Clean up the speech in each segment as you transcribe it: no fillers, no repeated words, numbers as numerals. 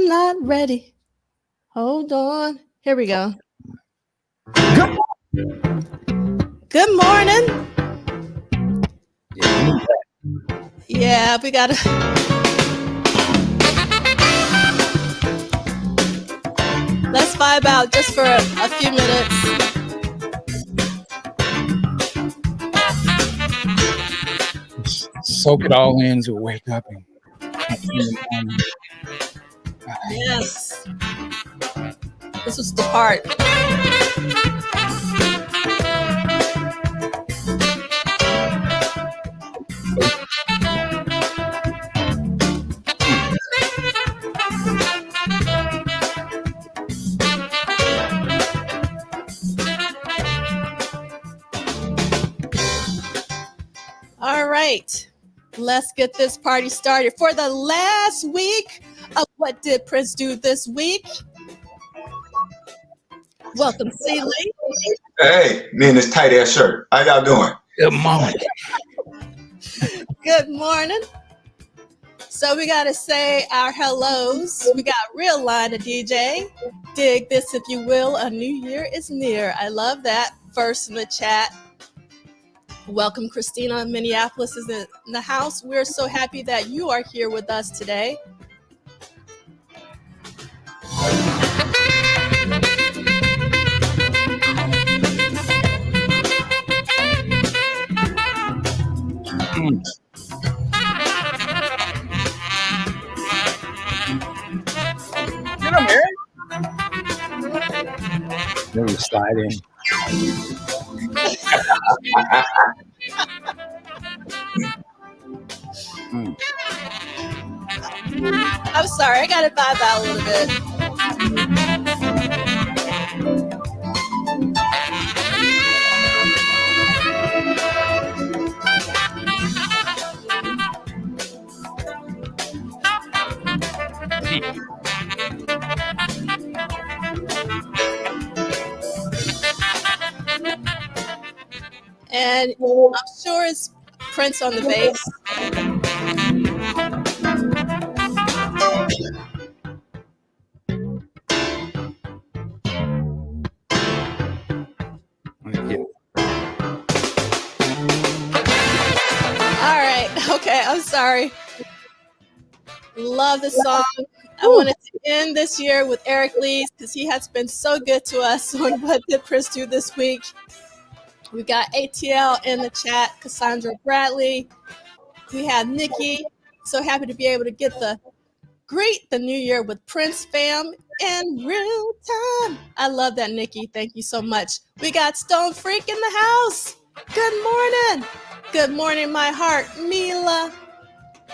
I'm not ready. Hold on. Here we go. Good morning. Yeah, we gotta. Let's vibe out just for a few minutes. Soak it all in to wake up and yes. This was the part. All right. Let's get this party started for the last week of What Did Prince Do This Week? Welcome, Celie. Hey, me in this tight ass shirt. How y'all doing? Good morning. Good morning. So we got to say our hellos. We got Real Line, a DJ. Dig this if you will. A new year is near. I love that. First in the chat. Welcome, Christina. Minneapolis is in the house. We're so happy that you are here with us today. Get him, Aaron. Let me slide in. I'm sorry, I gotta vibe out a little bit. And I'm sure it's Prince on the bass. All right. Okay. I'm sorry. Love the song. I wanted to end this year with Eric Lee's because he has been so good to us on What Did Prince Do This Week. We got ATL in the chat, Cassandra Bradley. We have Nikki. So happy to be able to greet the new year with Prince fam in real time. I love that, Nikki. Thank you so much. We got Stone Freak in the house. Good morning. Good morning, my heart, Mila.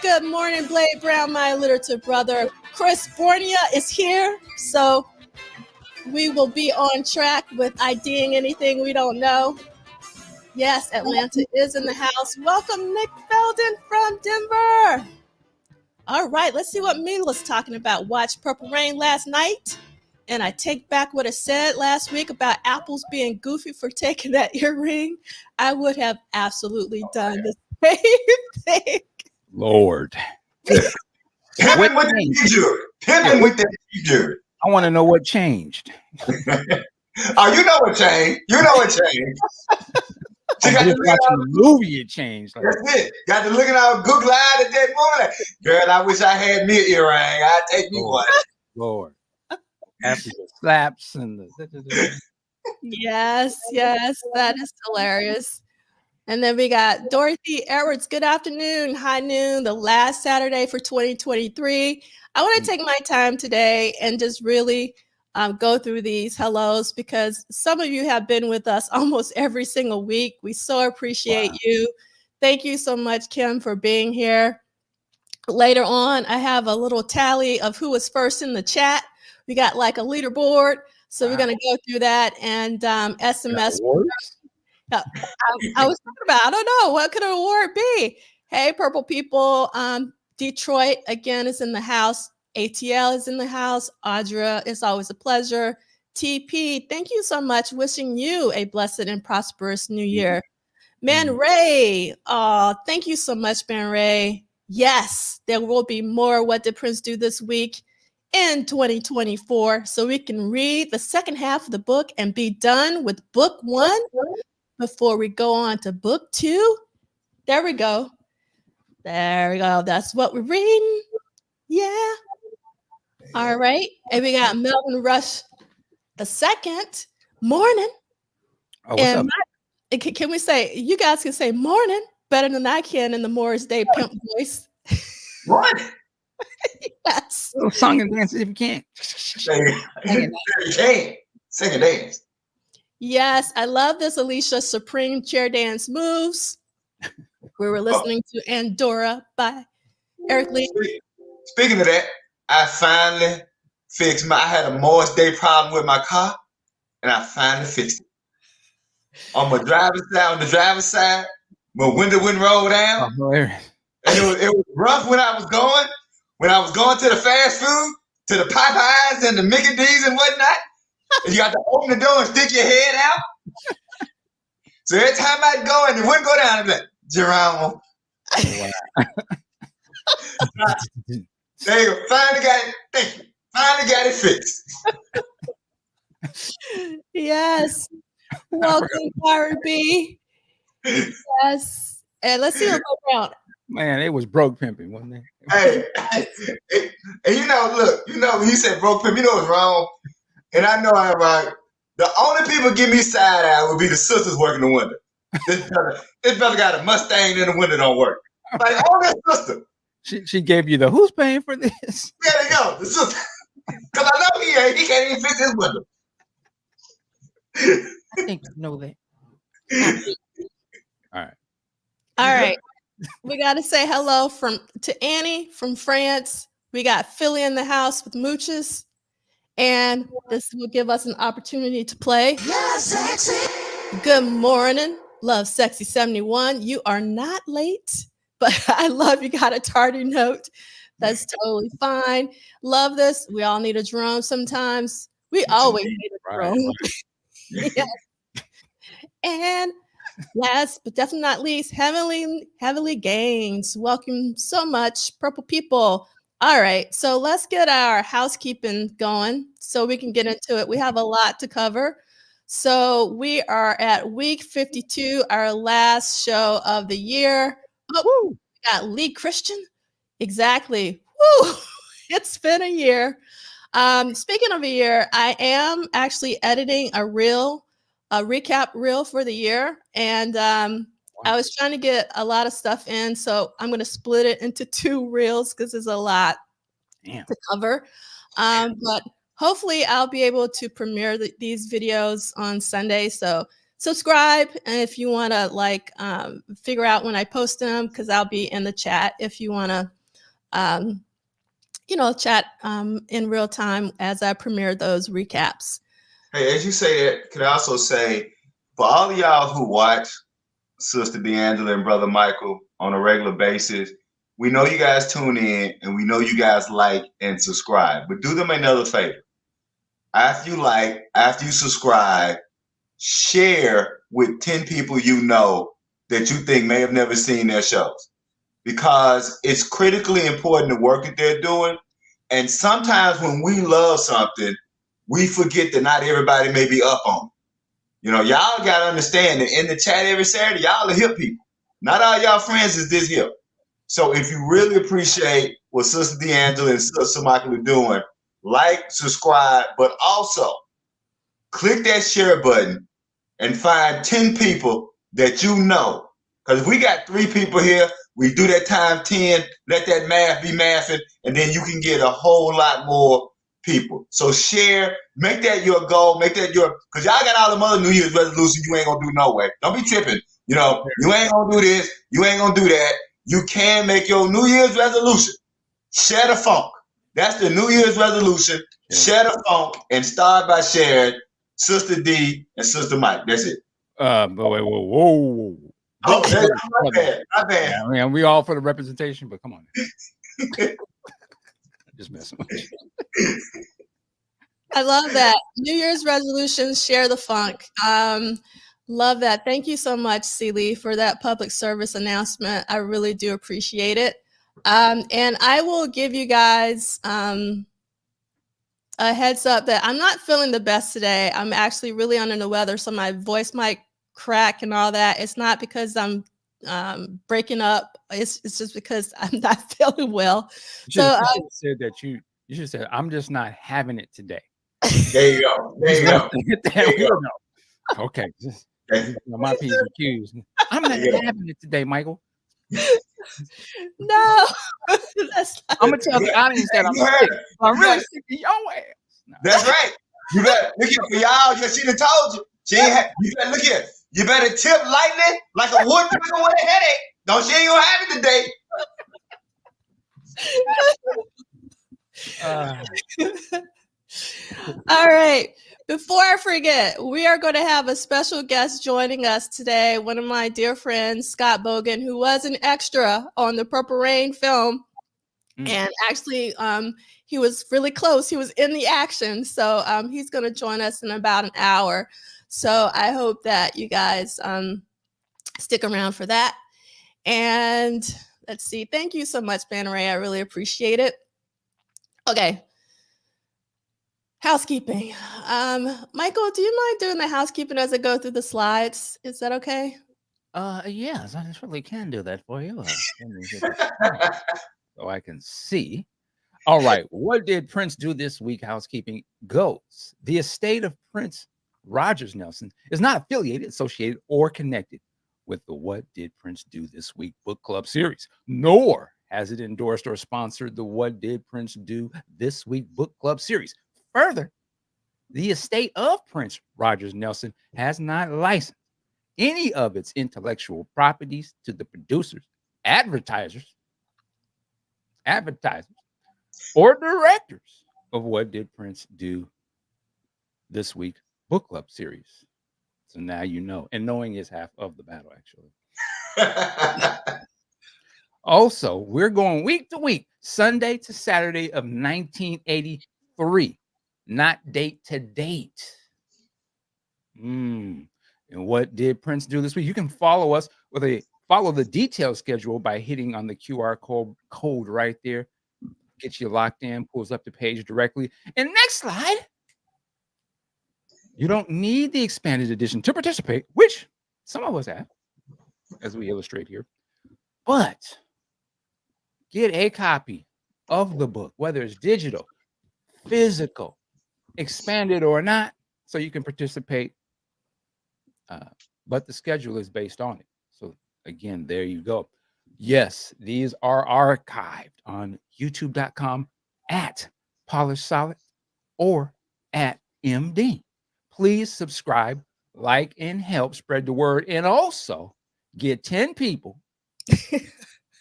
Good morning, Blade Brown, my literature brother. Chris Bornia is here. So we will be on track with IDing anything we don't know. Yes, Atlanta is in the house. Welcome, Nick Belden from Denver. All right, let's see what Mila's talking about. Watched Purple Rain last night, and I take back what I said last week about apples being goofy for taking that earring. I would have absolutely done the same thing. Lord. Pimping with the future. Pimping with the future. I want to know what changed. Oh, you know what changed. You know what changed. I'm just watching the movie, it changed. Like, that's it. Got to look at our Google Eye at that moment. Girl, I wish I had me an earring. I'd take me one. Lord. After the slaps and the... Yes, that is hilarious. And then we got Dorothy Edwards. Good afternoon, high noon, the last Saturday for 2023. I want to take my time today and just really go through these hellos because some of you have been with us almost every single week. We so appreciate you. Thank you so much, Kim, for being here. Later on, I have a little tally of who was first in the chat. We got like a leaderboard. So we're going to go through that and SMS. I was talking about, I don't know, what could an award be? Hey, Purple People. Detroit, again, is in the house. ATL is in the house. Audra, it's always a pleasure. TP, thank you so much. Wishing you a blessed and prosperous new year. Man Ray, thank you so much, Man Ray. Yes, there will be more What Did Prince Do This Week in 2024 so we can read the second half of the book and be done with book 1 before we go on to book 2. There we go. There we go. That's what we're reading. Yeah. All right. And we got Melvin Rush the second. Morning. Oh, what's up? Can we say, you guys can say morning better than I can in the Morris Day pimp voice. What? Yes. Little song and dance if you can't. Sing and dance. Yes, I love this Alicia Supreme chair dance moves. We were listening to Andorra by Eric Lee. Speaking of that, I finally fixed I had a Morris Day problem with my car, and I finally fixed it. On the driver's side, my window wouldn't roll down. Oh, and it was rough when I was going to the fast food, to the Popeyes and the Mickey D's and whatnot. And you got to open the door and stick your head out. So every time I'd go and it wouldn't go down, I'd be like, Jerome. There you go. Finally got it. Thank you. Finally got it fixed. Yes. Welcome, Kyrie B. Yes. And let's see what's around. Man, it was broke pimping, wasn't it? Hey, and look, when you said broke pimping, what's wrong? And I know I'm right. The only people give me side eye would be the sisters working the window. This brother got a Mustang and the window don't work. Like, oh, that sister. She gave you the who's paying for this? There you go. The sister. Because I know he can't even fix his window. I think you know that. All right. We got to say hello to Annie from France. We got Philly in the house with Mooches. And this will give us an opportunity to play. Love Sexy. Good morning, Love Sexy 71. You are not late, but I love you got a tardy note. That's totally fine. Love this. We all need a drum sometimes. We always need a drum. Right. Yes. And last but definitely not least, Heavenly Gains. Welcome so much, Purple People. All right, so let's get our housekeeping going so we can get into it. We have a lot to cover. So we are at week 52, our last show of the year. Oh, we got Lee Christian. Exactly. Woo! It's been a year. Speaking of a year, I am actually editing a recap reel for the year. And I was trying to get a lot of stuff in, so I'm going to split it into 2 reels because there's a lot to cover. But hopefully I'll be able to premiere these videos on Sunday. So subscribe, and if you want to figure out when I post them, because I'll be in the chat if you want to, chat in real time as I premiere those recaps. Hey, as you say that, could I also say, for all of y'all who watch Sister D'Angela and Brother Michael on a regular basis, we know you guys tune in and we know you guys like and subscribe, but do them another favor. After you subscribe, share with 10 people you know that you think may have never seen their shows, because it's critically important the work that they're doing. And sometimes when we love something, we forget that not everybody may be up on it. Y'all got to understand that in the chat every Saturday, y'all are hip people. Not all y'all friends is this hip. So if you really appreciate what Sister D'Angela and Sister Michael are doing, like, subscribe, but also click that share button and find 10 people that you know. Because if we got 3 people here, we do that time 10, let that math be mathing, and then you can get a whole lot more people. So share, make that your goal, because y'all got all the other New Year's resolutions you ain't gonna do no way. Don't be tripping. You ain't gonna do this, you ain't gonna do that. You can make your New Year's resolution. Share the funk. That's the New Year's resolution. Yeah. Share the funk and start by sharing Sister D and Sister Mike. That's it. But wait, whoa. Okay, my bad. Yeah, I mean, we all for the representation, but come on. Just messing with you. I love that. New Year's resolutions, share the funk. Love that. Thank you so much, Celie, for that public service announcement. I really do appreciate it. And I will give you guys a heads up that I'm not feeling the best today. I'm actually really under the weather, so my voice might crack and all that. It's not because I'm breaking up. It's just because I'm not feeling well. You So should have said that you should have said, I'm just not having it today. There you go. There you go. There you go. Okay. My P's and Q's. I'm not having it today, Michael. No. I'm gonna tell the audience that I'm sick. I'm really sick of your ass. No. That's right. You better look here for y'all. She done told you. You better look here. You better tip lightly like a woodpecker with a headache. Don't she ain't gonna have it today. All right. Before I forget, we are going to have a special guest joining us today. One of my dear friends, Scott Bogen, who was an extra on the Purple Rain film. And actually, he was really close. He was in the action. So he's going to join us in about an hour. So I hope that you guys stick around for that. And let's see. Thank you so much, Ben Ray. I really appreciate it. Okay. Housekeeping. Michael, do you mind doing the housekeeping as I go through the slides? Is that okay? Yes, I certainly can do that for you. So I can see. All right. What did Prince do this week? Housekeeping goes. The estate of Prince Rogers Nelson is not affiliated, associated, or connected with the What Did Prince Do This Week book club series, nor has it endorsed or sponsored the What Did Prince Do This Week book club series. Further, the estate of Prince Rogers Nelson has not licensed any of its intellectual properties to the producers, advertisers, or directors of What Did Prince Do This Week book club series. So now you know, and knowing is half of the battle, actually. Also, we're going week to week, Sunday to Saturday of 1983. Not date to date. And what did Prince do this week? You can follow us follow the detailed schedule by hitting on the QR code right there. Get you locked in, pulls up the page directly. And next slide. You don't need the expanded edition to participate, which some of us have, as we illustrate here. But get a copy of the book, whether it's digital, physical, expanded or not, so you can participate. But the schedule is based on it. So again, there you go. Yes, these are archived on youtube.com at Polished Solid or at MD. Please subscribe, like, and help spread the word. And also get 10 people,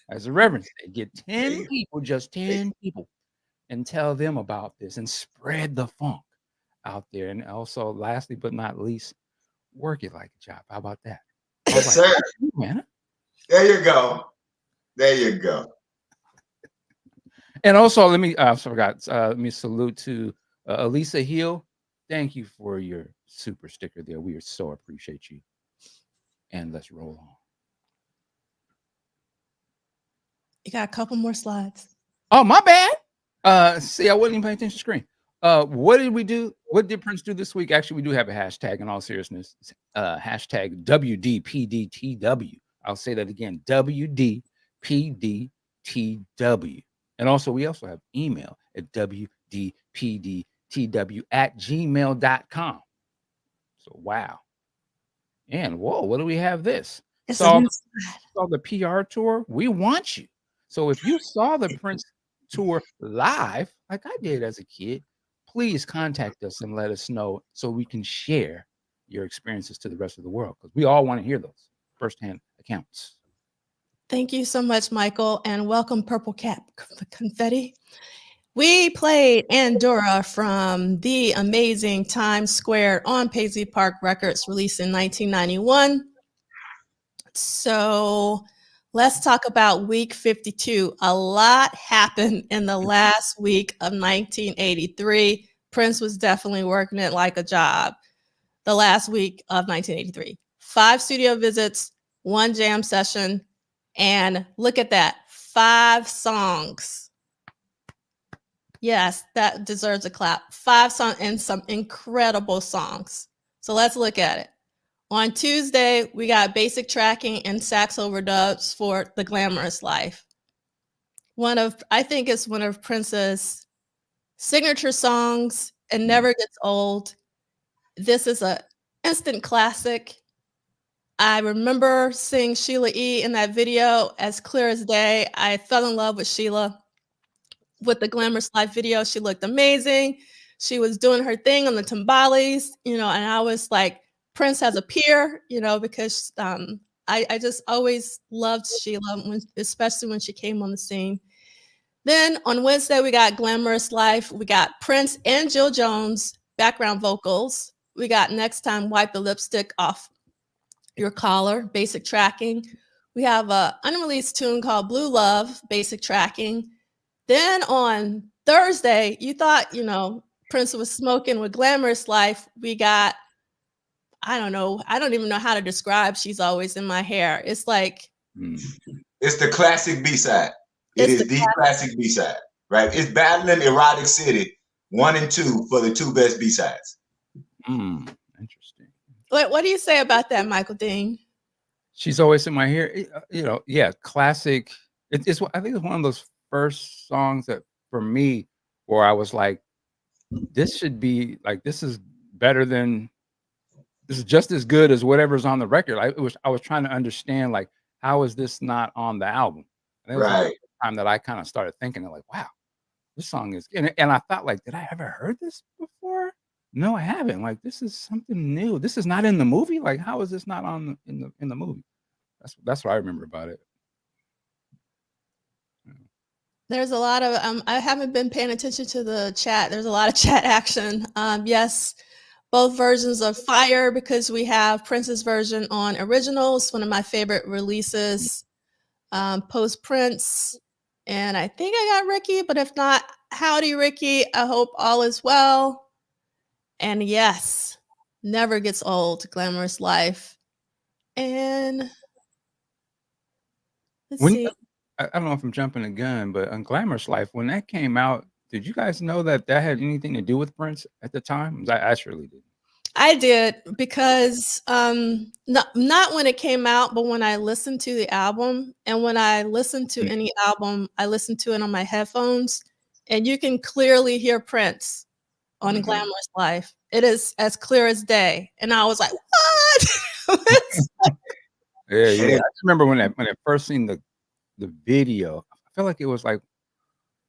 as the Reverend said, get 10 people, just 10 people, and tell them about this and spread the funk out there. And also, lastly but not least, work it like a job. How about that? Yes, sir. Man. There you go. There you go. And also, let me salute to Elisa Hill. Thank you for your super sticker there. We so appreciate you. And let's roll on. You got a couple more slides. Oh, my bad. See, I wasn't even paying attention to the screen. What did we do? What did Prince do this week? Actually, we do have a hashtag in all seriousness. Hashtag WDPDTW. I'll say that again. WDPDTW. And also, we also have email at WDPDTW@gmail.com. So, wow. And whoa, what do we have this? Saw the PR tour. We want you. So if you saw the Prince tour live, like I did as a kid, please contact us and let us know so we can share your experiences to the rest of the world, because we all want to hear those firsthand accounts. Thank you so much, Michael, and welcome, Purple Cap Confetti. We played Andorra from the amazing Times Square on Paisley Park Records, released in 1991. So let's talk about week 52. A lot happened in the last week of 1983. Prince was definitely working it like a job. The last week of 1983. 5 studio visits, 1 jam session, and look at that, 5 songs. Yes, that deserves a clap. 5 songs and some incredible songs. So let's look at it. On Tuesday, we got basic tracking and sax overdubs for The Glamorous Life. I think it's one of Prince's signature songs and never gets old. This is a instant classic. I remember seeing Sheila E. in that video as clear as day. I fell in love with Sheila with the Glamorous Life video. She looked amazing. She was doing her thing on the timbales, and I was like, Prince has a peer, because I just always loved Sheila, especially when she came on the scene. Then on Wednesday, we got Glamorous Life. We got Prince and Jill Jones background vocals. We got Next Time, Wipe the Lipstick Off Your Collar, basic tracking. We have an unreleased tune called Blue Love, basic tracking. Then on Thursday, you thought, Prince was smoking with Glamorous Life. We got, I don't even know how to describe She's Always in My Hair. It's like... It's the classic B-side. It is the classic B-side, right? It's battling Erotic City 1 and 2 for the 2 best B-sides. Interesting. What do you say about that, Michael Dean? She's Always in My Hair. Yeah, classic. I think it's one of those first songs that for me where I was like, this should be like, this is just as good as whatever's on the record. I was trying to understand, like, how is this not on the album? And it was right. the time that I kind of started thinking, like, wow, this song is, and I thought, like, did I ever heard this before? No, I haven't. Like, this is something new. This is not in the movie. Like, how is this not in the movie? That's what I remember about it. There's a lot of I haven't been paying attention to the chat. There's a lot of chat action. Yes, both versions are fire because we have Prince's version on Originals, one of my favorite releases, post Prince. And I think I got Ricky, but if not, howdy Ricky. I hope all is well. And yes, never gets old, Glamorous Life. And let's see. I don't know if I'm jumping the gun, but on Glamorous Life, when that came out, did you guys know that had anything to do with Prince at the time? I surely did. I did, because not when it came out, but when I listened to the album. And when I listen to any album, I listen to it on my headphones, and you can clearly hear Prince on Glamorous Life. It is as clear as day. And I was like, what? Yeah. I remember when I first seen the video. I felt like it was like,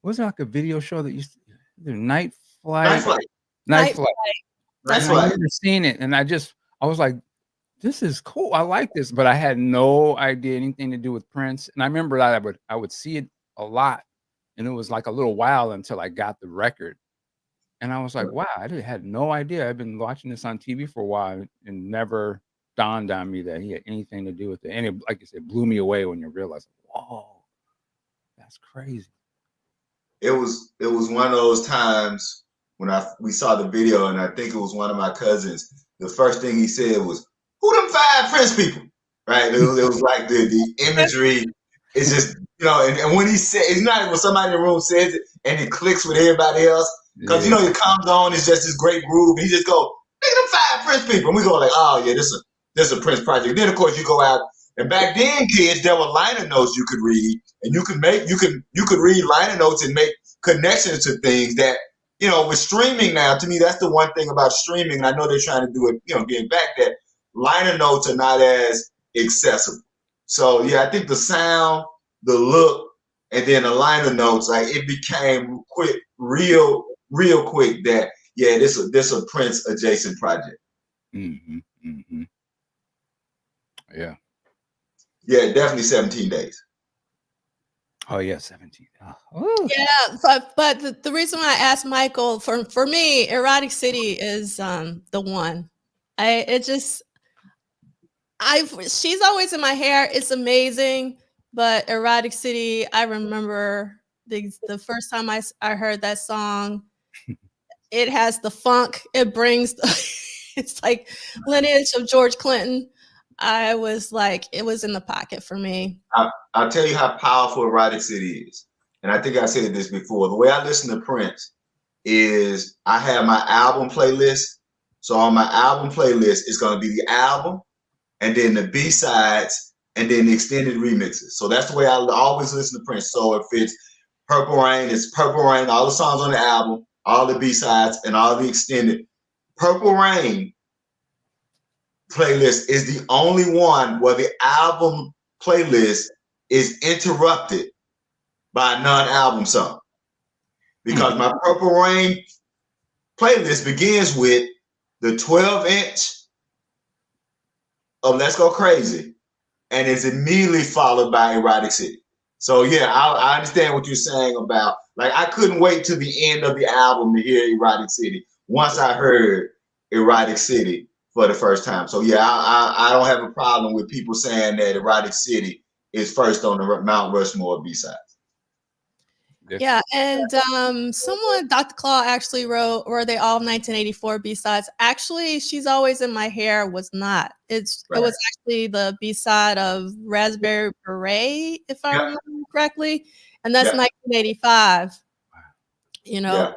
was it like a video show that used to, Night Flight? Night Flight. I remember seeing it, and I was like, this is cool. I like this, but I had no idea anything to do with Prince. And I remember that I would see it a lot, and it was like a little while until I got the record. And I was like, wow, had no idea. I've been watching this on TV for a while, and never dawned on me that he had anything to do with it. And it, like you said, blew me away when you realize, whoa, that's crazy. It was one of those times when we saw the video, and I think it was one of my cousins. The first thing he said was, "Who them 5 Prince people?" Right? It was like the imagery. It's just, and when he said, it's not when somebody in the room says it and it clicks with everybody else, because it comes on, it's just this great groove, and he just go, "Look at them 5 Prince people," and we go like, "Oh yeah, this is a Prince project." Then of course you go out, and back then, kids, there were liner notes you could read, and you could read liner notes and make connections to things that, with streaming now, to me, that's the one thing about streaming, and I know they're trying to do it, getting back, that liner notes are not as accessible. So yeah, I think the sound, the look, and then the liner notes, like, it became real quick that, yeah, this a Prince adjacent project. Yeah. Yeah, definitely 17 days. Oh yeah, 17. Oh. Yeah, but the reason why I asked Michael, for me, Erotic City is the one. She's Always in My Hair. It's amazing, but Erotic City, I remember the first time I heard that song. It has the funk. It brings it's like lineage of George Clinton. I was like, it was in the pocket for me. I'll tell you how powerful Erotic City is. and I think I said this before, the way I listen to Prince is I have my album playlist. So on my album playlist, it's going to be the album and then the B-sides and then the extended remixes. So that's the way I always listen to Prince. So if it's Purple Rain, it's Purple Rain, all the songs on the album, all the B-sides, and all the extended. Purple Rain playlist is the only one where the album playlist is interrupted by a non-album song. Because my Purple Rain playlist begins with the 12-inch of Let's Go Crazy and is immediately followed by Erotic City. So yeah, I understand what you're saying about, like, I couldn't wait till the end of the album to hear Erotic City once I heard Erotic City for the first time. So yeah, I don't have a problem with people saying that Erotic City is first on the Mount Rushmore B-sides. Yeah, and someone, Dr. Claw, actually wrote, were they all 1984 B-sides? Actually, She's Always in My Hair was not. It was actually the B-side of Raspberry Beret, if I remember correctly, and that's 1985. You know,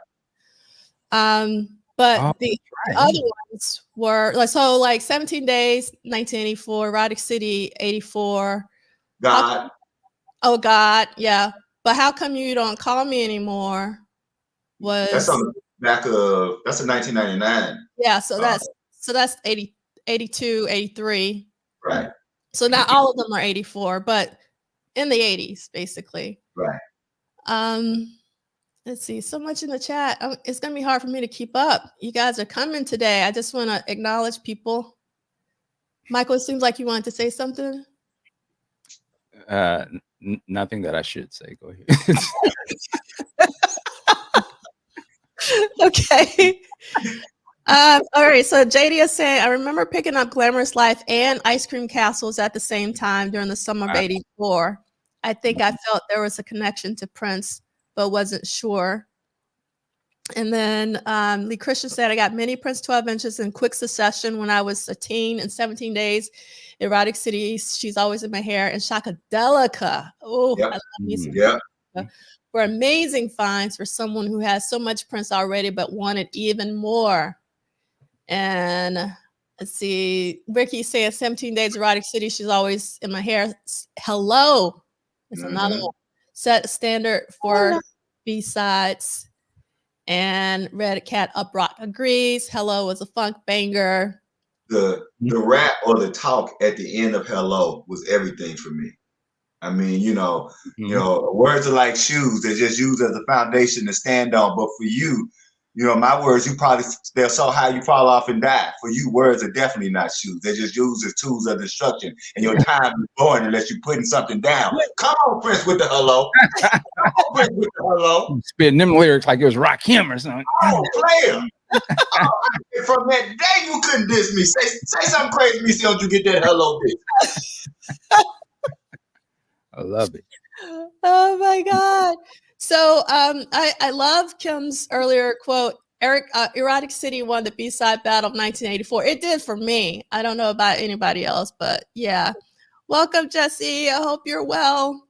but the other ones were like 17 Days, 1984, Erotic City, 84. God. Oh God, yeah. But How Come You Don't Call Me Anymore was that's on the back of, that's a 1999. Yeah, so that's 80, 82, 83. Right. So not all of them are 84, but in the 80s, basically. Right. Let's see, so much in the chat. It's gonna be hard for me to keep up. You guys are coming today. I just want to acknowledge people. Michael, it seems like you wanted to say something. Nothing that I should say. Go ahead. Okay. All right. So JD is saying, I remember picking up Glamorous Life and Ice Cream Castles at the same time during the summer of '84. I think I felt there was a connection to Prince, but wasn't sure. And then Lee Christian said, I got many Prince 12 inches in quick succession when I was a teen in 17 Days. Erotic City, She's Always in My Hair, and Shakadelica. Oh, I love these. Were amazing finds for someone who has so much Prince already but wanted even more. And let's see, Ricky says 17 Days, Erotic City, She's Always in My Hair. Hello is another one. Set a standard for B-sides. And Red Cat Uprock agrees. Hello is a funk banger. The rap or the talk at the end of Hello was everything for me. I mean, you know, words are like shoes. They're just used as a foundation to stand on. But for you, you know, my words, they're so high you fall off and die. For you, words are definitely not shoes. They're just used as tools of destruction. And your time is going unless you're putting something down. Come on, Prince, with the hello. Come on, Prince, with the hello. Spitting them lyrics like it was Rakim or something. Oh, player. From that day, you couldn't diss me. Say something crazy to me, so don't you get that hello diss. I love it. Oh my God. So I love Kim's earlier quote. Erotic City won the B-side battle of 1984. It did for me. I don't know about anybody else, but yeah. Welcome, Jesse. I hope you're well.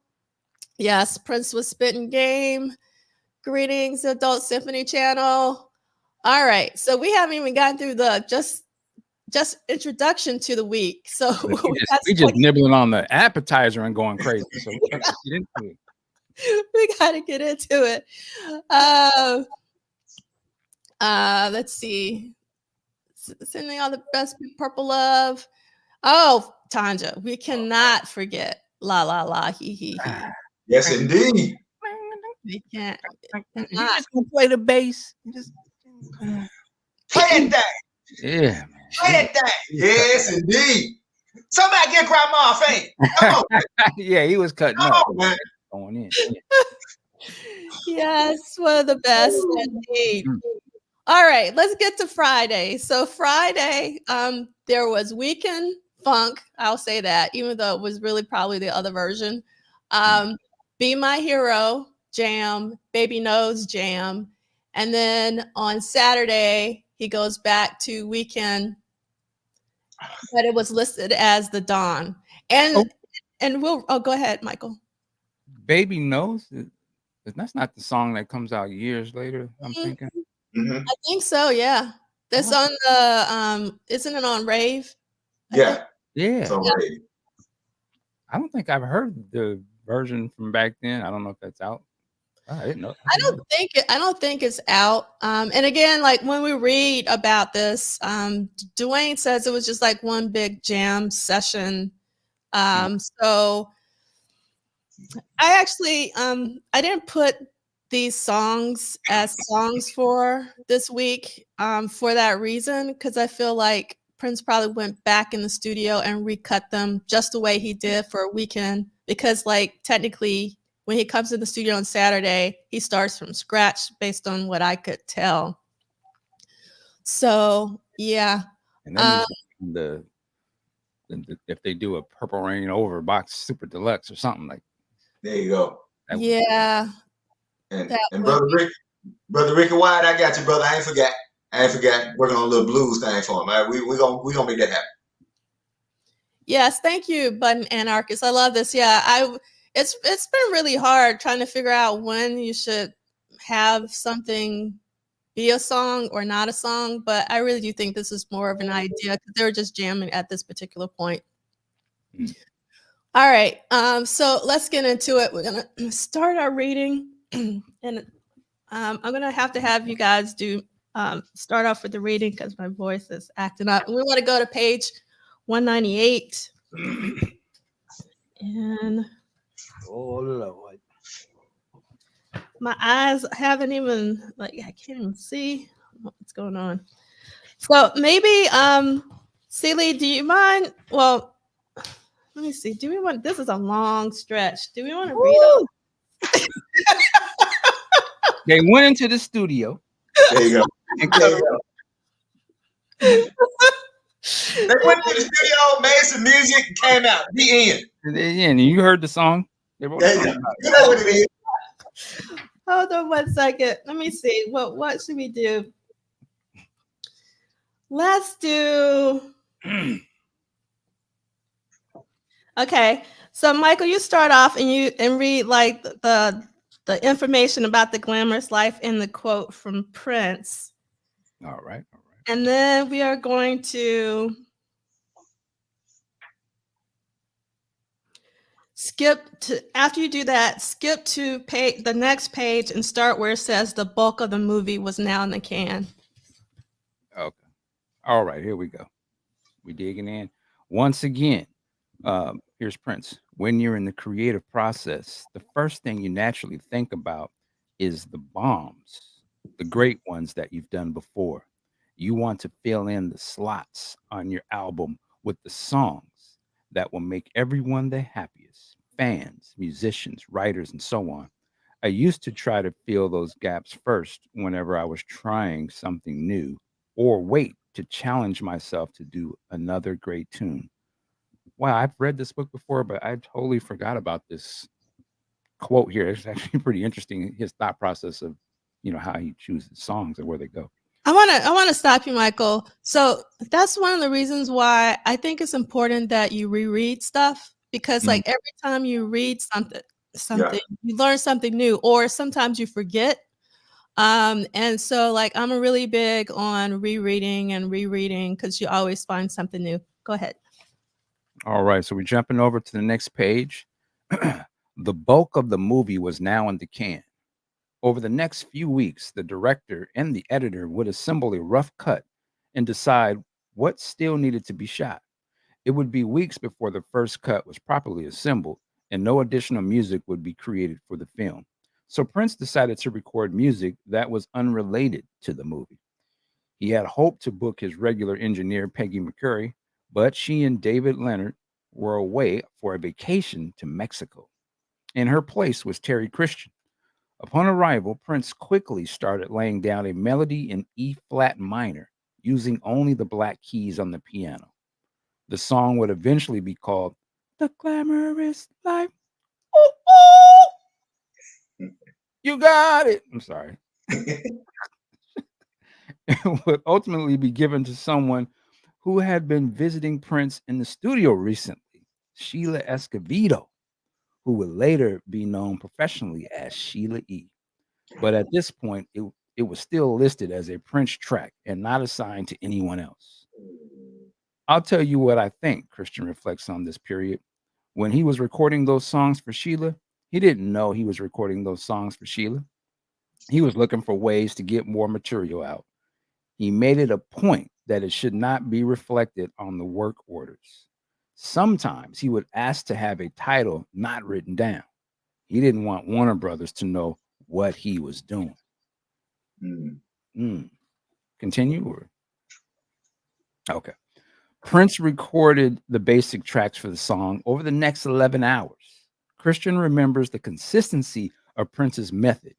Yes, Prince was spitting game. Greetings, Adult Symphony Channel. All right. So we haven't even gotten through the just introduction to the week. So we just nibbling on the appetizer and going crazy. So we got to get into it. We got to get into it. Let's see. Sending all the best purple love. Oh, Tanja, we cannot forget La La La He He He. Yes, indeed. We can't. You just gonna play the bass. Just play that. Yeah, man. Play that. Yes, indeed. Somebody get Grandma a fan. Come on. Yeah, he was cutting up. Man. Going in. Yes, one of the best indeed. All right, let's get to Friday. So Friday, there was Weekend Funk. I'll say that, even though it was really probably the other version. Be My Hero Jam, Baby Knows Jam. And then on Saturday, he goes back to Weekend, but it was listed as the Dawn. And we'll go ahead, Michael. Baby Knows? That's not the song that comes out years later, I'm Mhm. thinking. Mm-hmm. I think so, yeah. That's Oh, on the isn't it on Rave? I think. Yeah, it's yeah. all right. I don't think I've heard the version from back then. I don't know if that's out. Oh, I didn't know. I didn't know that. I don't think it's out. And again, like when we read about this, Duane says it was just like one big jam session. Mm. So I actually I didn't put these songs as songs for this week for that reason, because I feel like Prince probably went back in the studio and recut them just the way he did for a weekend, because like technically when he comes in the studio on Saturday, he starts from scratch based on what I could tell. So yeah. And that Um, needs to be if they do a Purple Rain over box super deluxe or something like There you go. that would be yeah, And that and would brother Ricky White, I got you, brother. I ain't forgot. Working on a little blues thing for him. All right, we gonna make that happen. Yes, thank you, Button Anarchist. I love this. Yeah, it's been really hard trying to figure out when you should have something be a song or not a song, but I really do think this is more of an idea because they were just jamming at this particular point. Mm. All right, so let's get into it. We're gonna start our reading, and I'm gonna have to have you guys do start off with the reading because my voice is acting up. We want to go to page 198. And Oh Lord. my eyes haven't even like I can't even see what's going on. So maybe Celie, do you mind? Well, let me see. Do we want this is a long stretch. Do we want to read all? They went into the studio There you go. and There cut you go. They went to the studio, made some music, and came out. The end. and you heard the song. They wrote a There you song go. about it. You know what it is. Hold on 1 second. Let me see. What should we do? Let's do okay. So Michael, you start off and read like the information about the glamorous life in the quote from Prince. All right. And then we are going to after you do that, skip to the next page and start where it says the bulk of the movie was now in the can. Okay. All right, here we go. We digging in. Once again, here's Prince. When you're in the creative process, the first thing you naturally think about is the bombs, the great ones that you've done before. You want to fill in the slots on your album with the songs that will make everyone the happiest, fans, musicians, writers, and so on. I used to try to fill those gaps first whenever I was trying something new, or wait to challenge myself to do another great tune. Wow, I've read this book before, but I totally forgot about this quote here. It's actually pretty interesting. His thought process of, how he chooses songs and where they go. I want to stop you, Michael. So that's one of the reasons why I think it's important that you reread stuff, because Mhm. like every time you read something Yeah. you learn something new, or sometimes you forget. And so like I'm really big on rereading and rereading because you always find something new. Go ahead. All right, so we're jumping over to the next page. The bulk of the movie was now in the can. Over the next few weeks, the director and the editor would assemble a rough cut and decide what still needed to be shot. It would be weeks before the first cut was properly assembled, and no additional music would be created for the film. So Prince decided to record music that was unrelated to the movie. He had hoped to book his regular engineer, Peggy McCurry, but she and David Leonard were away for a vacation to Mexico. In her place was Terry Christian. Upon arrival, Prince quickly started laying down a melody in E flat minor, using only the black keys on the piano. The song would eventually be called The Glamorous Life. Ooh, ooh, you got it. I'm sorry. It would ultimately be given to someone who had been visiting Prince in the studio recently, Sheila Escovedo, who would later be known professionally as Sheila E. But at this point, it was still listed as a Prince track and not assigned to anyone else. I'll tell you what I think, Christian reflects on this period. When he was recording those songs for Sheila, he didn't know he was recording those songs for Sheila. He was looking for ways to get more material out. He made it a point that it should not be reflected on the work orders. Sometimes he would ask to have a title not written down. He didn't want Warner Brothers to know what he was doing. Continue or okay. Prince recorded the basic tracks for the song over the next 11 hours. Christian remembers the consistency of Prince's method.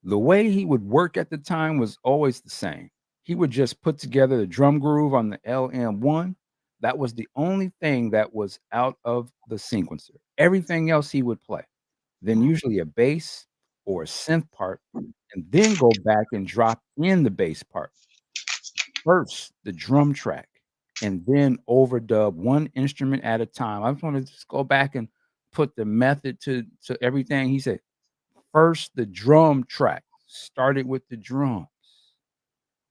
The way he would work at the time was always the same. He would just put together the drum groove on the LM1. That was the only thing that was out of the sequencer. Everything else he would play. Then usually a bass or a synth part, and then go back and drop in the bass part. First, the drum track, and then overdub one instrument at a time. I just want to just go back and put the method to everything. He said, first, the drum track, started with the drums,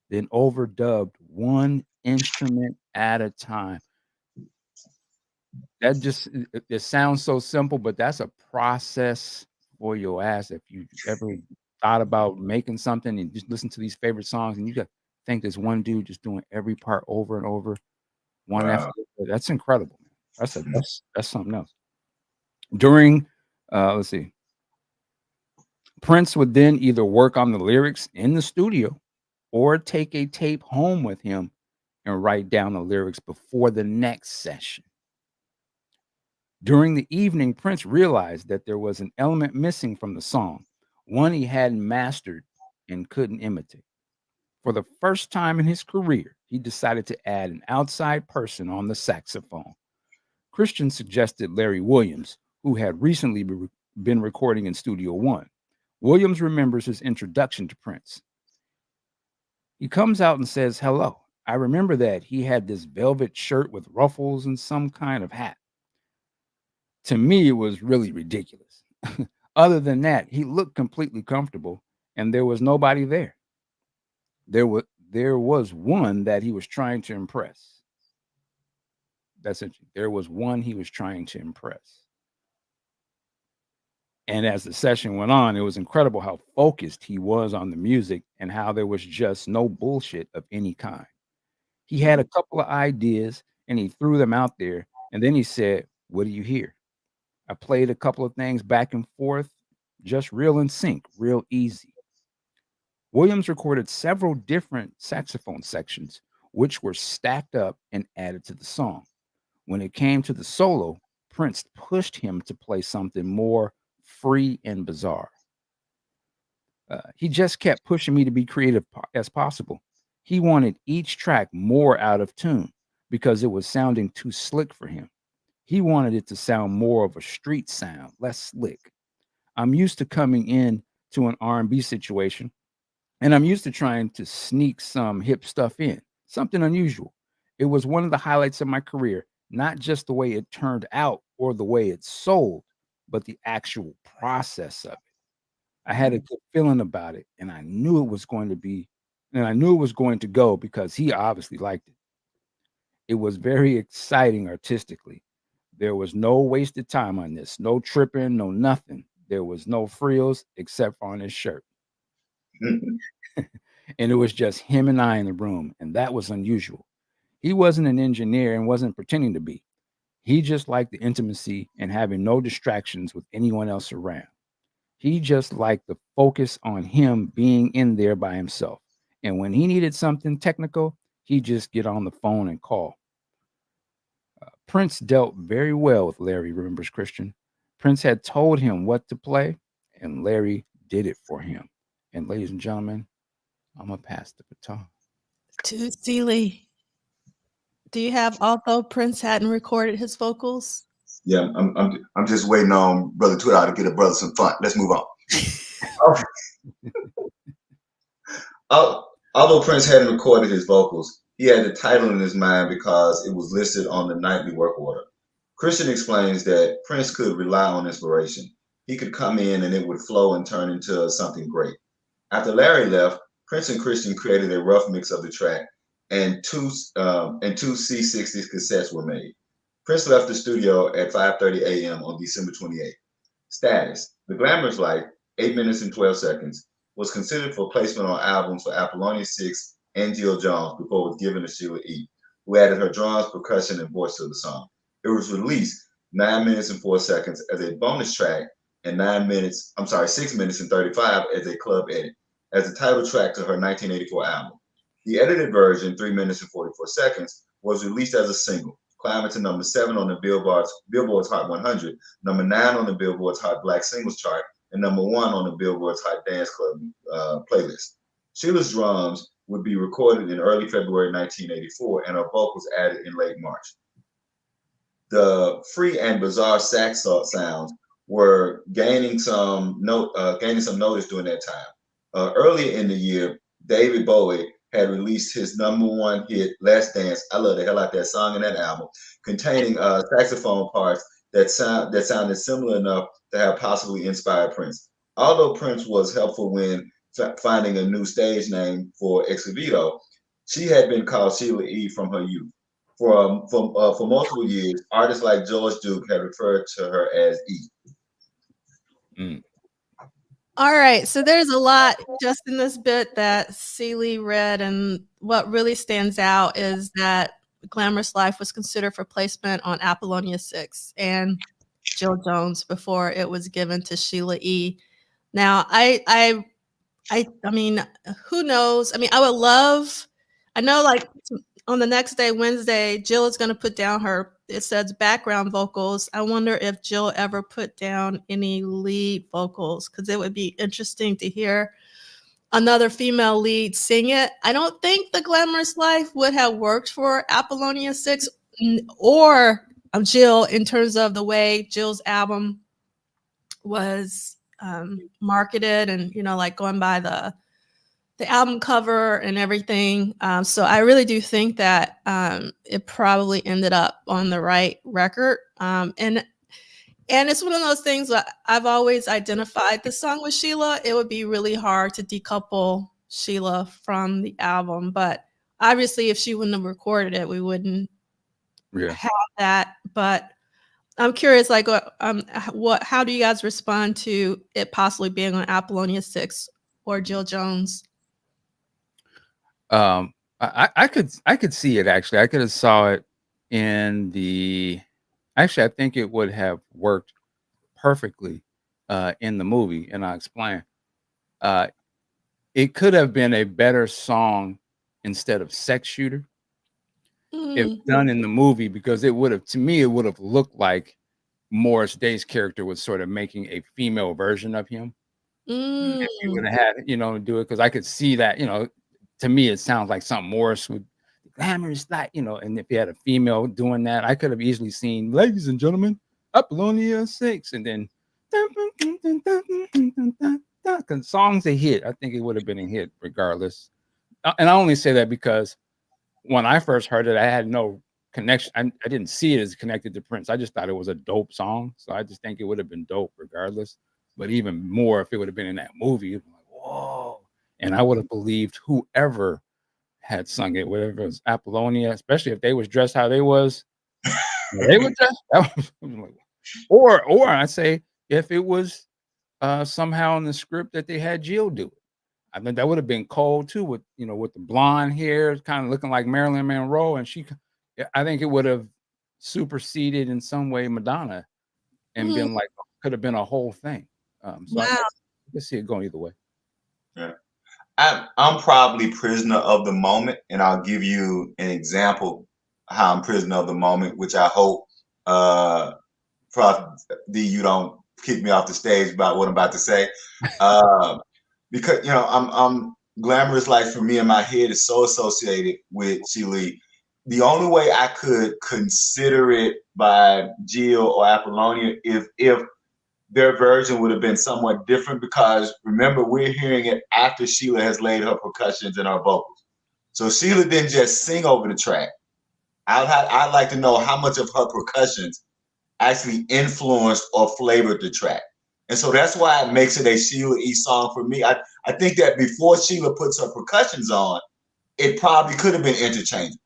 then overdubbed one instrument at a time. That just, it sounds so simple, but that's a process for your ass. If you ever thought about making something and just listen to these favorite songs, and you got think there's one dude just doing every part over and over, one after the other. That's incredible. That's something else. During, let's see, Prince would then either work on the lyrics in the studio or take a tape home with him and write down the lyrics before the next session. During the evening, Prince realized that there was an element missing from the song, one he hadn't mastered and couldn't imitate. For the first time in his career, he decided to add an outside person on the saxophone. Christian suggested Larry Williams, who had recently been recording in Studio One. Williams remembers his introduction to Prince. He comes out and says, "Hello. I remember that he had this velvet shirt with ruffles and some kind of hat. To me, it was really ridiculous. Other than that, he looked completely comfortable, and there was nobody there. There was one that he was trying to impress." That's it. There was one he was trying to impress. And as the session went on, it was incredible how focused he was on the music and how there was just no bullshit of any kind. He had a couple of ideas and he threw them out there. And then he said, "What do you hear?" I played a couple of things back and forth, just real in sync, real easy. Williams recorded several different saxophone sections, which were stacked up and added to the song. When it came to the solo, Prince pushed him to play something more free and bizarre. He just kept pushing me to be creative as possible. He wanted each track more out of tune because it was sounding too slick for him. He wanted it to sound more of a street sound, less slick. I'm used to coming in to an R&B situation, and I'm used to trying to sneak some hip stuff in, something unusual. It was one of the highlights of my career, not just the way it turned out or the way it sold, but the actual process of it. I had a good feeling about it, and I knew it was going to go because he obviously liked it. It was very exciting artistically. There was no wasted time on this, no tripping, no nothing. There was no frills except for on his shirt. And it was just him and I in the room, and that was unusual. He wasn't an engineer and wasn't pretending to be. He just liked the intimacy and having no distractions with anyone else around. He just liked the focus on him being in there by himself. And when he needed something technical, he'd just get on the phone and call. Prince dealt very well with Larry, remembers Christian. Prince had told him what to play, and Larry did it for him. And ladies and gentlemen, I'm going to pass the baton to Seeley. Do you have "Although Prince Hadn't Recorded His Vocals"? Yeah, I'm just waiting on Brother Tudahl to get a brother some fun. Let's move on. Although Prince hadn't recorded his vocals, he had the title in his mind because it was listed on the nightly work order. Christian explains that Prince could rely on inspiration. He could come in and it would flow and turn into something great. After Larry left, Prince and Christian created a rough mix of the track, and two C60 cassettes were made. Prince left the studio at 5:30 a.m. on December 28th. Status: The Glamorous Life, 8 minutes and 12 seconds, was considered for placement on albums for Apollonia 6 and Jill Jones before it was given to Sheila E., who added her drums, percussion, and voice to the song. It was released 9 minutes and 4 seconds as a bonus track and 6 minutes and 35 as a club edit, as the title track to her 1984 album. The edited version, 3 minutes and 44 seconds, was released as a single, climbing to number 7 on the Billboard's Hot 100, number 9 on the Billboard's Hot Black Singles chart, and number 1 on the Billboard's Hot Dance Club playlist. Sheila's drums would be recorded in early February 1984, and her vocals added in late March. The free and bizarre sax sounds were gaining some notice during that time. Earlier in the year, David Bowie had released his #1 hit, "Last Dance." I love the hell out of that song and that album, containing saxophone parts that sounded similar enough to have possibly inspired Prince. Although Prince was helpful when finding a new stage name for Escovedo, she had been called Sheila E. from her youth. For multiple years, artists like George Duke had referred to her as E. Mm. All right, so there's a lot just in this bit that Celie read, and what really stands out is that Glamorous Life was considered for placement on Apollonia 6 and Jill Jones before it was given to Sheila E. Now, I mean, who knows? I mean, I know like on the next day, Wednesday, Jill is going to put down it says background vocals. I wonder if Jill ever put down any lead vocals, because it would be interesting to hear another female lead sing it. I don't think The Glamorous Life would have worked for Apollonia 6 or Jill in terms of the way Jill's album was marketed and, like going by the album cover and everything. So I really do think that it probably ended up on the right record. And it's one of those things that I've always identified the song with Sheila. It would be really hard to decouple Sheila from the album. But obviously, if she wouldn't have recorded it, we wouldn't have that. But I'm curious, like, how do you guys respond to it possibly being on Apollonia 6 or Jill Jones? I could see it actually. I could have saw it in I think it would have worked perfectly in the movie, and I'll explain. It could have been a better song instead of Sex Shooter if done in the movie, because it would have looked like Morris Day's character was sort of making a female version of him. If you would have had, do it, because I could see that, to me, it sounds like something Morris would, Glamorous Life, and if you had a female doing that, I could have easily seen, "Ladies and gentlemen, Apollonia 6," and then, because song's a hit. I think it would have been a hit regardless. And I only say that because when I first heard it, I had no connection. I didn't see it as connected to Prince. I just thought it was a dope song. So I just think it would have been dope regardless. But even more if it would have been in that movie, like, whoa. And I would have believed whoever had sung it, whatever it was Apollonia, especially if they was dressed how they was. They were dressed. Or I say if it was somehow in the script that they had Jill do it. I think that would have been cold too, with with the blonde hair, kind of looking like Marilyn Monroe, and I think it would have superseded in some way Madonna, and been like, could have been a whole thing. So I could see it going either way. Yeah, I'm probably prisoner of the moment, and I'll give you an example how I'm prisoner of the moment, which I hope Prof D, you don't kick me off the stage about what I'm about to say. Because I'm Glamorous Life for me in my head is so associated with Sheila. The only way I could consider it by Jill or Apollonia if their version would have been somewhat different, because remember, we're hearing it after Sheila has laid her percussions and her vocals. So Sheila didn't just sing over the track. I'd like to know how much of her percussions actually influenced or flavored the track. And so that's why it makes it a Sheila E. song for me. I think that before Sheila puts her percussions on, it probably could have been interchangeable.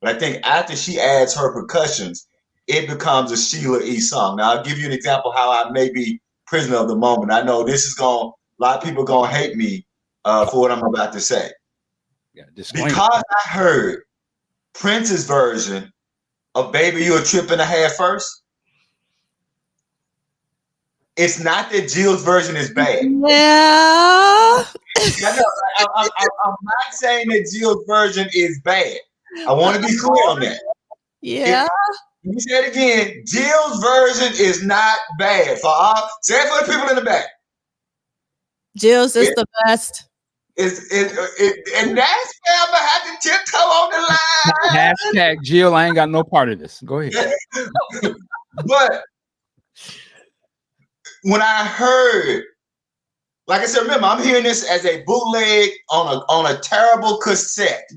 But I think after she adds her percussions, it becomes a Sheila E. song. Now, I'll give you an example how I may be prisoner of the moment. I know this is a lot of people going to hate me for what I'm about to say. Yeah, disclaimer. Because I heard Prince's version of Baby You a Trip and a Half first, it's not that Jill's version is bad. Yeah. I'm not saying that Jill's version is bad. I want to be clear on that. Yeah. Let me say it again. Jill's version is not bad. Say it for the people in the back. Jill's is the best. And that's where I'm gonna have to tiptoe on the line. Hashtag Jill, I ain't got no part of this. Go ahead. But when I heard, like I said, remember, I'm hearing this as a bootleg on a terrible cassette,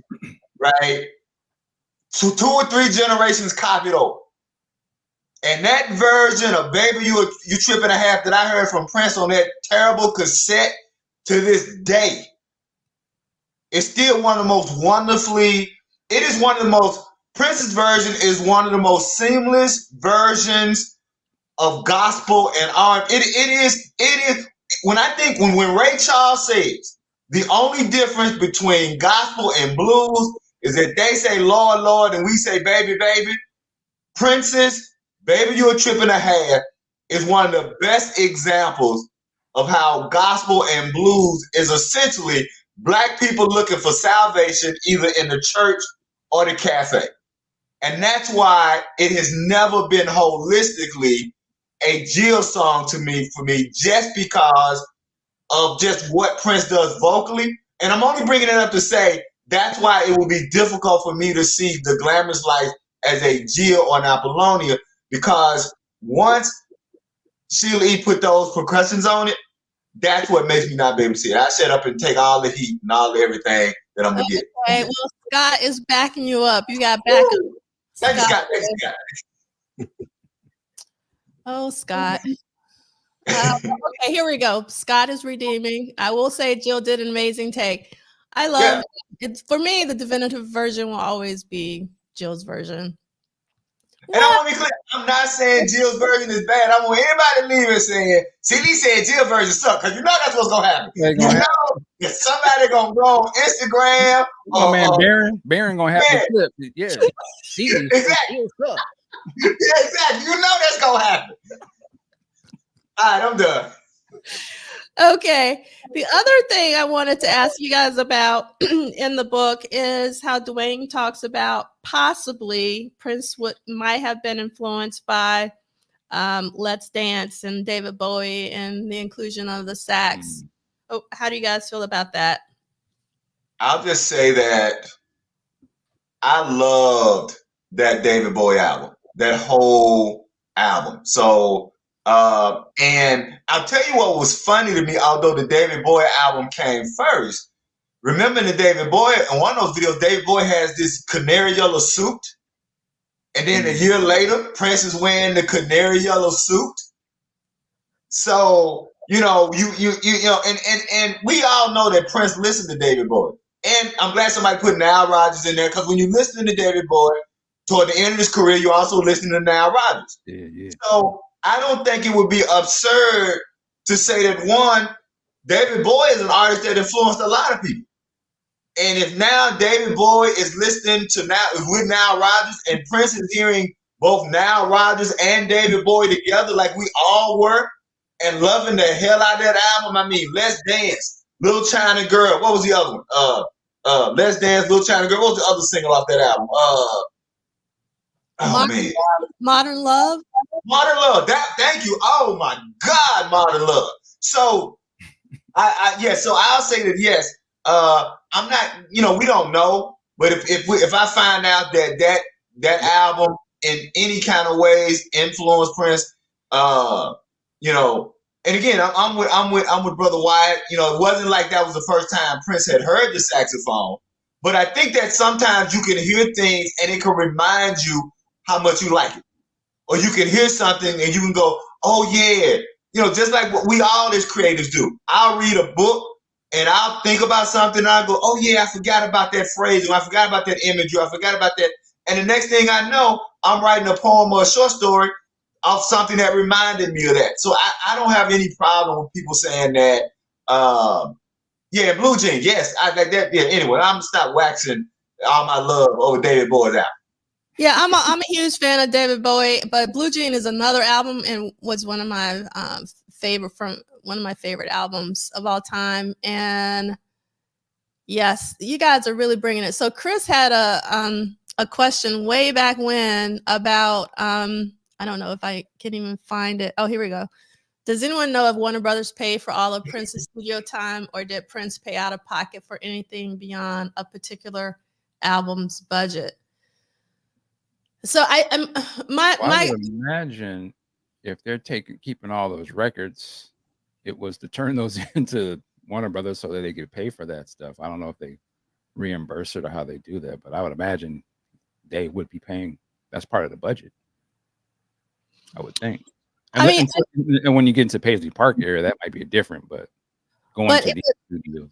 right? So 2 or 3 generations copied over. And that version of Baby You Trip and a Half that I heard from Prince on that terrible cassette to this day, it's still one of the most Prince's version is one of the most seamless versions of gospel and R. It is when Ray Charles says the only difference between gospel and blues is that they say Lord, Lord, and we say baby, baby. Prince's Baby You a Trip and a Half is one of the best examples of how gospel and blues is essentially Black people looking for salvation either in the church or the cafe. And that's why it has never been holistically a Jill song for me, just because of just what Prince does vocally. And I'm only bringing it up to say that's why it will be difficult for me to see the Glamorous Life as a Jill or an Apollonia, because once Sheila E. put those percussions on it, that's what makes me not be able to see it. I set up and take all the heat and all the everything that I'm going to get. Okay, well, Scott is backing you up. You got backup. Thank you, Scott. Oh, Scott. Okay, here we go. Scott is redeeming. I will say Jill did an amazing take. I love it. For me, the definitive version will always be Jill's version. And I want to be clear, I'm not saying Jill's version is bad. I want everybody to leave it saying, CD said Jill's version sucks, because you know that's what's going to happen. You know that somebody going to go on Instagram. Oh, man, Baron going to have the clip. Yeah. CD. Exactly. Yeah, exactly. You know that's going to happen. All right, I'm done. Okay. The other thing I wanted to ask you guys about in the book is how Duane talks about possibly Prince might have been influenced by Let's Dance and David Bowie and the inclusion of the sax. Oh, how do you guys feel about that? I'll just say that I loved that David Bowie album, that whole album. So, and I'll tell you what was funny to me, although the David Bowie album came first. Remember in the David Bowie, in one of those videos, David Bowie has this canary yellow suit. And then a year later, Prince is wearing the canary yellow suit. So, you know, and we all know that Prince listened to David Bowie. And I'm glad somebody put Nile Rodgers in there, because when you listen to David Bowie, toward the end of his career, you're also listening to Nile Rodgers. Yeah. So I don't think it would be absurd to say that, one, David Bowie is an artist that influenced a lot of people. And if now David Bowie is listening with Nile Rodgers, and Prince is hearing both Nile Rodgers and David Bowie together like we all were, and loving the hell out of that album. I mean, Let's Dance, Little China Girl. What was the other one? Let's Dance, Little China Girl. What was the other single off that album? Modern Love. Modern Love. Thank you. Oh my God, Modern Love. So so I'll say that yes. I'm not, we don't know, but if I find out that album in any kind of ways influenced Prince, and again, I'm with Brother Wyatt. It wasn't like that was the first time Prince had heard the saxophone, but I think that sometimes you can hear things and it can remind you how much you like it. or you can hear something and you can go, oh yeah, just like what we all as creators do. I'll read a book and I'll think about something and I'll go, oh yeah, I forgot about that phrase, or I forgot about that image, or I forgot about that. And the next thing I know, I'm writing a poem or a short story of something that reminded me of that. So I don't have any problem with people saying that, yeah, Blue Jean, yes, I like that. Yeah, anyway, I'm gonna stop waxing all my love over David Bowie's album. Yeah, I'm a huge fan of David Bowie, but Blue Jean is another album and was one of my favorite albums of all time. And yes, you guys are really bringing it. So Chris had a question way back when about I don't know if I can even find it. Oh, here we go. Does anyone know if Warner Brothers paid for all of Prince's studio time, or did Prince pay out of pocket for anything beyond a particular album's budget? So I would imagine if they're keeping all those records, it was to turn those into Warner Brothers so that they could pay for that stuff. I don't know if they reimburse it or how they do that, but I would imagine they would be paying. That's part of the budget, I would think. And when you get into Paisley Park area, that might be different, but going to these studios.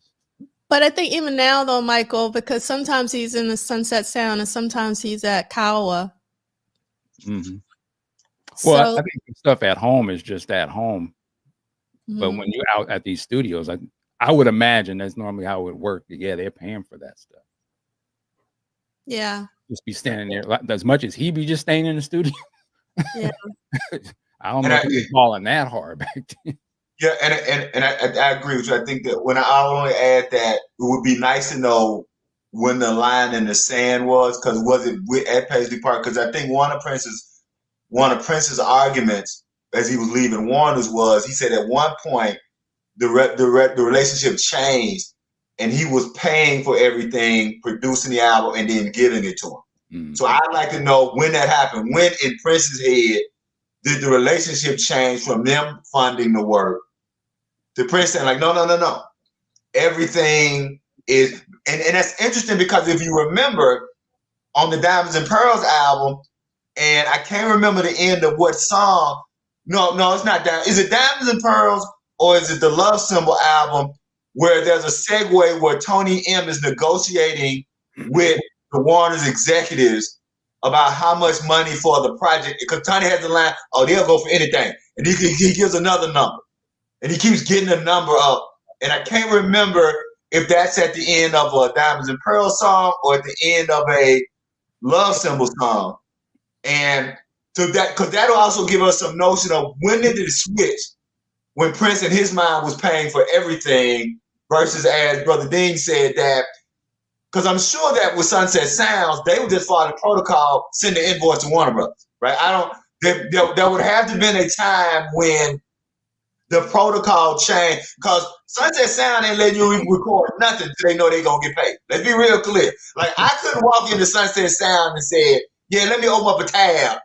But I think even now, though, Michael, because sometimes he's in the Sunset Sound and sometimes he's at Kiowa. Mm-hmm. Well, I think the stuff at home is just at home. Mm-hmm. But when you're out at these studios, I would imagine that's normally how it would work. Yeah, they're paying for that stuff. Yeah. Just be standing there as much as he be just staying in the studio. Yeah. I don't know if he was falling that hard back then. Yeah, and I agree with you. I think that I'll only add that it would be nice to know when the line in the sand was, because was it at Paisley Park? Because I think one of Prince's arguments as he was leaving Warner's was, he said at one point the relationship changed and he was paying for everything, producing the album, and then giving it to him. Mm-hmm. So I'd like to know when that happened. When in Prince's head did the relationship change from them funding the work to Prince saying like, no. Everything is, and that's interesting because if you remember on the Diamonds and Pearls album, and I can't remember the end of what song. No, it's not that. Is it Diamonds and Pearls or is it the Love Symbol album where there's a segue where Tony M is negotiating with the Warner's executives about how much money for the project? Because Tony has the line, oh, they'll go for anything. And he gives another number. And he keeps getting the number up. And I can't remember if that's at the end of a Diamonds and Pearls song or at the end of a Love Symbol song. And so because that'll also give us some notion of when did it switch, when Prince in his mind was paying for everything versus, as Brother Dean said, that, because I'm sure that with Sunset Sounds, they would just follow the protocol, send the invoice to Warner Brothers, right? There would have to have been a time when the protocol changed, because Sunset Sound ain't letting you record nothing until they know they're going to get paid. Let's be real clear. Like, I couldn't walk into Sunset Sound and say, yeah, let me open up a tab.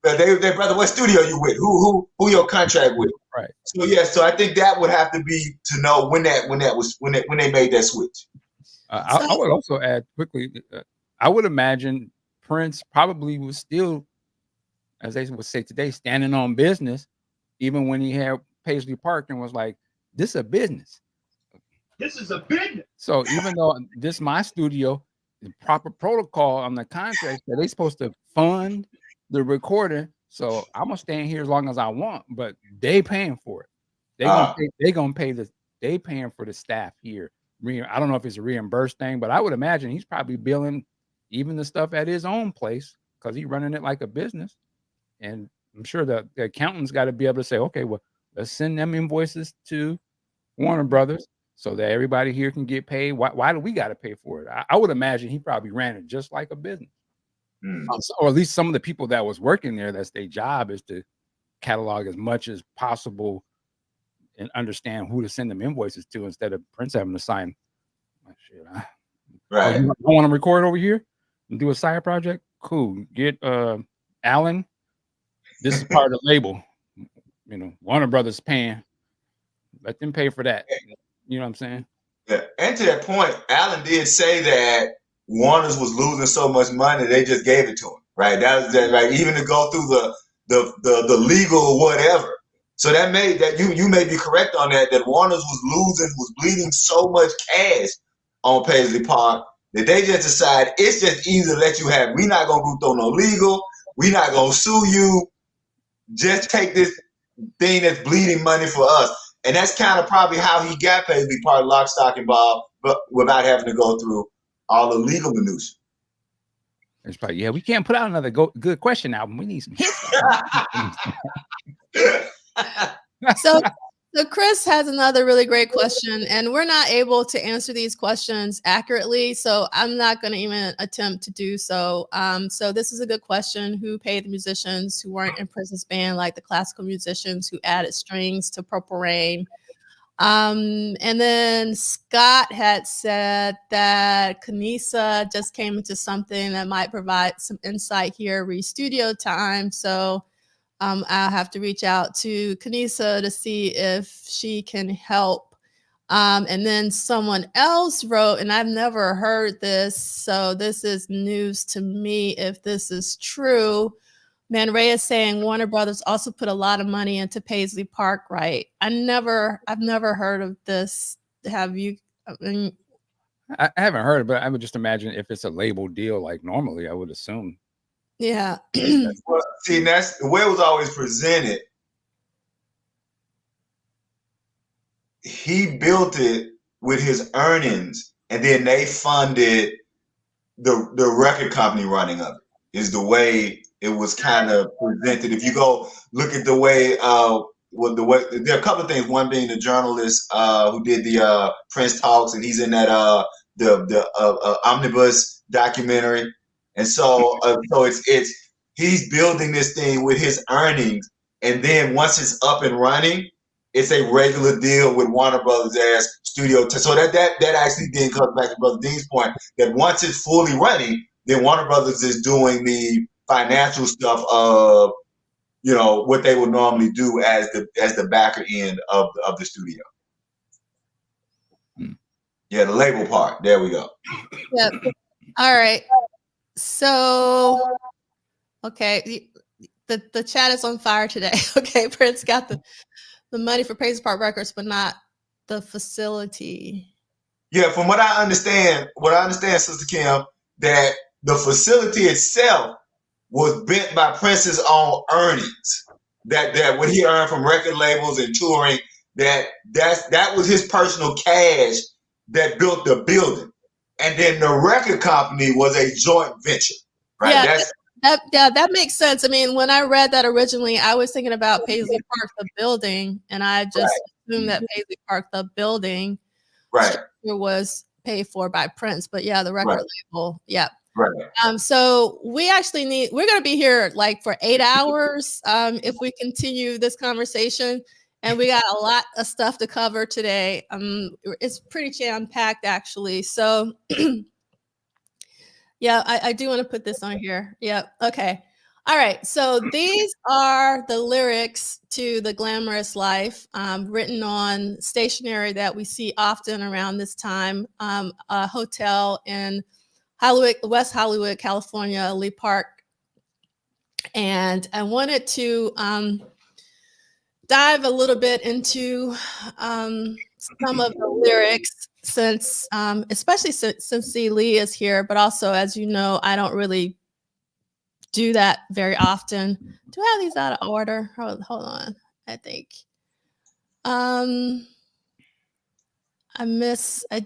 They brother, what studio you with? Who your contract with? Right. So yeah, so I think that would have to be to know when they made that switch. I would also add quickly. I would imagine Prince probably was still, as they would say today, standing on business, even when he had Paisley Park and was like, "This is a business. This is a business." So even though this is my studio, the proper protocol on the contract that they're supposed to fund the recording, so I'm gonna stand here as long as I want, but they paying for it. They gonna pay this. They paying for the staff here. I don't know if it's a reimbursed thing, but I would imagine he's probably billing even the stuff at his own place because he's running it like a business. And I'm sure the accountant's got to be able to say, okay, well, let's send them invoices to Warner Brothers so that everybody here can get paid. Why do we got to pay for it? I would imagine he probably ran it just like a business. Or at least some of the people that was working there, that's their job, is to catalog as much as possible and understand who to send them invoices to instead of Prince having to sign. Right. You want to record over here and do a side project? Cool. Get Alan. This is part of the label. Warner Brothers paying. Let them pay for that. You know what I'm saying? Yeah. And to that point, Alan did say that Warner's was losing so much money, they just gave it to him. right? That was that, right? Even to go through the legal whatever. So that made that you may be correct on that. That Warner's was bleeding so much cash on Paisley Park that they just decided it's just easy to let you have. We're not gonna go through no legal. We're not gonna sue you. Just take this thing that's bleeding money for us. And that's kind of probably how he got Paisley Park lock, stock, and barrel, but without having to go through all the legal minutiae. It's probably, yeah, we can't put out another good question album. We need some hits. So Chris has another really great question, and we're not able to answer these questions accurately, so I'm not going to even attempt to do so. So this is a good question. Who paid the musicians who weren't in Prince's band, like the classical musicians who added strings to Purple Rain? And then Scott had said that Kanisa just came into something that might provide some insight here, studio time. So I'll have to reach out to Kanisa to see if she can help. And then someone else wrote, and I've never heard this, so this is news to me if this is true. Man Ray is saying Warner Brothers also put a lot of money into Paisley Park, right? I've never heard of this. Have you? I haven't heard it, but I would just imagine if it's a label deal, like normally, I would assume. Yeah. Well, see, that's the way it was always presented. He built it with his earnings, and then they funded the record company running of it. Is the way it was kind of presented. If you go look at the way, there are a couple of things. One being the journalist who did the Prince Talks, and he's in that the Omnibus documentary. And so it's he's building this thing with his earnings, and then once it's up and running, it's a regular deal with Warner Brothers as studio. So that actually then comes back to Brother Dean's point that once it's fully running, then Warner Brothers is doing the financial stuff of what they would normally do as the backer end of the studio. Yeah, the label part. There we go. Yep. All right. So, okay, the chat is on fire today. Okay, Prince got the money for Paisley Park Records, but not the facility. Yeah, from what I understand, Sister Kim, that the facility itself was bent by Prince's own earnings. That what he earned from record labels and touring, that was his personal cash that built the building. And then the record company was a joint venture, right? Yeah, that makes sense. I mean, when I read that originally, I was thinking about Paisley Park, the building, and I just assumed that Paisley Park, the building, was paid for by Prince. But yeah, the record label, yeah. Right. So we're going to be here like for 8 hours if we continue this conversation. And we got a lot of stuff to cover today. It's pretty jam-packed, actually. So, yeah, I do want to put this on here. Yeah, okay. All right, so these are the lyrics to The Glamorous Life, written on stationery that we see often around this time. A hotel in West Hollywood, California, Lee Park. And I wanted to dive a little bit into some of the lyrics since, especially since Lee is here, but also, as you know, I don't really do that very often. Do I have these out of order? Hold on, I think. I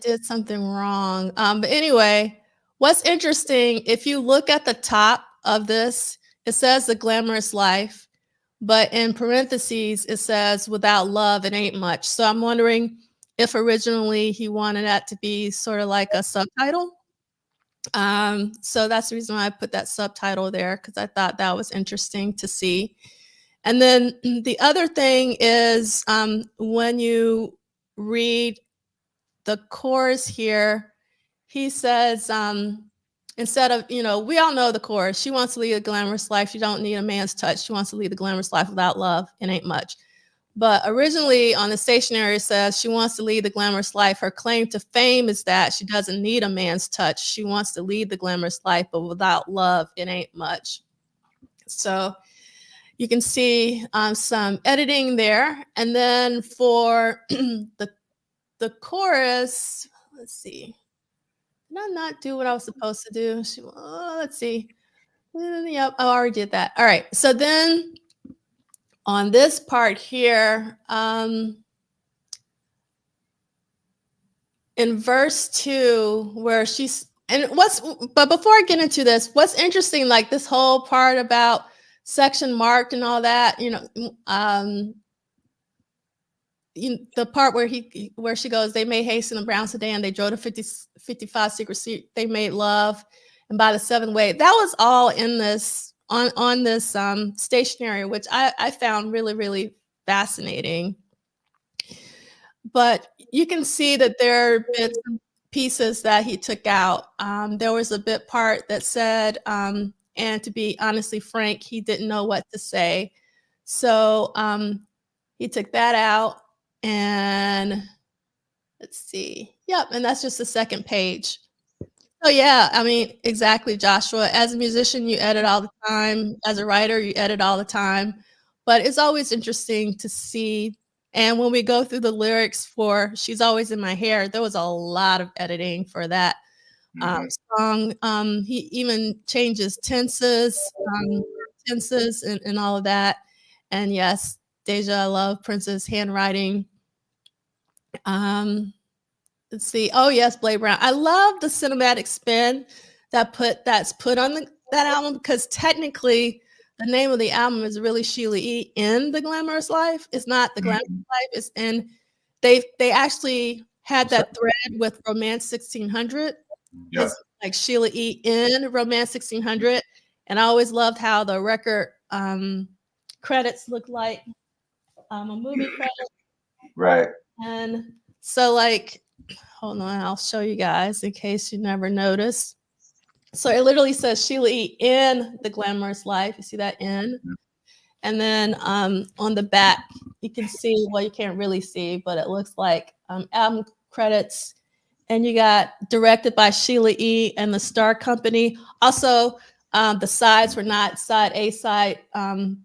did something wrong. But anyway, what's interesting, if you look at the top of this, it says The Glamorous Life. But in parentheses, it says, without love, it ain't much. So I'm wondering if originally he wanted that to be sort of like a subtitle. So that's the reason why I put that subtitle there, because I thought that was interesting to see. And then the other thing is when you read the chorus here, he says, instead of, we all know the chorus. She wants to lead a glamorous life. She don't need a man's touch. She wants to lead a glamorous life without love. It ain't much. But originally on the stationery, it says she wants to lead the glamorous life. Her claim to fame is that she doesn't need a man's touch. She wants to lead the glamorous life, but without love, it ain't much. So you can see some editing there. And then for the chorus, let's see. Did I not do what I was supposed to do? Let's see. Yep, I already did that. All right. So then on this part here, in verse 2, where she's, but before I get into this, what's interesting, like this whole part about section marked and all that, the part where she goes, they made haste in the brown sedan, they drove to 55 secret street, they made love, and by the 7th way, that was all in this on this stationery, which I found really, really fascinating. But you can see that there are bits and pieces that he took out. There was a bit part that said, and to be honestly frank, he didn't know what to say. So he took that out, and let's see. Yep, and that's just the 2nd page. Oh yeah, I mean, exactly, Joshua. As a musician, you edit all the time. As a writer, you edit all the time. But it's always interesting to see. And when we go through the lyrics for She's Always in My Hair, there was a lot of editing for that song. He even changes tenses and all of that. And yes, Deja, I love Prince's handwriting. Let's see. Oh yes, Blade Brown. I love the cinematic spin that's put on that album, because technically the name of the album is really Sheila E. in the Glamorous Life. It's not the Glamorous Life. It's in. They actually had that thread with Romance 1600. Yeah. Like Sheila E. in Romance 1600, and I always loved how the record credits look like a movie credit. Right. And so, like, hold on, I'll show you guys in case you never noticed. So it literally says Sheila E. in the Glamorous Life. You see that in? And then on the back, you can see, well, you can't really see, but it looks like album credits. And you got directed by Sheila E. and the Star Company. Also, the sides were not side A, side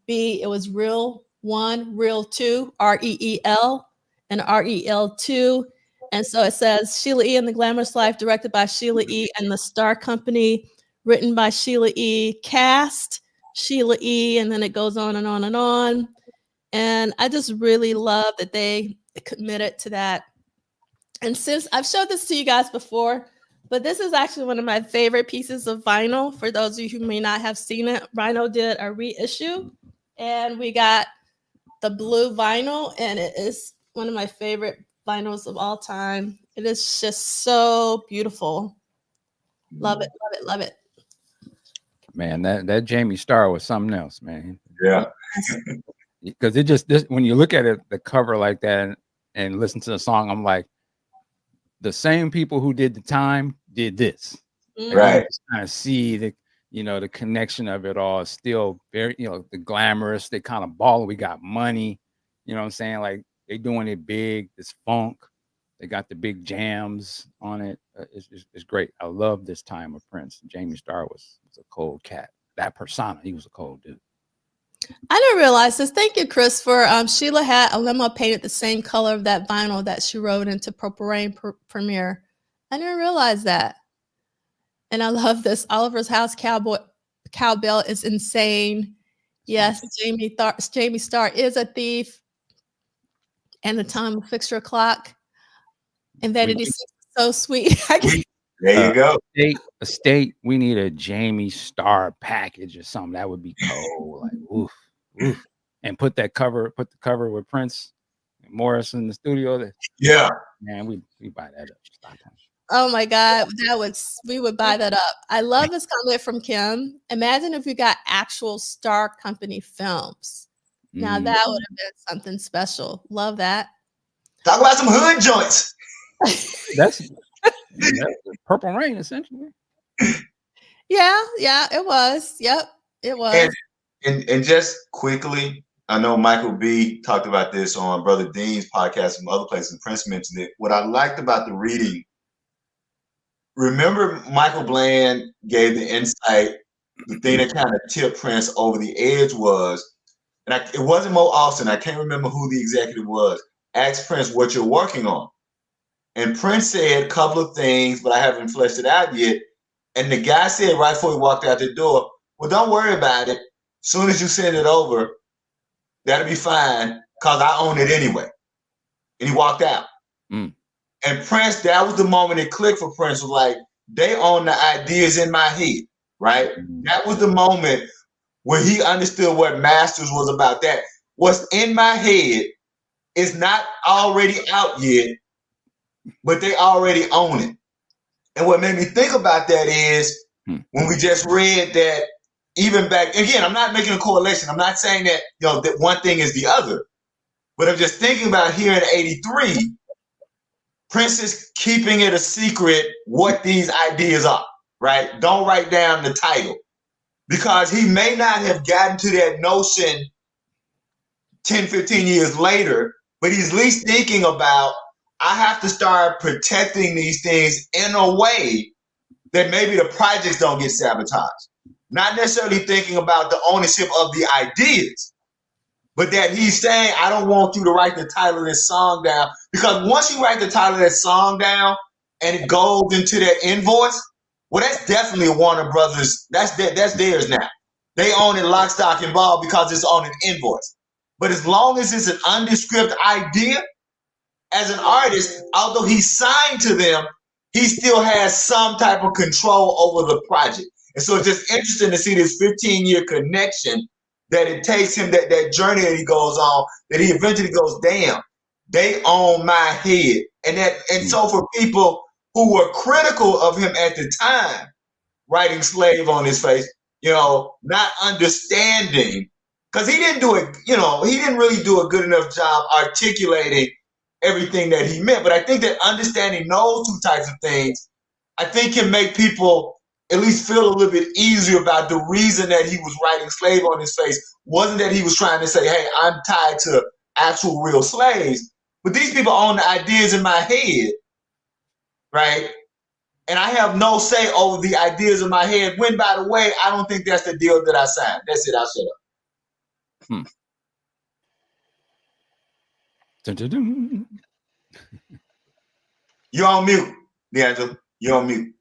B. It was Reel 1, Reel 2, REEL, and REL 2. And so it says Sheila E. and the Glamorous Life, directed by Sheila E. and the Star Company, written by Sheila E. Cast, Sheila E. And then it goes on and on and on. And I just really love that they committed to that. And since I've showed this to you guys before, but this is actually one of my favorite pieces of vinyl. For those of you who may not have seen it, Vinyl did a reissue, and we got the blue vinyl, and it is one of my favorite vinyls of all time. It is just so beautiful. Love it, love it, love it. Man, that Jamie Starr was something else, man. Yeah. Because when you look at it, the cover like that and listen to the song, I'm like, the same people who did The Time did this. Right. Kind of see the connection of it all. Is still very, the glamorous. They kind of ball. We got money. You know what I'm saying? Like, they doing it big. This funk. They got the big jams on it. It's great. I love This Time of Prince. Jamie Starr was a cold cat. That persona, he was a cold dude. I didn't realize this. Thank you, Chris, for Sheila had a limo painted the same color of that vinyl that she wrote into Purple Rain premiere. I didn't realize that. And I love this. Oliver's House Cowbell is insane. Yes, Jamie Starr is a thief. And The Time of Fixture Clock. And Vanity is so sweet. There you go. Estate, we need a Jamie Starr package or something. That would be cool. Like, oof. And put the cover with Prince and Morris in the studio. Yeah. Man, we buy that up. Oh my God. We would buy that up. I love this comment from Kim. Imagine if we got actual Star Company films. Now that would have been something special. Love that. Talk about some hood joints. That's Purple Rain, essentially. Yeah, it was. Yep, it was. And just quickly, I know Michael B talked about this on Brother Dean's podcast and other places, and Prince mentioned it. What I liked about the reading, remember Michael Bland gave the insight, the thing that kind of tipped Prince over the edge was, and it wasn't Mo Austin, I can't remember who the executive was, asked Prince what you're working on. And Prince said a couple of things, but I haven't fleshed it out yet. And the guy said right before he walked out the door, well, don't worry about it. As soon as you send it over, that'll be fine, because I own it anyway. And he walked out. Mm. And Prince, that was the moment it clicked for Prince, was like, they own the ideas in my head, right? That was the moment where he understood what Masters was about. That what's in my head is not already out yet, but they already own it. And what made me think about that is when we just read that, even back, again, I'm not making a correlation. I'm not saying that, that one thing is the other, but I'm just thinking about here in 83, Prince is keeping it a secret what these ideas are, right? Don't write down the title, because he may not have gotten to that notion 10, 15 years later, but he's at least thinking about, I have to start protecting these things in a way that maybe the projects don't get sabotaged. Not necessarily thinking about the ownership of the ideas, but that he's saying, I don't want you to write the title of this song down, because once you write the title of that song down and it goes into that invoice, well, that's definitely a Warner Brothers. That's theirs now. They own it lock, stock, and ball because it's on an invoice. But as long as it's an undescript idea, as an artist, although he's signed to them, he still has some type of control over the project. And so it's just interesting to see this 15-year connection that it takes him, that journey that he goes on, that he eventually goes, damn, they own my head. And so for people who were critical of him at the time, writing slave on his face, not understanding, because he didn't do it, he didn't really do a good enough job articulating everything that he meant. But I think that understanding those two types of things, I think, can make people at least feel a little bit easier about the reason that he was writing slave on his face wasn't that he was trying to say, hey, I'm tied to actual real slaves, but these people own the ideas in my head, right? And I have no say over the ideas in my head, when, by the way, I don't think that's the deal that I signed. That's it, I'll shut up. Dun, dun, dun. You're on mute, D'Angelo. You're on mute.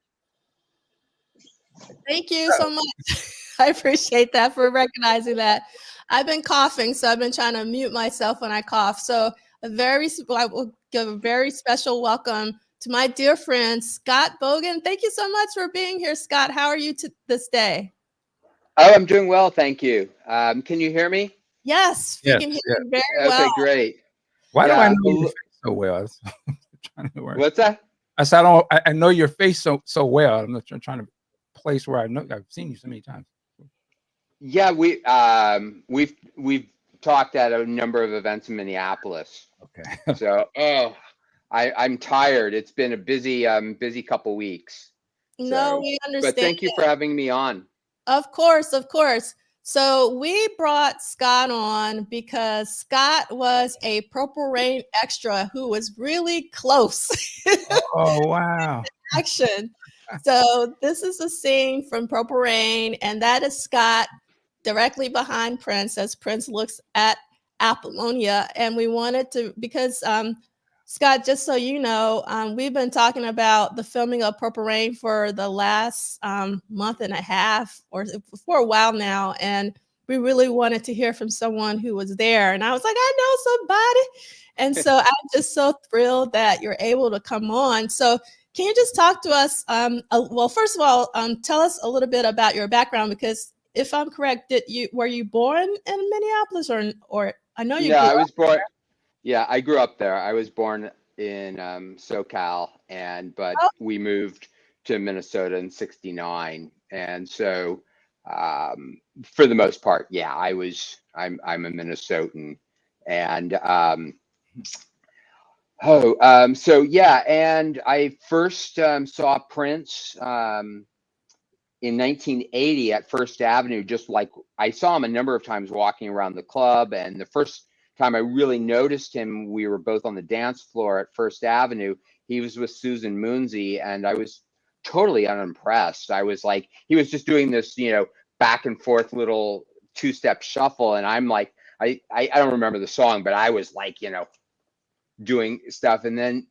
Thank you so much. I appreciate that, for recognizing that. I've been coughing, so I've been trying to mute myself when I cough. So I will give a very special welcome to my dear friend, Scott Bogen. Thank you so much for being here, Scott. How are you this day? Oh, I'm doing well, thank you. Can you hear me? Yes, we can hear you very well. Okay, great. Why do I know your face so well? What's that? I said, I know your face so well. I'm not trying to place where I've seen you so many times. Yeah, we've talked at a number of events in Minneapolis. Okay. So, I'm tired. It's been a busy couple weeks. No, we understand. But thank you for having me on. Of course, of course. So we brought Scott on because Scott was a Purple Rain extra who was really close. Oh, wow. Action. So this is a scene from Purple Rain, and that is Scott directly behind Prince as Prince looks at Apollonia. And we wanted to, because Scott, just so you know, we've been talking about the filming of Purple Rain for the last month and a half or for a while now. And we really wanted to hear from someone who was there. And I was like, I know somebody. And so I'm just so thrilled that you're able to come on. So can you just talk to us? Well, first of all, tell us a little bit about your background, because if I'm correct, were you born in Minneapolis or I know you? Yeah, I was born. Yeah, I grew up there. I was born in SoCal, but we moved to Minnesota in '69, and so for the most part, yeah, I'm a Minnesotan, and so yeah, and I first saw Prince in 1980 at First Avenue, just like I saw him a number of times walking around the club. And the first time I really noticed him, we were both on the dance floor at First Avenue. He was with Susan Moonsey, and I was totally unimpressed. I was like, he was just doing this, back and forth little two-step shuffle. And I'm like, I don't remember the song, but I was like, doing stuff. And then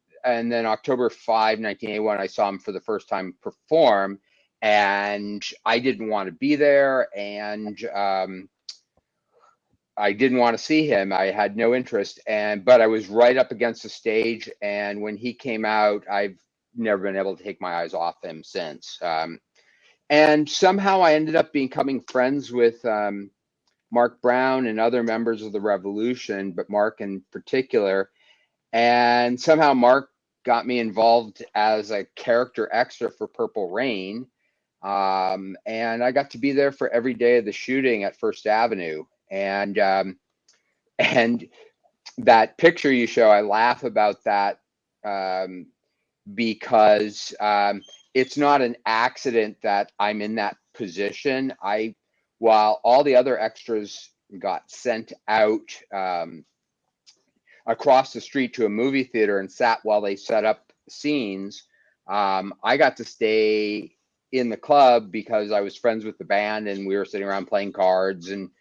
October 5, 1981, I saw him for the first time perform, and I didn't want to be there. And I didn't want to see him. I had no interest. But I was right up against the stage. And when he came out, I've never been able to take my eyes off him since. And somehow I ended up becoming friends with Mark Brown and other members of the Revolution, but Mark in particular. And somehow Mark got me involved as a character extra for Purple Rain. And I got to be there for every day of the shooting at First Avenue. And that picture you show, I laugh about that because it's not an accident that I'm in that position. While all the other extras got sent out across the street to a movie theater and sat while they set up scenes, I got to stay in the club because I was friends with the band and we were sitting around playing cards and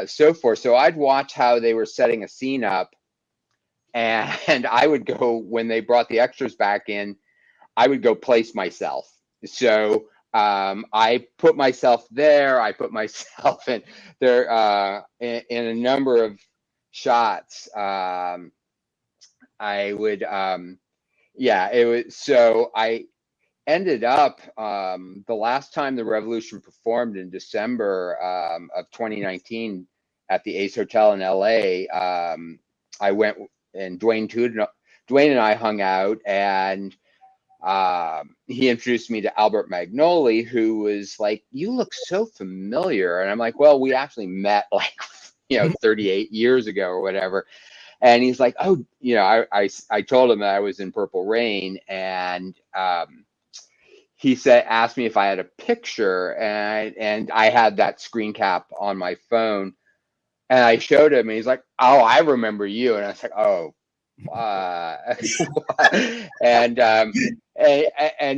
so forth. So I'd watch how they were setting a scene up, and I would go, when they brought the extras back in, I would go place myself. So I put myself there. I put myself in there in a number of shots. I would, it was, so I ended up, the last time the Revolution performed in December of 2019 at the Ace Hotel in LA, I went, and Duane and I hung out, and he introduced me to Albert Magnoli, who was like, "You look so familiar." And I'm like, "Well, we actually met like 38 years ago or whatever." And he's like, "Oh, I told him that I was in Purple Rain," and he asked me if I had a picture, and I had that screen cap on my phone, and I showed him, and he's like, "Oh, I remember you." And I was like, "Oh," and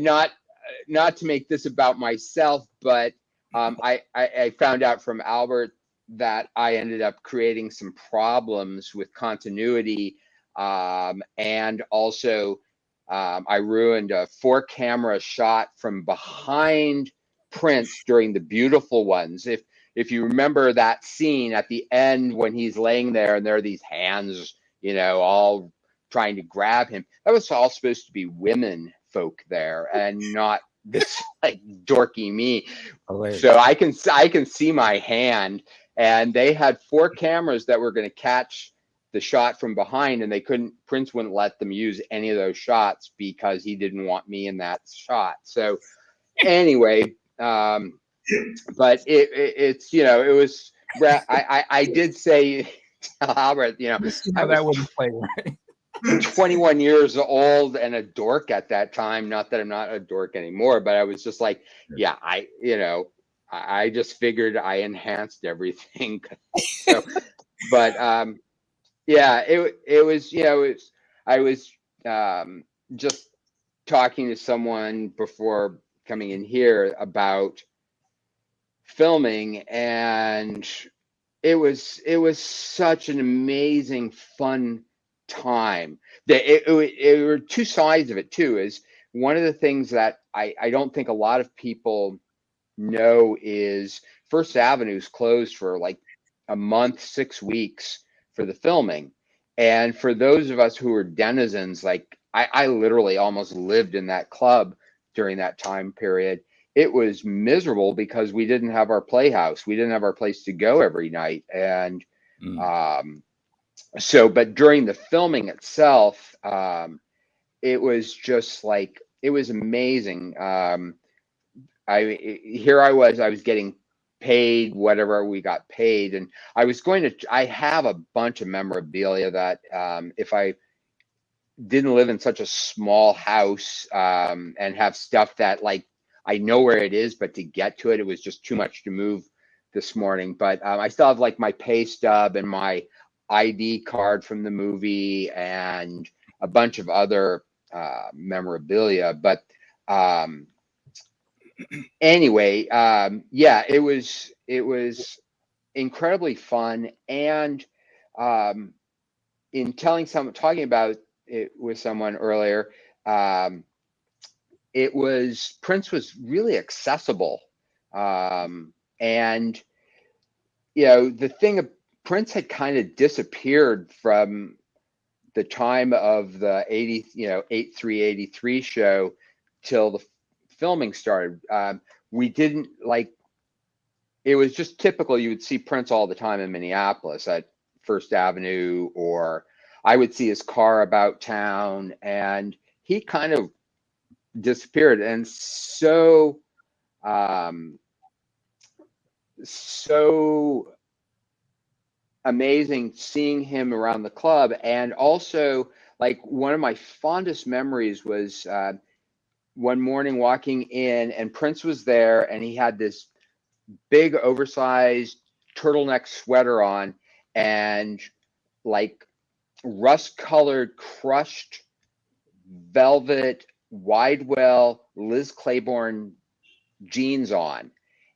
not to make this about myself, but I found out from Albert that I ended up creating some problems with continuity, and also I ruined a 4-camera shot from behind Prince during the Beautiful Ones. If you remember that scene at the end when he's laying there and there are these hands, all trying to grab him, that was all supposed to be women folk there and not this like dorky me. Hilarious. So I can see my hand, and they had 4 cameras that were going to catch the shot from behind, and Prince wouldn't let them use any of those shots because he didn't want me in that shot. So anyway, but it's it was, I did say to Albert, how that wouldn't play, right? 21 years old and a dork at that time. Not that I'm not a dork anymore, but I was just like, yeah, I just figured I enhanced everything. So, but yeah, it was, I was just talking to someone before coming in here about filming, and it was such an amazing, fun time. It were 2 sides of it too. Is one of the things that I don't think a lot of people know is First Avenue's closed for like a month, 6 weeks for the filming. And for those of us who were denizens, like I literally almost lived in that club during that time period. It was miserable because we didn't have our playhouse. We didn't have our place to go every night. And but during the filming itself, it was just like, it was amazing. I was getting paid whatever we got paid, and I have a bunch of memorabilia that if I didn't live in such a small house and have stuff that like I know where it is, but to get to it, it was just too much to move this morning. But I still have like my pay stub and my ID card from the movie and a bunch of other memorabilia. But anyway, yeah, it was incredibly fun. And in talking about it with someone earlier, Prince was really accessible. And, the thing of Prince had kind of disappeared from the time of the 83 show till the filming started. We didn't it was just typical. You would see Prince all the time in Minneapolis at First Avenue, or I would see his car about town, and he kind of disappeared. And so amazing seeing him around the club. And also, like, one of my fondest memories was one morning walking in, and Prince was there, and he had this big oversized turtleneck sweater on and like rust-colored crushed velvet Widewell Liz Claiborne jeans on.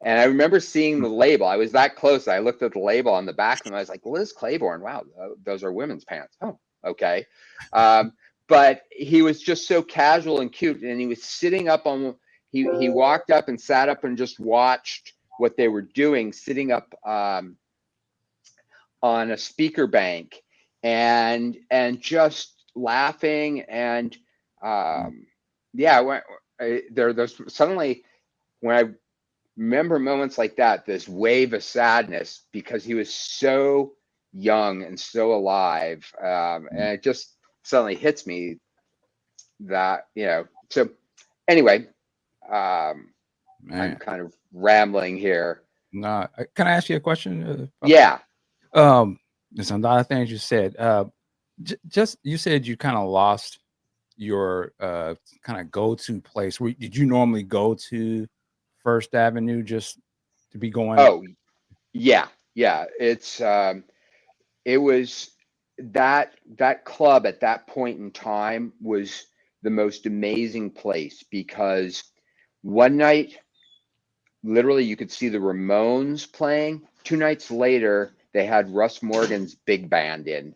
And I remember seeing the label. I was that close. I looked at the label on the back and I was like, Liz Claiborne, wow, those are women's pants. Oh, okay. But he was just so casual and cute. And he was sitting up on, he walked up and sat up and just watched what they were doing, sitting up on a speaker bank and just laughing. And yeah, there's suddenly, when I remember moments like that, this wave of sadness, because he was so young and so alive. And it just suddenly hits me that, so anyway, I'm kind of rambling here. No, can I ask you a question? Yeah. There's a lot of things you said. Just you said you kind of lost your kind of go-to place. Did you normally go to First Avenue just to be going? Oh, yeah. It was that club at that point in time was the most amazing place, because one night, literally, you could see the Ramones playing. 2 nights later, they had Russ Morgan's big band in.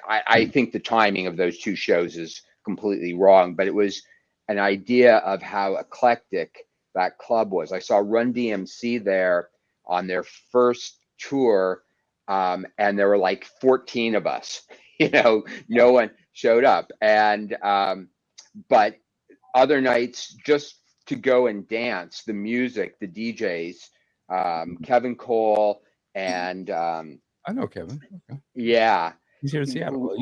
I think the timing of those 2 shows is completely wrong, but it was an idea of how eclectic that club was. I saw Run DMC there on their first tour, and there were like 14 of us. No one showed up. And but other nights, just to go and dance, the music, the DJs, Kevin Cole, and I know Kevin. Okay. Yeah, he's here in Seattle.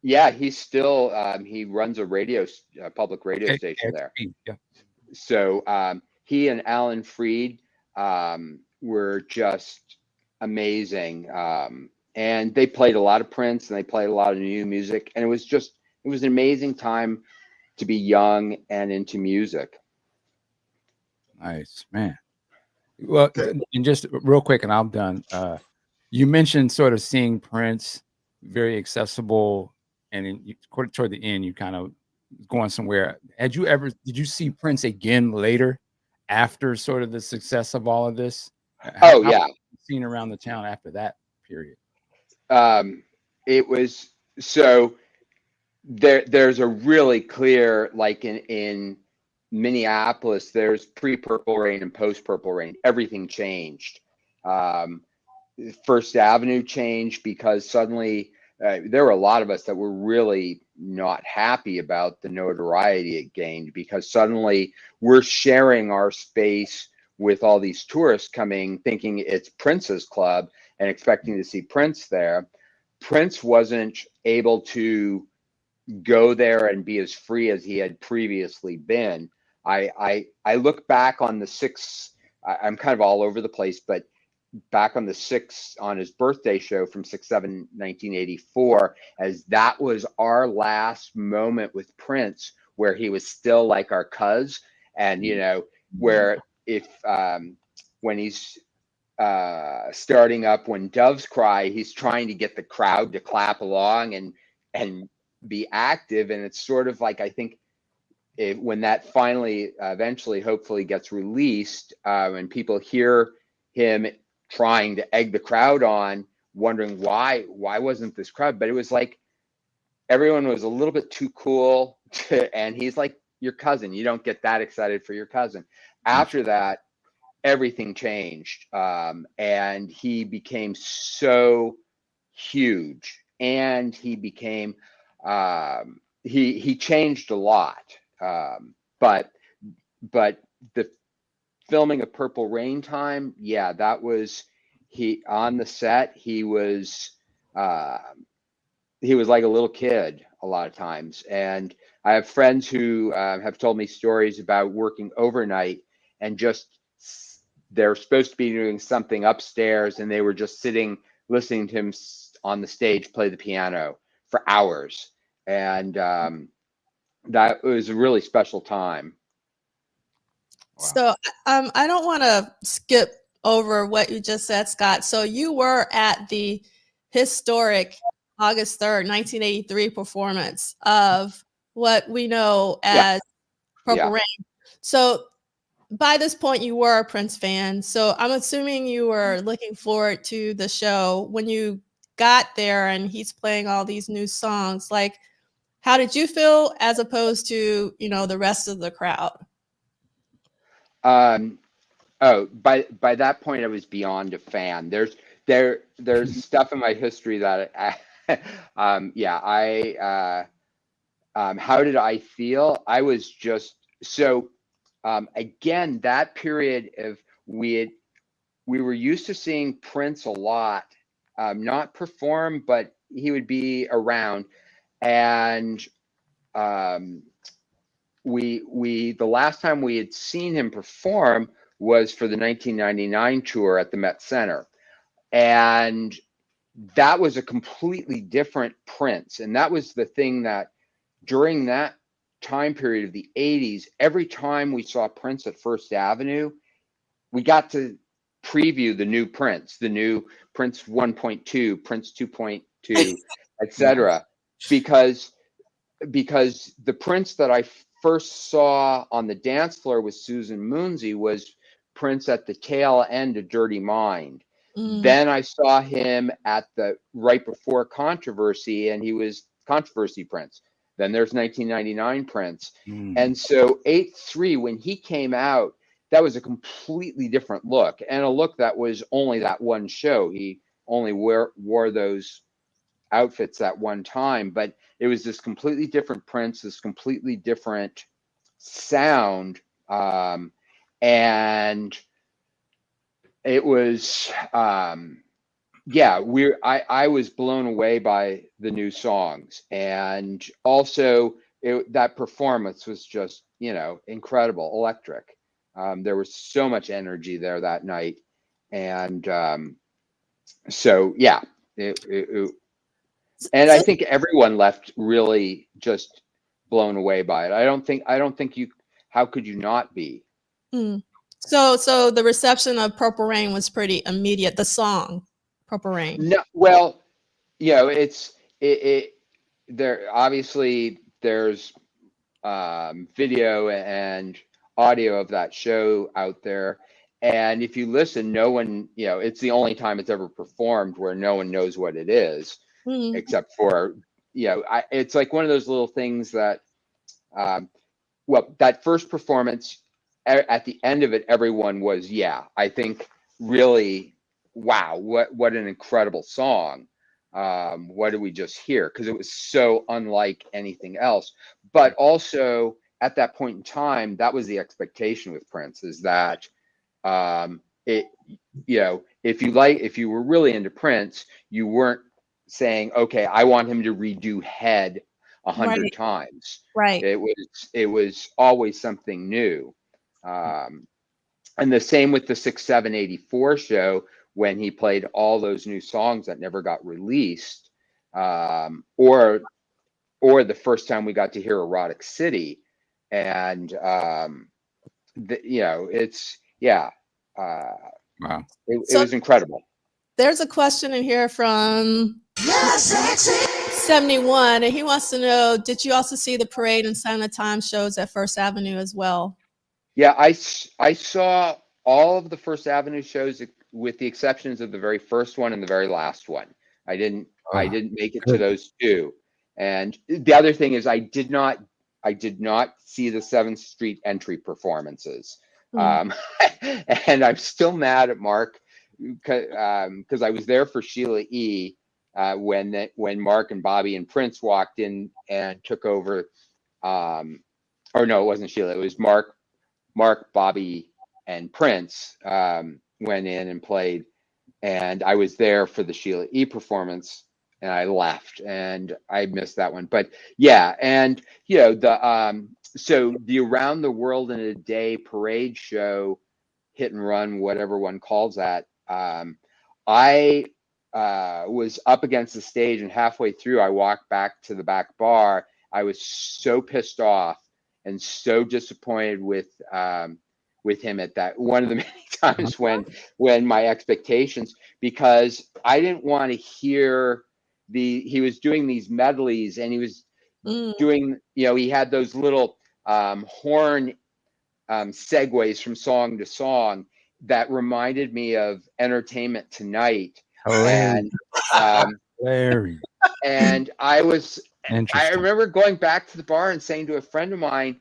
Yeah, he's still he runs a public radio station there. Yeah. So he and Alan Freed were just amazing, and they played a lot of Prince and they played a lot of new music, and it was an amazing time to be young and into music. Nice, man. Well, and just real quick, and I'm done. You mentioned sort of seeing Prince very accessible, and toward the end, you kind of going somewhere. Did you see Prince again later, after sort of the success of all of this? How was it seen around the town after that period? It was so there's a really clear, like in Minneapolis, there's pre-Purple Rain and post-Purple Rain. Everything changed. First Avenue changed because suddenly there were a lot of us that were really not happy about the notoriety it gained, because suddenly we're sharing our space with all these tourists coming, thinking it's Prince's club and expecting to see Prince there. Prince wasn't able to go there and be as free as he had previously been. I look back on the 6, I'm kind of all over the place, but back on the 6, on his birthday show from 6/7/1984, as that was our last moment with Prince, where he was still like our cuz. And where if when he's starting up, when doves cry, he's trying to get the crowd to clap along and be active, and it's sort of like, I think when that finally eventually hopefully gets released, and people hear him trying to egg the crowd on, wondering why wasn't this crowd, but it was like everyone was a little bit too cool and he's like your cousin, you don't get that excited for your cousin. After that, everything changed, and he became so huge, and he became he changed a lot, but the filming of Purple Rain time, yeah, that was, he on the set, he was like a little kid a lot of times. And I have friends who have told me stories about working overnight and just, they're supposed to be doing something upstairs and they were just sitting listening to him on the stage play the piano for hours. And that was a really special time. Wow. So I don't want to skip over what you just said, Scott. So you were at the historic August 3rd, 1983 performance of what we know as Purple Rain. So by this point, you were a Prince fan. So I'm assuming you were looking forward to the show when you got there and he's playing all these new songs. Like, how did you feel as opposed to, you know, the rest of the crowd? Oh, by that point, I was beyond a fan. There's stuff in my history that how did I feel? I was just so, again, that period of we were used to seeing Prince a lot, not perform, but he would be around. And the last time we had seen him perform was for the 1999 tour at the Met Center. And that was a completely different Prince. And that was the thing that during that time period of the 80s, every time we saw Prince at First Avenue, we got to preview the new Prince, the new Prince 1.2, Prince 2.2, etc. Because the Prince that I first saw on the dance floor with Susan Moonsey was Prince at the tail end of Dirty Mind. Then I saw him at the right before Controversy, and he was Controversy Prince. Then there's 1999 Prince. And so 83, when he came out, that was a completely different look, and a look that was only that one show. He only wore those outfits that one time, but it was this completely different Prince, this completely different sound, and it was I was blown away by the new songs, and also that performance was just, you know, incredible, electric. There was so much energy there that night, and so yeah, and I think everyone left really just blown away by it. I don't think you, how could you not be? So the reception of Purple Rain was pretty immediate. The song Purple Rain. No, well, you know, there obviously there's video and audio of that show out there, and if you listen, no one, you know, it's the only time it's ever performed where no one knows what it is, except for, you know, it's like one of those little things that well, that first performance, at the end of it, everyone was, I think really, wow, what an incredible song. What did we just hear? Because it was so unlike anything else. But also at that point in time, that was the expectation with Prince, is that it, you know, if you were really into Prince, you weren't saying, okay, I want him to redo Head 100 times. Right. It was always something new. And the same with the 6/7/84 show, when he played all those new songs that never got released, or the first time we got to hear Erotic City, and it's yeah. Wow. It was incredible. There's a question in here from 71, and he wants to know, did you also see the parade and Sign of the Times shows at First Avenue as well? Yeah, I saw all of the First Avenue shows with the exceptions of the very first one and the very last one. I didn't make it to those two. And the other thing is I did not see the 7th Street entry performances. And I'm still mad at Mark because I was there for Sheila E. When Mark and Bobby and Prince walked in and took over. Or no, it wasn't Sheila. It was Mark, Bobby, and Prince went in and played, and I was there for the Sheila E. performance, and I left, and I missed that one. But yeah, and so the Around the World in a Day parade show, hit and run, whatever one calls that. I was up against the stage, and halfway through, I walked back to the back bar. I was so pissed off and so disappointed with him at that one of the many times when my expectations, because I didn't want to hear he was doing these medleys, and he was doing, he had those little horn segues from song to song that reminded me of Entertainment Tonight. Hilarious. And Hilarious. and I Interesting. remember going back to the bar and saying to a friend of mine,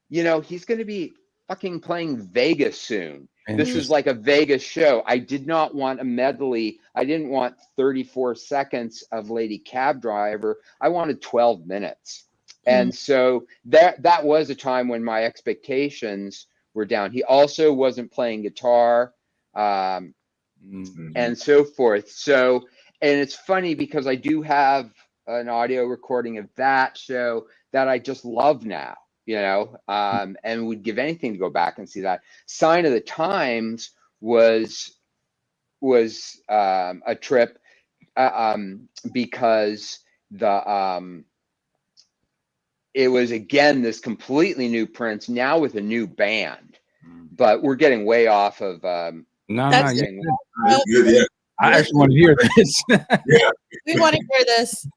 he's going to be fucking playing Vegas soon. This is like a Vegas show. I did not want a medley. I didn't want 34 seconds of Lady Cab Driver. I wanted 12 minutes. And so that was a time when my expectations were down. He also wasn't playing guitar and so forth. So, and it's funny because I do have an audio recording of that show that I just love now, and would give anything to go back and see that. Sign of the Times was a trip because it was, again, this completely new Prince, now with a new band. But we're getting way off of no. Yeah. I actually want to hear this. Yeah. We want to hear this.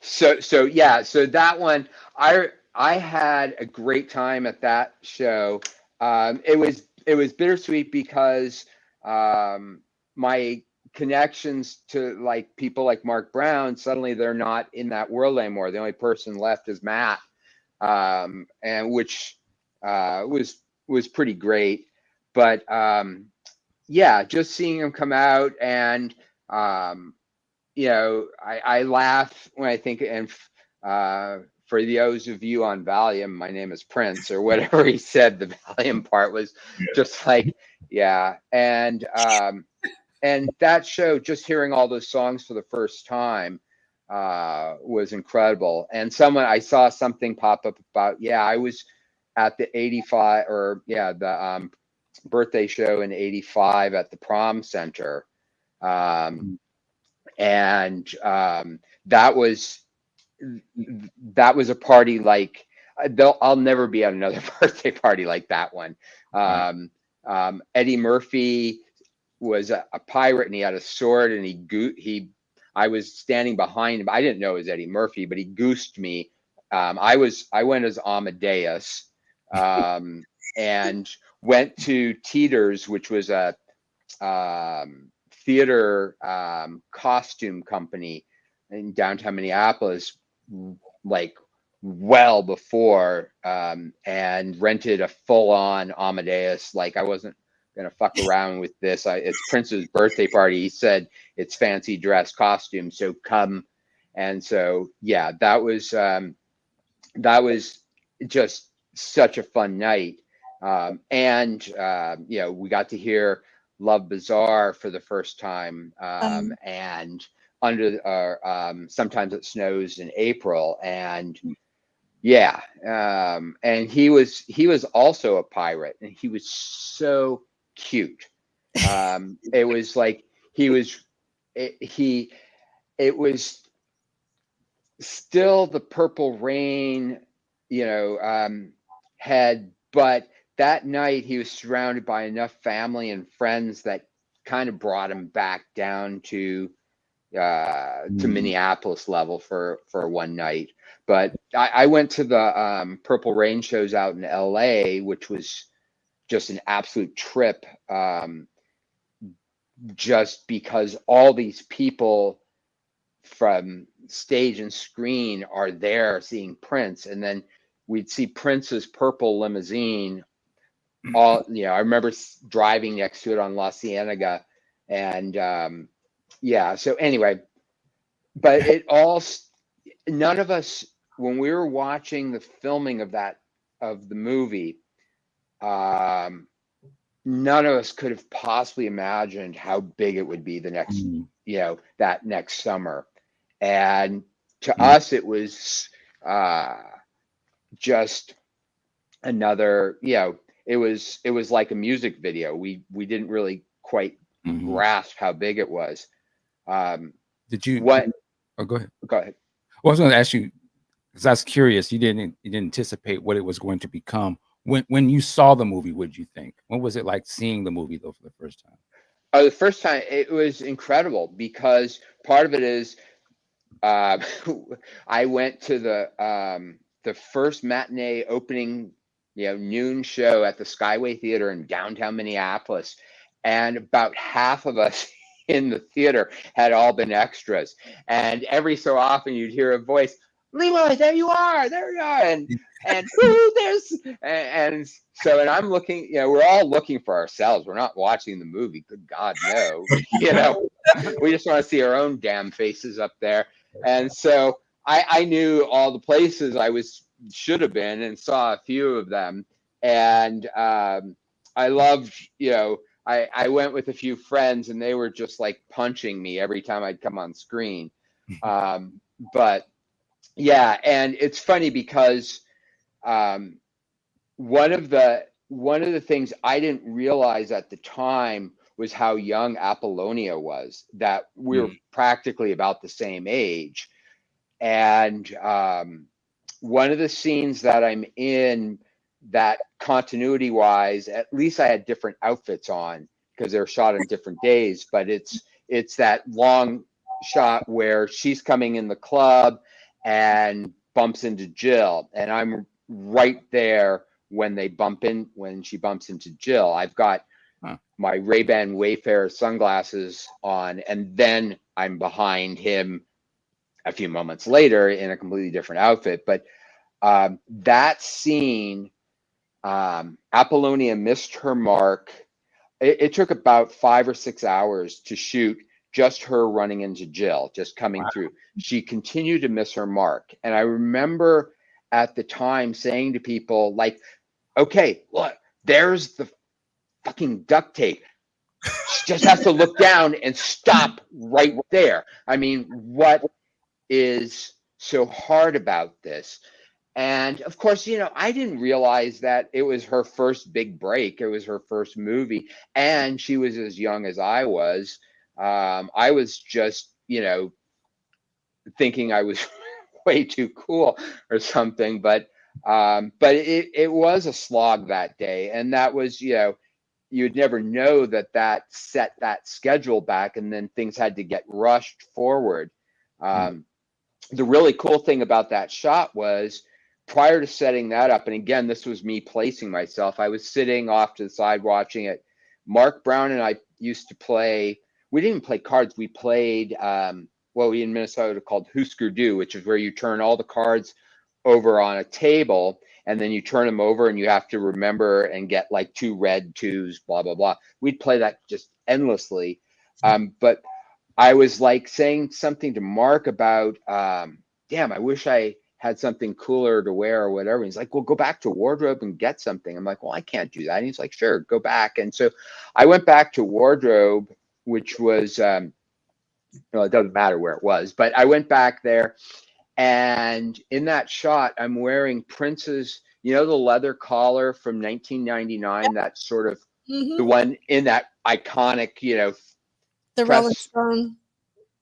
So that one, I had a great time at that show. It was bittersweet because my connections to like people like Mark Brown, suddenly they're not in that world anymore. The only person left is Matt, and which was pretty great. But yeah, just seeing him come out, and I laugh when I think, and for those of you on Valium, my name is Prince, or whatever he said. The Valium part was just like, yeah. And that show, just hearing all those songs for the first time was incredible. And I saw something pop up about, I was at the 85 or the birthday show in 85 at the Prom Center. And that was a party like I'll never be at another birthday party like that one. Eddie Murphy was a pirate, and he had a sword, and I was standing behind him. I didn't know it was Eddie Murphy, but he goosed me. I went as Amadeus, and went to Teeter's, which was a theater costume company in downtown Minneapolis, like well before, and rented a full-on Amadeus. Like, I wasn't gonna fuck around with this. It's Prince's birthday party. He said it's fancy dress costume, so come. And so that was just such a fun night. And we got to hear Love Bizarre for the first time, and under Sometimes It Snows in April, and and he was also a pirate, and he was so cute. It was like it was still the Purple Rain head, but that night he was surrounded by enough family and friends that kind of brought him back down to Minneapolis level for one night. But I went to the Purple Rain shows out in LA, which was just an absolute trip, just because all these people from stage and screen are there seeing Prince, and then we'd see Prince's purple limousine. I remember driving next to it on La Cienega, and so anyway, but none of us, when we were watching the filming of the movie, none of us could have possibly imagined how big it would be the next, that next summer. And to us, it was just another, it was like a music video. We didn't really quite grasp how big it was. Did you? What? Oh, go ahead. Go ahead. Well, I was going to ask you, because I was curious. You didn't anticipate what it was going to become. When you saw the movie, what did you think? What was it like seeing the movie though for the first time? The first time, it was incredible, because part of it is I went to the first matinee opening, noon show at the Skyway Theater in downtown Minneapolis, and about half of us in the theater had all been extras, and every so often you'd hear a voice, "Leroy, there you are, and I'm looking, we're all looking for ourselves. We're not watching the movie. Good God, no. We just want to see our own damn faces up there. And so I knew all the places I should have been, and saw a few of them. And I loved, I went with a few friends, and they were just like punching me every time I'd come on screen. But yeah, and it's funny because one of the things I didn't realize at the time was how young Apollonia was, that we were practically about the same age. And one of the scenes that I'm in, that continuity wise, at least I had different outfits on because they were shot on different days, but it's that long shot where she's coming in the club and bumps into Jill, and I'm right there when she bumps into Jill. I've got my Ray-Ban Wayfarer sunglasses on, and then I'm behind him a few moments later in a completely different outfit. But that scene, Apollonia missed her mark. It took about 5 or 6 hours to shoot just her running into Jill, just coming through. She continued to miss her mark. And I remember at the time saying to people, like, okay, look, there's the fucking duct tape. She just has to look down and stop right there. I mean, what is so hard about this? And of course, I didn't realize that it was her first big break. It was her first movie, and she was as young as I was. I was just, thinking I was way too cool or something, but it was a slog that day. And that was, you'd never know that set that schedule back, and then things had to get rushed forward. The really cool thing about that shot was, prior to setting that up, and again, this was me placing myself, I was sitting off to the side watching it. Mark Brown and I used to play, we didn't even play cards, we played what we in Minnesota called Husker Du, which is where you turn all the cards over on a table, and then you turn them over and you have to remember and get like 2 red 2s, blah, blah, blah. We'd play that just endlessly. But I was like saying something to Mark about, damn, I wish I had something cooler to wear or whatever. He's like, well, go back to wardrobe and get something. I'm like, well, I can't do that. And he's like, sure, go back. And so I went back to wardrobe, which was, it doesn't matter where it was, but I went back there, and in that shot, I'm wearing Prince's, the leather collar from 1999, that sort of the one in that iconic, the Rolling Stone.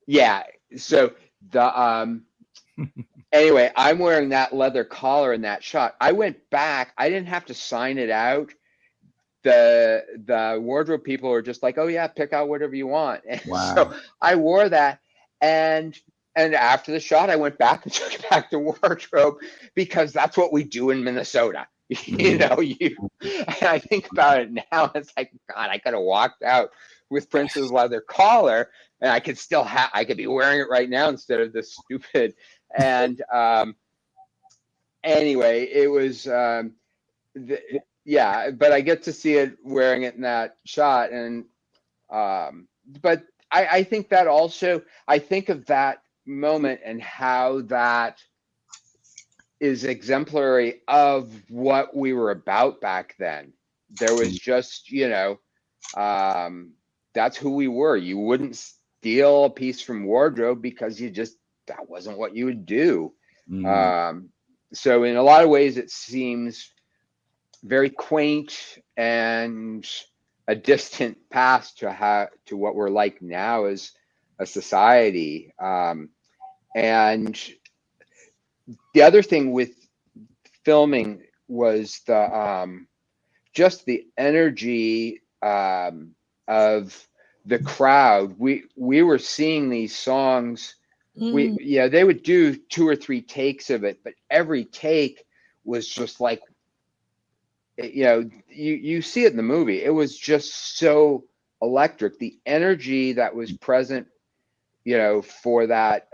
Yeah. So the, anyway, I'm wearing that leather collar in that shot. I went back. I didn't have to sign it out the wardrobe people are just like, oh yeah, pick out whatever you want. And Wow. so I wore that, and after the shot, I went back and took it back to wardrobe, because that's what we do in Minnesota. You know, and I think about it now, it's like, God, I could have walked out with Prince's leather collar, and I could be wearing it right now instead of this stupid. And anyway, it was yeah, but I get to see it wearing it in that shot. And but I think that also, I think of that moment and how that is exemplary of what we were about back then. There was just, you know, that's who we were. You wouldn't steal a piece from wardrobe because that wasn't what you would do. So in a lot of ways, it seems very quaint and a distant past to what we're like now as a society. And the other thing with filming was just the energy of the crowd. We were seeing these songs. They would do 2 or 3 takes of it, but every take was just like, you know, you see it in the movie. It was just so electric. The energy that was present, you know, for that.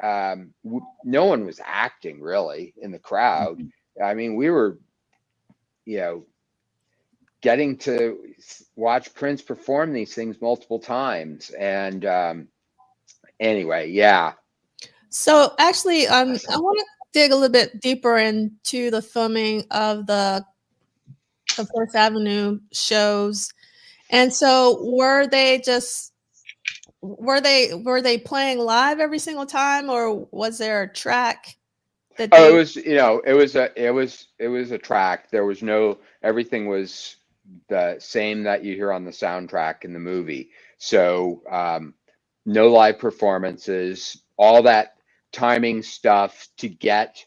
No one was acting really in the crowd. I mean, we were, you know, getting to watch Prince perform these things multiple times. And anyway, yeah. So actually, I want to dig a little bit deeper into the filming of the Fourth Avenue shows. And so were they playing live every single time, or was there a track that it was, you know, it was a track. There was everything was the same that you hear on the soundtrack in the movie. So no live performances, all that timing stuff to get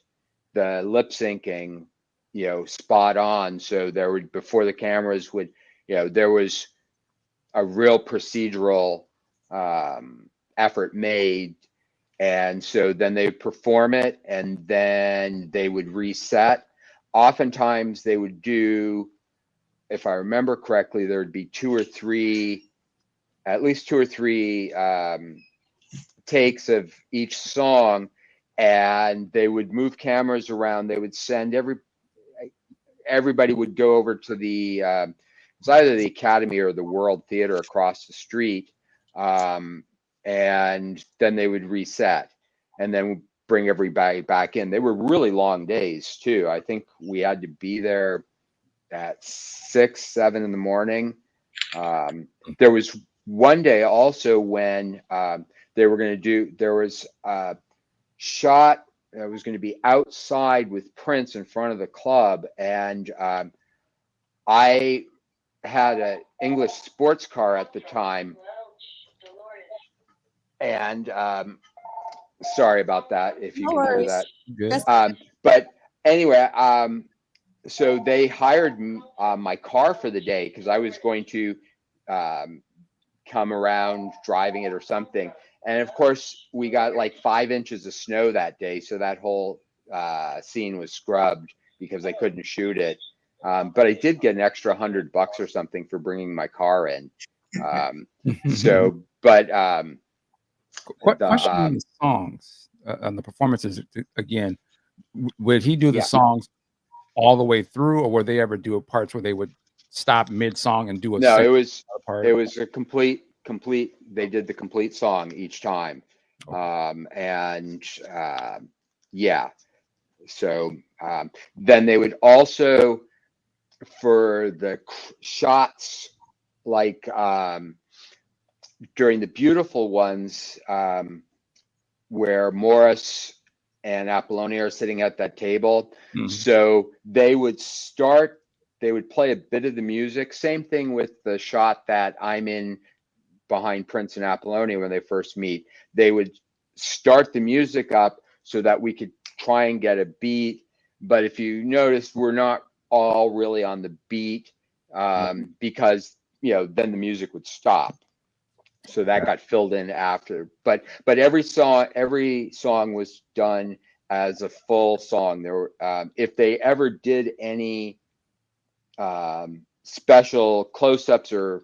the lip syncing, you know, spot on. So before the cameras would, you know, there was a real procedural effort made. And so then they would perform it, and then they would reset. Oftentimes they would do, if I remember correctly, there would be at least two or three takes of each song, and they would move cameras around. They would send everybody would go over to it's either the Academy or the World Theater across the street. And then they would reset and then bring everybody back in. They were really long days too. I think we had to be there at 6, 7 in the morning. There was one day also when there was a shot that was going to be outside with Prince in front of the club. And I had an English sports car at the time. And sorry about that, if you can hear that. Good. But anyway, so they hired my car for the day because I was going to come around driving it or something. And of course, we got like 5 inches of snow that day. So that whole scene was scrubbed because I couldn't shoot it. But I did get an extra $100 or something for bringing my car in. So, but question on the songs, on the performances again. Would he do the songs all the way through, or would they ever do parts where they would stop mid-song and do a no? It was part? It was a complete. They did the complete song each time, and yeah. So then they would also, for the shots, like during the beautiful ones, where Morris and Apollonia are sitting at that table. So they would play a bit of the music. Same thing with the shot that I'm in behind Prince and Apollonia when they first meet. They would start the music up so that we could try and get a beat. But if you notice, we're not all really on the beat. because then the music would stop. So that got filled in after. But every song was done as a full song. There were if they ever did any special close-ups or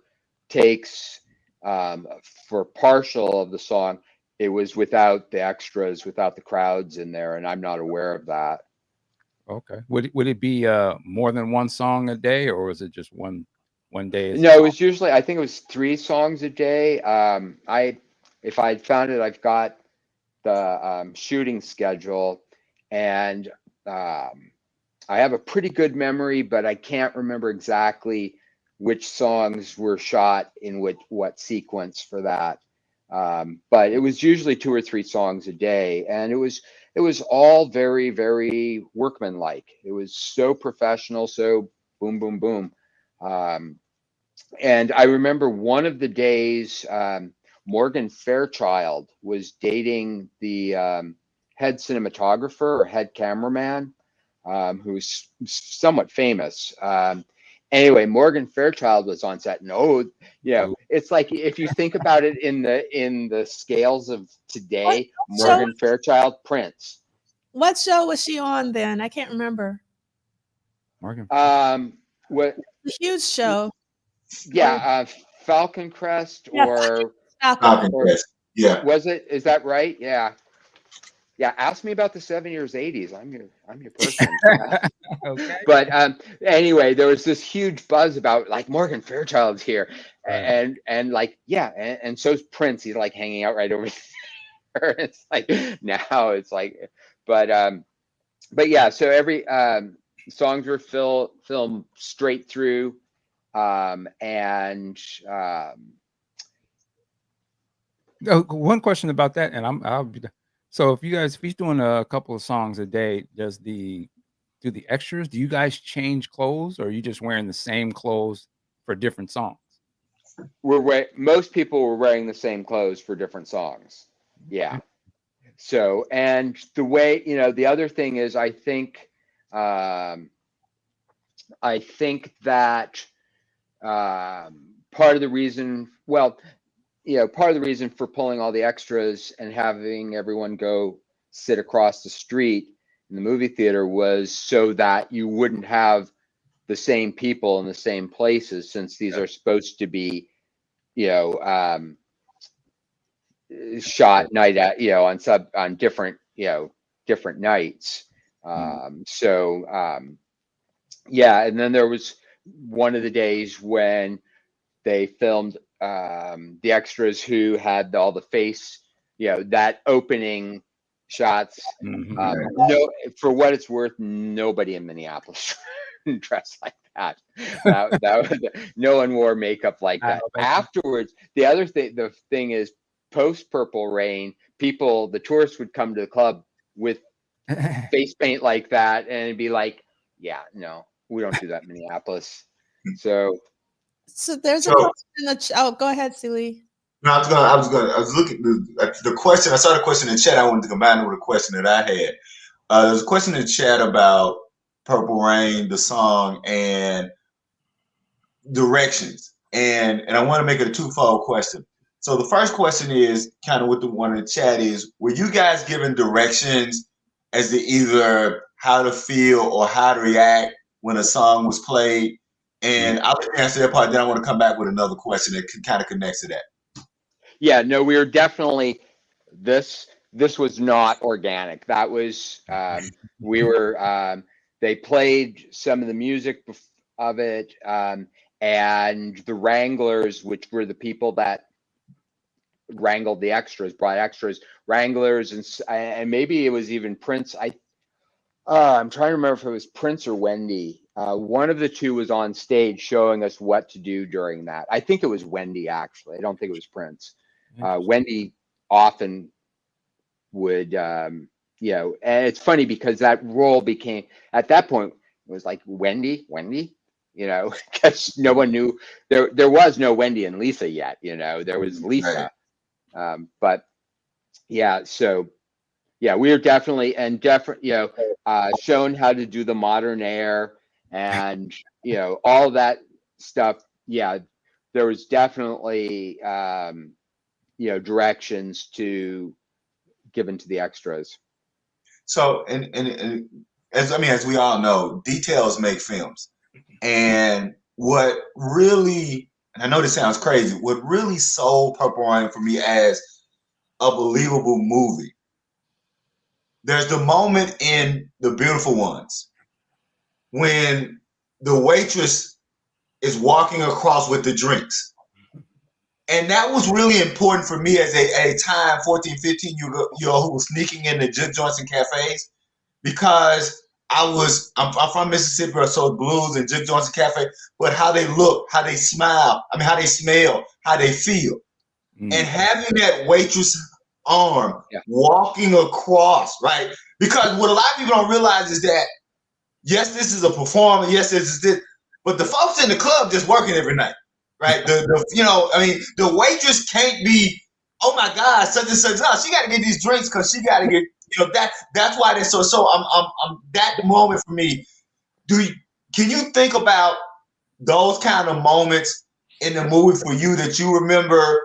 takes for partial of the song, it was without the extras, without the crowds in there, and I'm not aware of that. Okay. Would it be more than one song a day, or was it just one day? No, it was usually, I think it was 3 songs a day. If I found it, I've got the shooting schedule, and I have a pretty good memory, but I can't remember exactly which songs were shot in what sequence for that. But it was usually 2 or 3 songs a day, and it was all very, very workmanlike. It was so professional, so boom, boom, boom. And I remember one of the days, Morgan Fairchild was dating the head cinematographer or head cameraman, who's somewhat famous. Anyway, Morgan Fairchild was on set, and it's like, if you think about it in the scales of today, Morgan Fairchild, Prince. What show was she on then? I can't remember. Morgan. What? The huge show. Yeah, Falcon Crest or Falcon Crest. Yeah. Was it? Is that right? Yeah. Yeah. Ask me about the 70s, 80s. I'm your person. Okay. But anyway, there was this huge buzz about like Morgan Fairchild's here, and like and so's Prince. He's like hanging out right over there. It's like now it's like, but yeah. So every songs were filmed straight through. One question about that, and I'll be. So if he's doing a couple of songs a day, do the extras? Do you guys change clothes, or are you just wearing the same clothes for different songs? Most people were wearing the same clothes for different songs. Yeah. So, and the way, the other thing is, I think that part of the reason, part of the reason for pulling all the extras and having everyone go sit across the street in the movie theater was so that you wouldn't have the same people in the same places, since these are supposed to be, shot night at, on different, different nights. And then there was one of the days when they filmed the extras who had all the face, that opening shots. No, for what it's worth, nobody in Minneapolis dressed like that. No one wore makeup like that. Afterwards, the thing is, post Purple Rain, the tourists would come to the club with face paint like that, and it'd be like, yeah, no, we don't do that in Minneapolis. So there's a question in the chat. Oh, go ahead, Celie. No, I was looking at the question. I saw the question in the chat. I wanted to combine it with a question that I had. There's a question in the chat about Purple Rain, the song, and directions. And I want to make it a twofold question. So the first question is kind of what the one in the chat is, were you guys given directions as to either how to feel or how to react when a song was played? And I'll answer that part, then I want to come back with another question that kind of connects to that. Yeah, no, we were definitely, this was not organic. That was, they played some of the music of it, and the wranglers, which were the people that wrangled the extras, brought extras, wranglers, and maybe it was even Prince. I'm trying to remember if it was Prince or Wendy. One of the two was on stage showing us what to do during that. I think it was Wendy, actually. I don't think it was Prince. Wendy often would, and it's funny because that role became, at that point, it was like Wendy, because no one knew, there was no Wendy and Lisa yet, there was Lisa. But yeah, so yeah, we were definitely shown how to do the modern air, and all that stuff, yeah, there was definitely, directions given to the extras. So, and as we all know, details make films. And what really, and I know this sounds crazy, what really sold Purple Rain for me as a believable movie, there's the moment in The Beautiful Ones when the waitress is walking across with the drinks. And that was really important for me as a time 14, 15-year-old who was sneaking into juke joints and cafes, because I'm from Mississippi, so blues and juke joints and cafe, but how they look, how they smile, how they smell, how they feel. And having that waitress arm walking across, right? Because what a lot of people don't realize is that, yes, this is a performance, yes, this is this, but the folks in the club just working every night, right? The waitress can't be, oh my God, such and such. No, she got to get these drinks because she got to get, that's why they're so. I'm that moment for me. Can you think about those kind of moments in the movie for you that you remember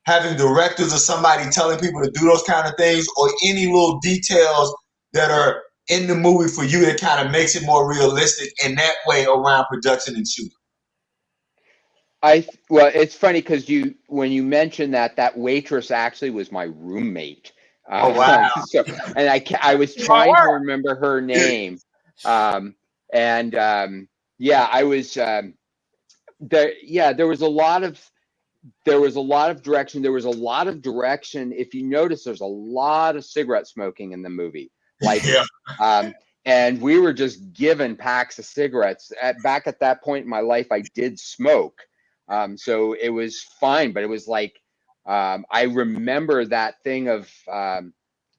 having directors or somebody telling people to do those kind of things, or any little details that are in the movie for you that kind of makes it more realistic in that way around production and shooting? Well, it's funny because when you mentioned that waitress actually was my roommate. Oh wow! And I was trying to remember her name, I was there. Yeah, there was a lot of direction. There was a lot of direction. If you notice, there's a lot of cigarette smoking in the movie. And we were just given packs of cigarettes. Back at that point in my life, I did smoke. So it was fine, but it was like, I remember that thing of,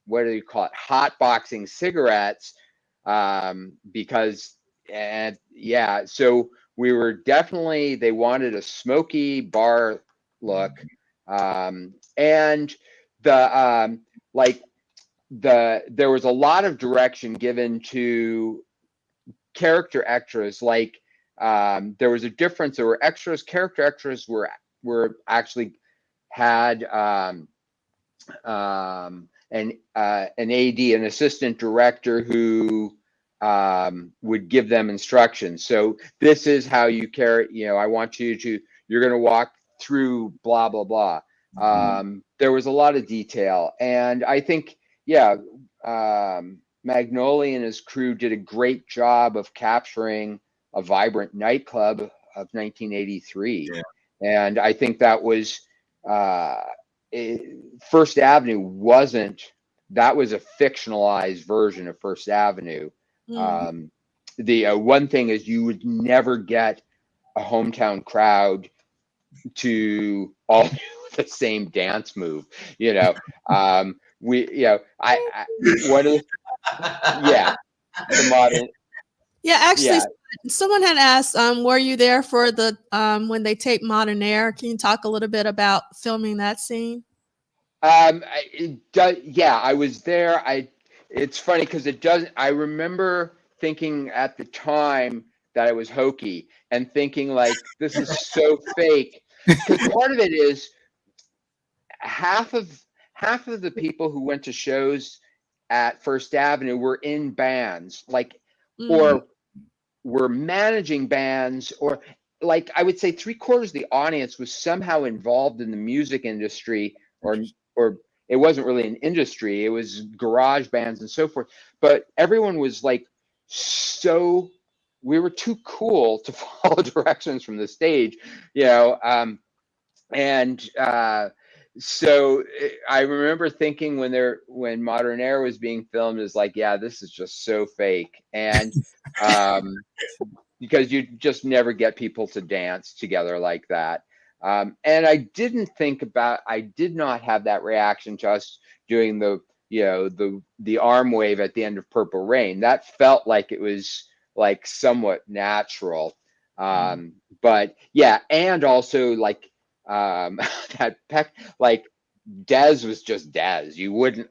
what do you call it? Hot boxing cigarettes. So we were definitely, they wanted a smoky bar look. And there was a lot of direction given to character extras. There was a difference. There were extras. Character extras were actually had an AD, an assistant director, who would give them instructions. So this is how you carry. I want you're going to walk through blah blah blah. There was a lot of detail, and I think Magnoli and his crew did a great job of capturing a vibrant nightclub of 1983. And I think that was First Avenue that was a fictionalized version of First Avenue. The one thing is, you would never get a hometown crowd to all do the same dance move. The modern. Yeah, actually, someone had asked, were you there for the when they taped Modern Air? Can you talk a little bit about filming that scene? I was there. It's funny because I remember thinking at the time that it was hokey, and thinking like, this is so fake. Because part of it is, half of the people who went to shows at First Avenue were in bands, or were managing bands, or I would say 3/4 of the audience was somehow involved in the music industry, or it wasn't really an industry, it was garage bands and so forth. But everyone was we were too cool to follow directions from the stage, so I remember thinking when Modern Air was being filmed, is this is just so fake. And because you just never get people to dance together like that. And I did not have that reaction to us doing the arm wave at the end of Purple Rain. That felt like it was somewhat natural. But yeah, and also that Dez was just Dez. You wouldn't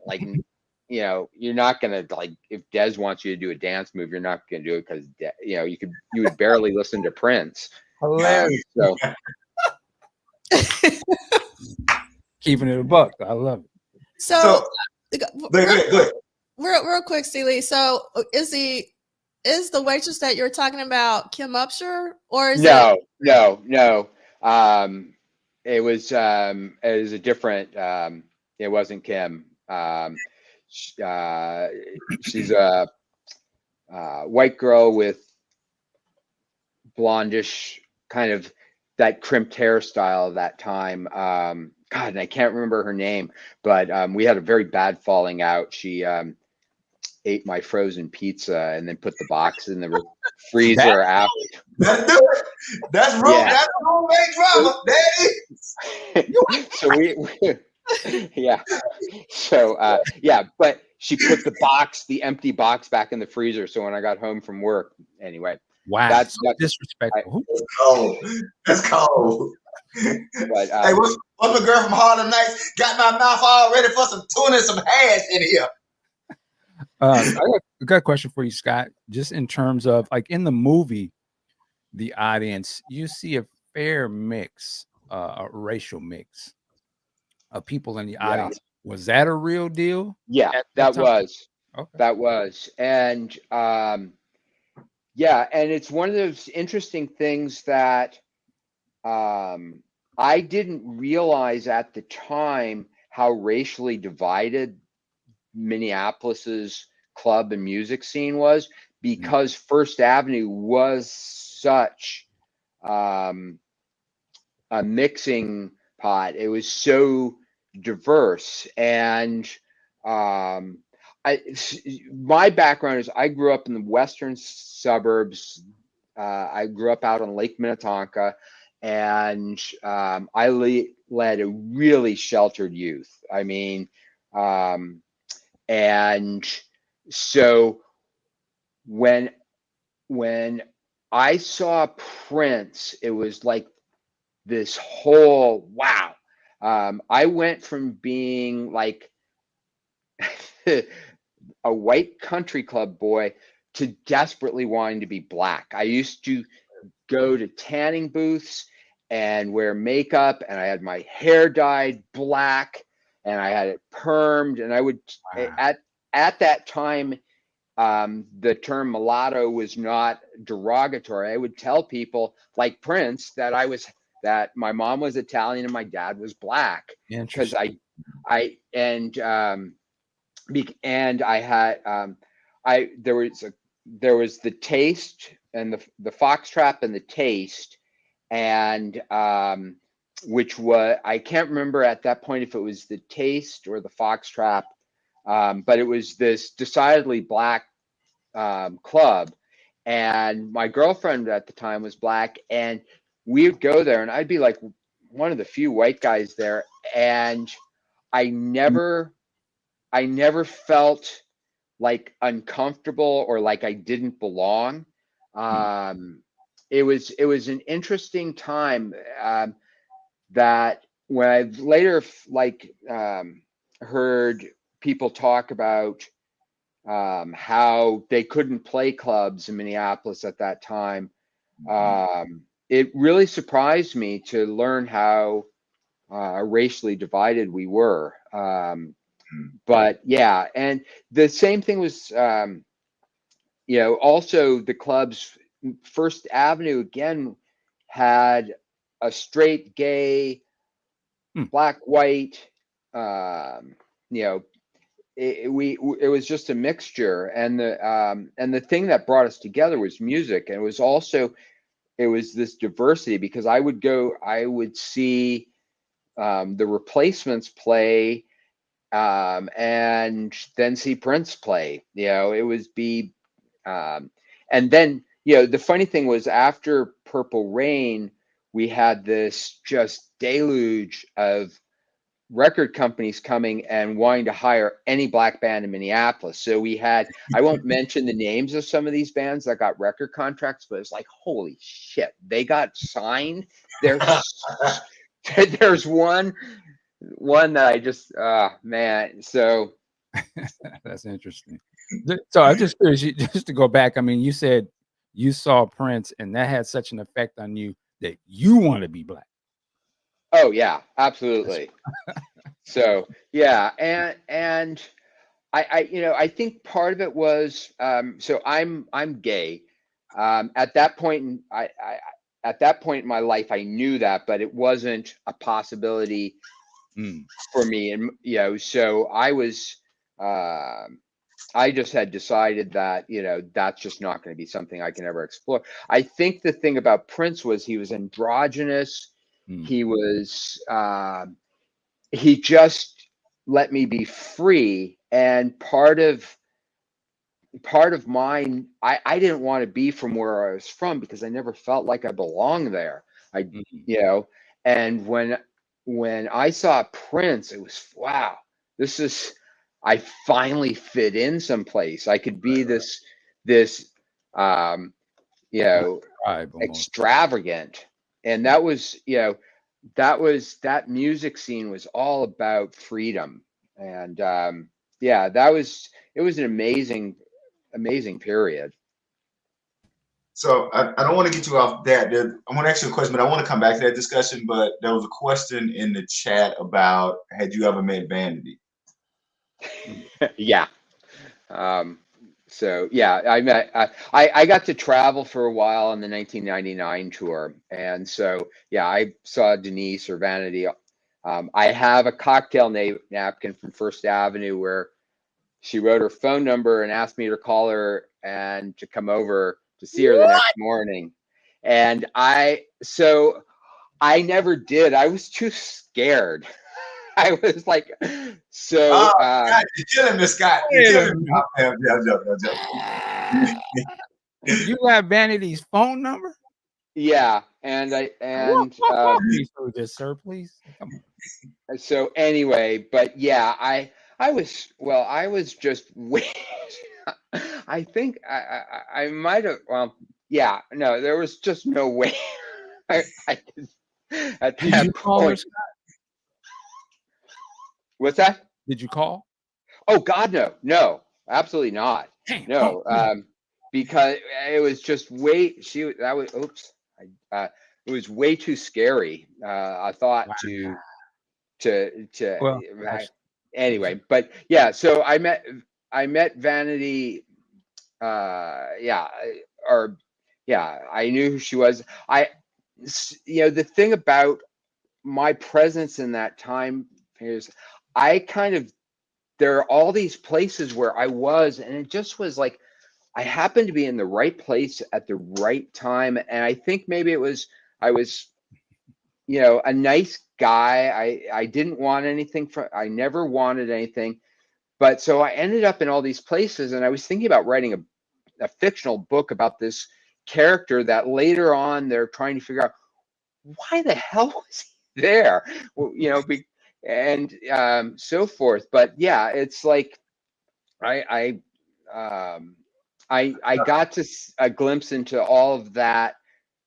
you're not gonna if Dez wants you to do a dance move, you're not gonna do it because you would barely listen to Prince. Hilarious. So Keeping it a buck. I love it. So, go ahead. Real quick, Celie. So is the waitress that you're talking about Kim Upshur, or is no. It was a different. It wasn't Kim. She's a white girl with blondish kind of that crimped hairstyle of that time. God, and I can't remember her name, but we had a very bad falling out. She ate my frozen pizza and then put the box in the freezer after. Let's do it. That's real. Yeah. That's roommate drama. That is. So we yeah. So yeah, but she put the empty box back in the freezer. So when I got home from work, anyway. Wow, that's disrespectful. That's cold. But, hey, what's my girl from Harlem Nights? Got my mouth all ready for some tuna and some hash in here. I got a question for you, Scott. Just in terms of like in the movie, the audience, you see a fair mix, a racial mix of people in the audience. Was that a real deal? Yeah, that was. Okay. That was. And yeah, and it's one of those interesting things that I didn't realize at the time how racially divided Minneapolis's club and music scene was, because First Avenue was such a mixing pot. It was so diverse. And my background is I grew up in the western suburbs. I grew up out on Lake Minnetonka, and I led a really sheltered youth. I mean, and so when I saw Prince, it was like this whole wow. I went from being like a white country club boy to desperately wanting to be black. I used to go to tanning booths and wear makeup, and I had my hair dyed black and I had it permed, and I would at that time the term mulatto was not derogatory. I would tell people like Prince that my mom was Italian and my dad was black, because I had there was the Taste and the Foxtrot and the Taste, and which was, I can't remember at that point if it was the Taste or the Foxtrot, but it was this decidedly black club, and my girlfriend at the time was black, and we would go there and I'd be like one of the few white guys there, and I never felt like uncomfortable or like I didn't belong. It was an interesting time that when I later heard people talk about how they couldn't play clubs in Minneapolis at that time, it really surprised me to learn how racially divided we were. But yeah, and the same thing was, also the clubs. First Avenue again had a straight, gay, black, white. It was just a mixture, and the thing that brought us together was music, and it was this diversity, because I would see the Replacements play, and then see Prince play. It was and then the funny thing was, after Purple Rain, we had this just deluge of record companies coming and wanting to hire any black band in Minneapolis. So we had, I won't mention the names of some of these bands that got record contracts, but it's like, holy shit, they got signed. There's one that I just, man. So that's interesting. So I'm just curious, just to go back. I mean, you said you saw Prince and that had such an effect on you that you want to be black. Oh yeah, absolutely. So yeah, and I think part of it was so I'm gay. At that point, at that point in my life, I knew that, but it wasn't a possibility for me. And so I was, I just had decided that that's just not going to be something I can ever explore. I think the thing about Prince was he was androgynous. He was he just let me be free, and part of mine, I didn't want to be from where I was from because I never felt like I belonged there. And when I saw Prince, it was, wow, this is, I finally fit in someplace. I could be this extravagant. And that was, that music scene was all about freedom. And it was an amazing period. So I don't want to get you off that. I want to ask you a question, but I want to come back to that discussion. But there was a question in the chat about, had you ever met Vanity? Yeah. So yeah, I got to travel for a while on the 1999 tour. And so, yeah, I saw Denise or Vanity. I have a cocktail napkin from First Avenue where she wrote her phone number and asked me to call her and to come over to see her the next morning. And so I never did. I was too scared. I was like, so. God, you're killing me, Scott. You're killing me. No joke. You got Vanity's phone number? Yeah, and please do this, sir, please. Come on. So anyway, but yeah, I was just wait. I think I might have. Well, yeah, no, there was just no way. I could, at Did that you call point. her, What's that? Did you call? Oh God, no, absolutely not. Damn. No, because it was just way. It was way too scary. I thought to well, anyway, but yeah. So I met Vanity. I knew who she was. The thing about my presence in that time is there are all these places where I was, and it just was like I happened to be in the right place at the right time. And I think maybe I was a nice guy. I didn't want anything I never wanted anything. But so I ended up in all these places, and I was thinking about writing a fictional book about this character that later on they're trying to figure out why the hell was he there, and so forth. But yeah, it's like I got to a glimpse into all of that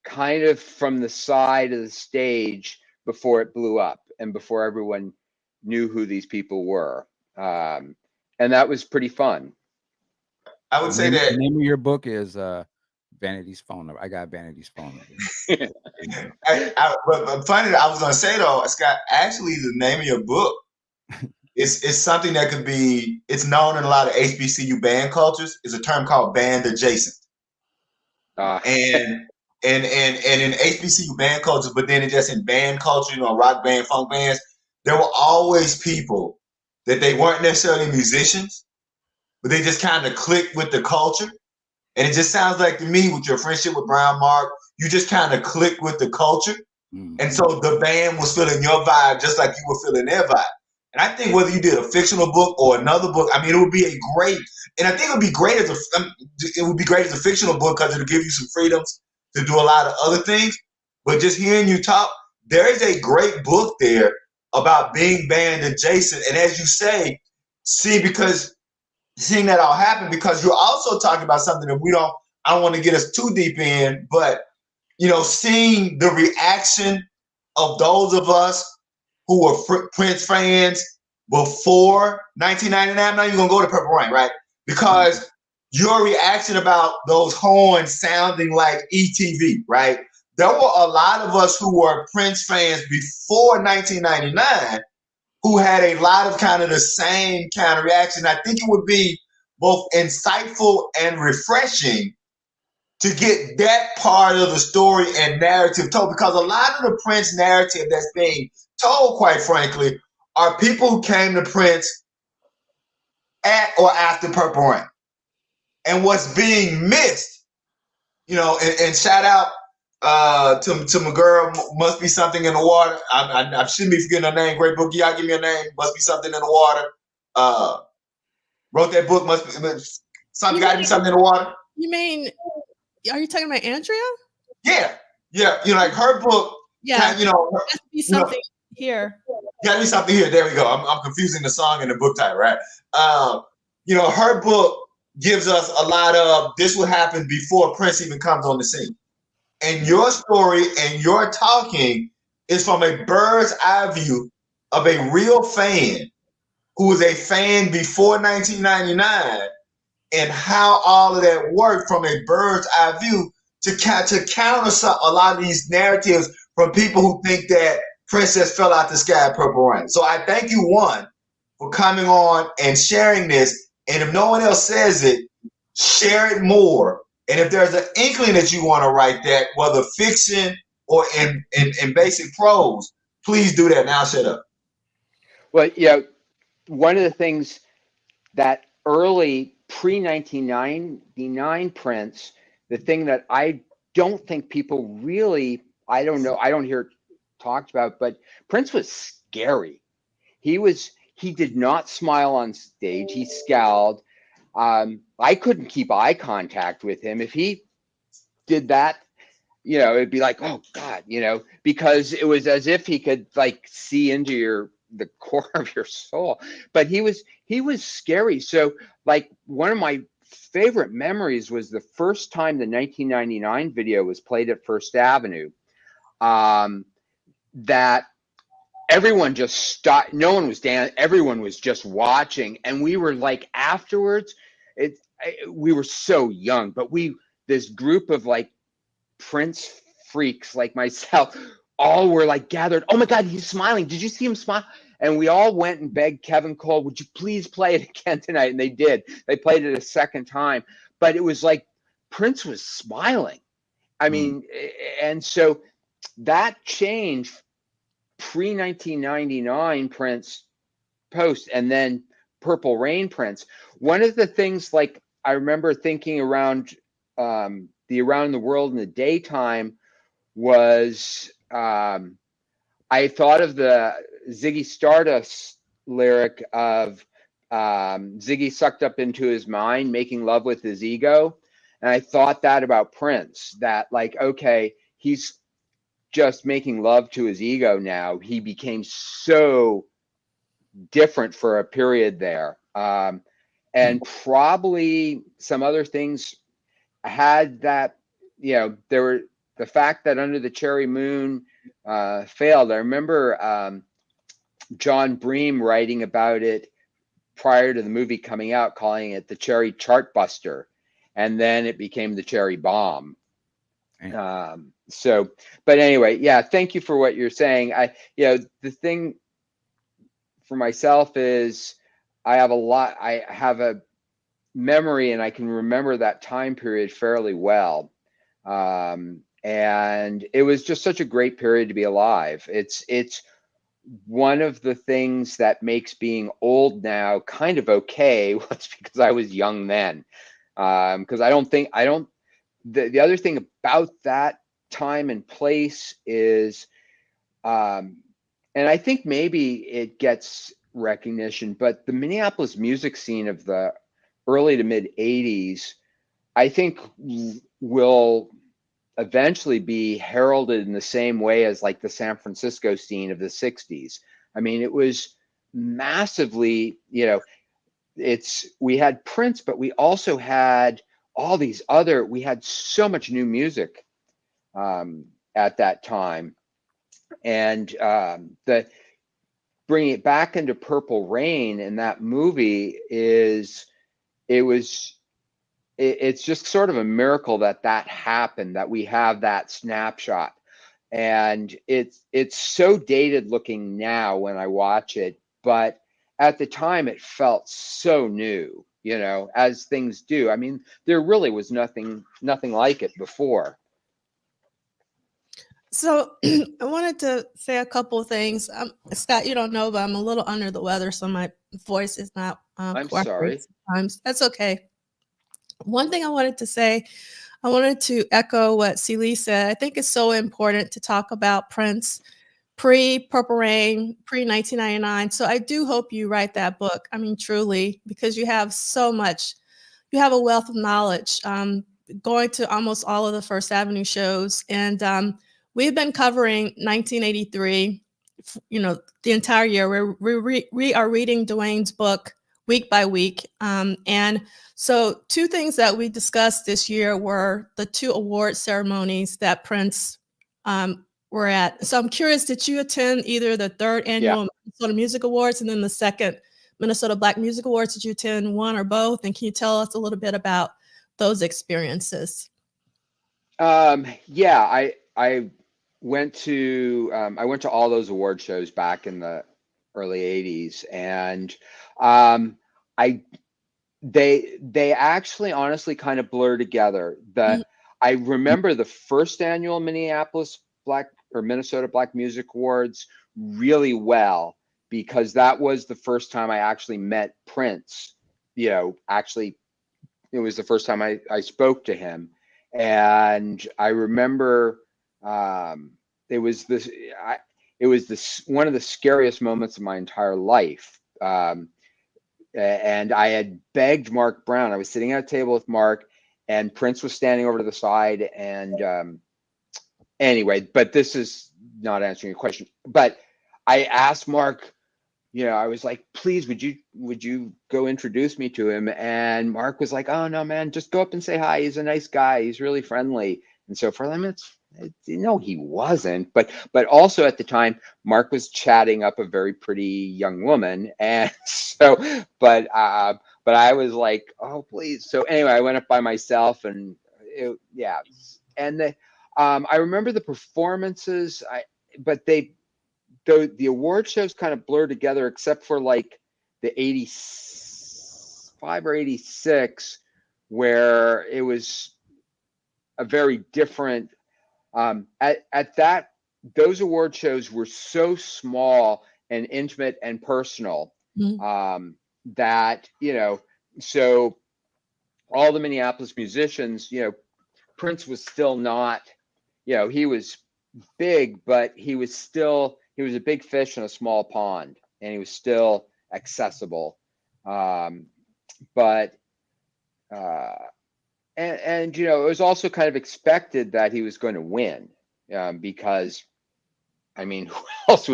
kind of from the side of the stage before it blew up and before everyone knew who these people were. And that was pretty fun. I would say that the name of your book is Vanity's phone number. I got Vanity's phone number. but funny, I was going to say though, Scott, actually the name of your book is something that could be, it's known in a lot of HBCU band cultures. It's a term called band adjacent. And in HBCU band cultures, but then just in band culture, rock band, funk bands, there were always people that they weren't necessarily musicians, but they just kind of clicked with the culture. And it just sounds like to me, with your friendship with Brown Mark, you just kind of clicked with the culture. And so the band was feeling your vibe just like you were feeling their vibe. And I think whether you did a fictional book or another book, I mean, it would be and I think it would be great as a fictional book because it'll give you some freedoms to do a lot of other things. But just hearing you talk, there is a great book there about being band adjacent. And as you say, seeing that all happen, because you're also talking about something that I don't want to get us too deep in, but seeing the reaction of those of us who were Prince fans before 1999. Now you're going to go to Purple Rain, right? Because your reaction about those horns sounding like ETV, right? there were a lot of us who were Prince fans before 1999 who had a lot of kind of the same kind of reaction. I think it would be both insightful and refreshing to get that part of the story and narrative told, because a lot of the Prince narrative that's being told, quite frankly, are people who came to Prince at or after Purple Rain. And what's being missed, you know, and shout out to my girl, Must Be Something in the Water. I shouldn't be forgetting her name. Great book. Y'all give me a name. Must Be Something in the Water. Wrote that book. Must be something. Got to be something in the water. You mean? Are you talking about Andrea? Yeah. You know, like her book. Yeah. Kind of, you know, has to be something here. Got to be something here. There we go. I'm confusing the song and the book title, right? You know, her book gives us a lot of this would happen before Prince even comes on the scene. And your story and your talking is from a bird's eye view of a real fan who was a fan before 1999 and how all of that worked from a bird's eye view to counter a lot of these narratives from people who think that Princess fell out the sky at Purple Rain. So I thank you, one, for coming on and sharing this. And if no one else says it, share it more. And if there's an inkling that you want to write that, whether fiction or in basic prose, please do that. Now shut up. Well, yeah, one of the things that early pre-1999 Prince, the thing that I don't think people really, I don't know, I don't hear it talked about, but Prince was scary. He did not smile on stage. He scowled. I couldn't keep eye contact with him. If he did that, you know, it'd be like, oh God, you know, because it was as if he could like see into the core of your soul. But he was scary. So like one of my favorite memories was the first time the 1999 video was played at First Avenue. That everyone just stopped. No one was dancing. Everyone was just watching. And we were like, afterwards, we were so young, but this group of like Prince freaks like myself, all were like gathered. Oh my God, he's smiling. Did you see him smile? And we all went and begged Kevin Cole, would you please play it again tonight? And they did. They played it a second time. But it was like Prince was smiling. I mean, and so that changed pre-1999 Prince post and then Purple Rain Prince. One of the things like I remember thinking around the Around the World in the Daytime was I thought of the Ziggy Stardust lyric of Ziggy sucked up into his mind, making love with his ego. And I thought that about Prince, that like, okay, he's just making love to his ego now. He became so different for a period there. And probably some other things had that, you know, there were the fact that Under the Cherry Moon failed. I remember John Bream writing about it prior to the movie coming out, calling it the Cherry Chartbuster. And then it became the Cherry Bomb. So, but anyway, yeah, thank you for what you're saying. The thing for myself is I have a memory and I can remember that time period fairly well. And it was just such a great period to be alive. It's one of the things that makes being old now kind of okay was because I was young then. Because the other thing about that time and place is, and I think maybe it gets recognition, but the Minneapolis music scene of the early to mid 80s, I think will eventually be heralded in the same way as like the San Francisco scene of the 60s. I mean, it was massively, you know, we had Prince, but we also had all these we had so much new music at that time. And bringing it back into Purple Rain in that movie it it's just sort of a miracle that that happened, that we have that snapshot. And it's so dated looking now when I watch it, but at the time it felt so new, you know, as things do. I mean, there really was nothing like it before. So I wanted to say a couple of things. Scott, you don't know, but I'm a little under the weather, so my voice is not I'm cooperating sorry. sometimes. That's okay. One thing I wanted to say, I wanted to echo what Celie said. I think it's so important to talk about Prince pre-Purple Rain, pre-1999. So I do hope you write that book. I mean, truly, because you have so much, you have a wealth of knowledge, going to almost all of the First Avenue shows. And we've been covering 1983, you know, the entire year. We are reading Duane's book week by week. And so two things that we discussed this year were the two award ceremonies that Prince were at. So I'm curious, did you attend either the third annual Minnesota Music Awards and then the second Minnesota Black Music Awards? Did you attend one or both? And can you tell us a little bit about those experiences? Yeah, I went to all those award shows back in the early 80s, and they actually honestly kind of blur together. I remember the first annual Minnesota Black Music Awards really well, because that was the first time I actually met Prince. You know, actually, it was the first time I spoke to him. And I remember it was one of the scariest moments of my entire life. And I had begged Mark Brown. I was sitting at a table with Mark, and Prince was standing over to the side. And anyway, but this is not answering your question. But I asked Mark, you know, I was like, please, would you go introduce me to him? And Mark was like, oh no, man, just go up and say hi. He's a nice guy. He's really friendly. And so for them, no, he wasn't. But also at the time, Mark was chatting up a very pretty young woman. And so, but I was like, oh, please. So anyway, I went up by myself, and yeah. And I remember the performances, but the award shows kind of blur together, except for like the 85 or 86, where it was a very different, those award shows were so small and intimate and personal, that, you know, so all the Minneapolis musicians, you know, Prince was still not, you know, he was big, but he was a big fish in a small pond, and he was still accessible. And you know, it was also kind of expected that he was going to win, because, I mean, who else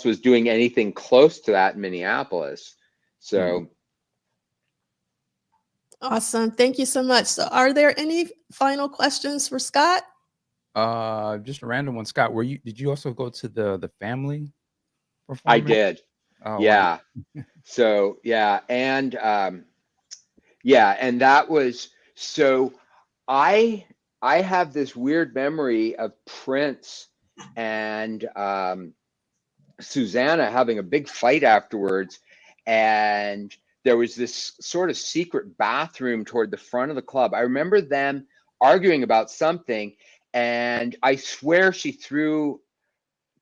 was doing anything close to that in Minneapolis? So. Awesome. Thank you so much. So are there any final questions for Scott? Just a random one. Scott, did you also go to the family performance? I did. Oh, yeah. Wow. So yeah, and and that was, so I have this weird memory of Prince and Susanna having a big fight afterwards, and there was this sort of secret bathroom toward the front of the club. I remember them arguing about something, and I swear she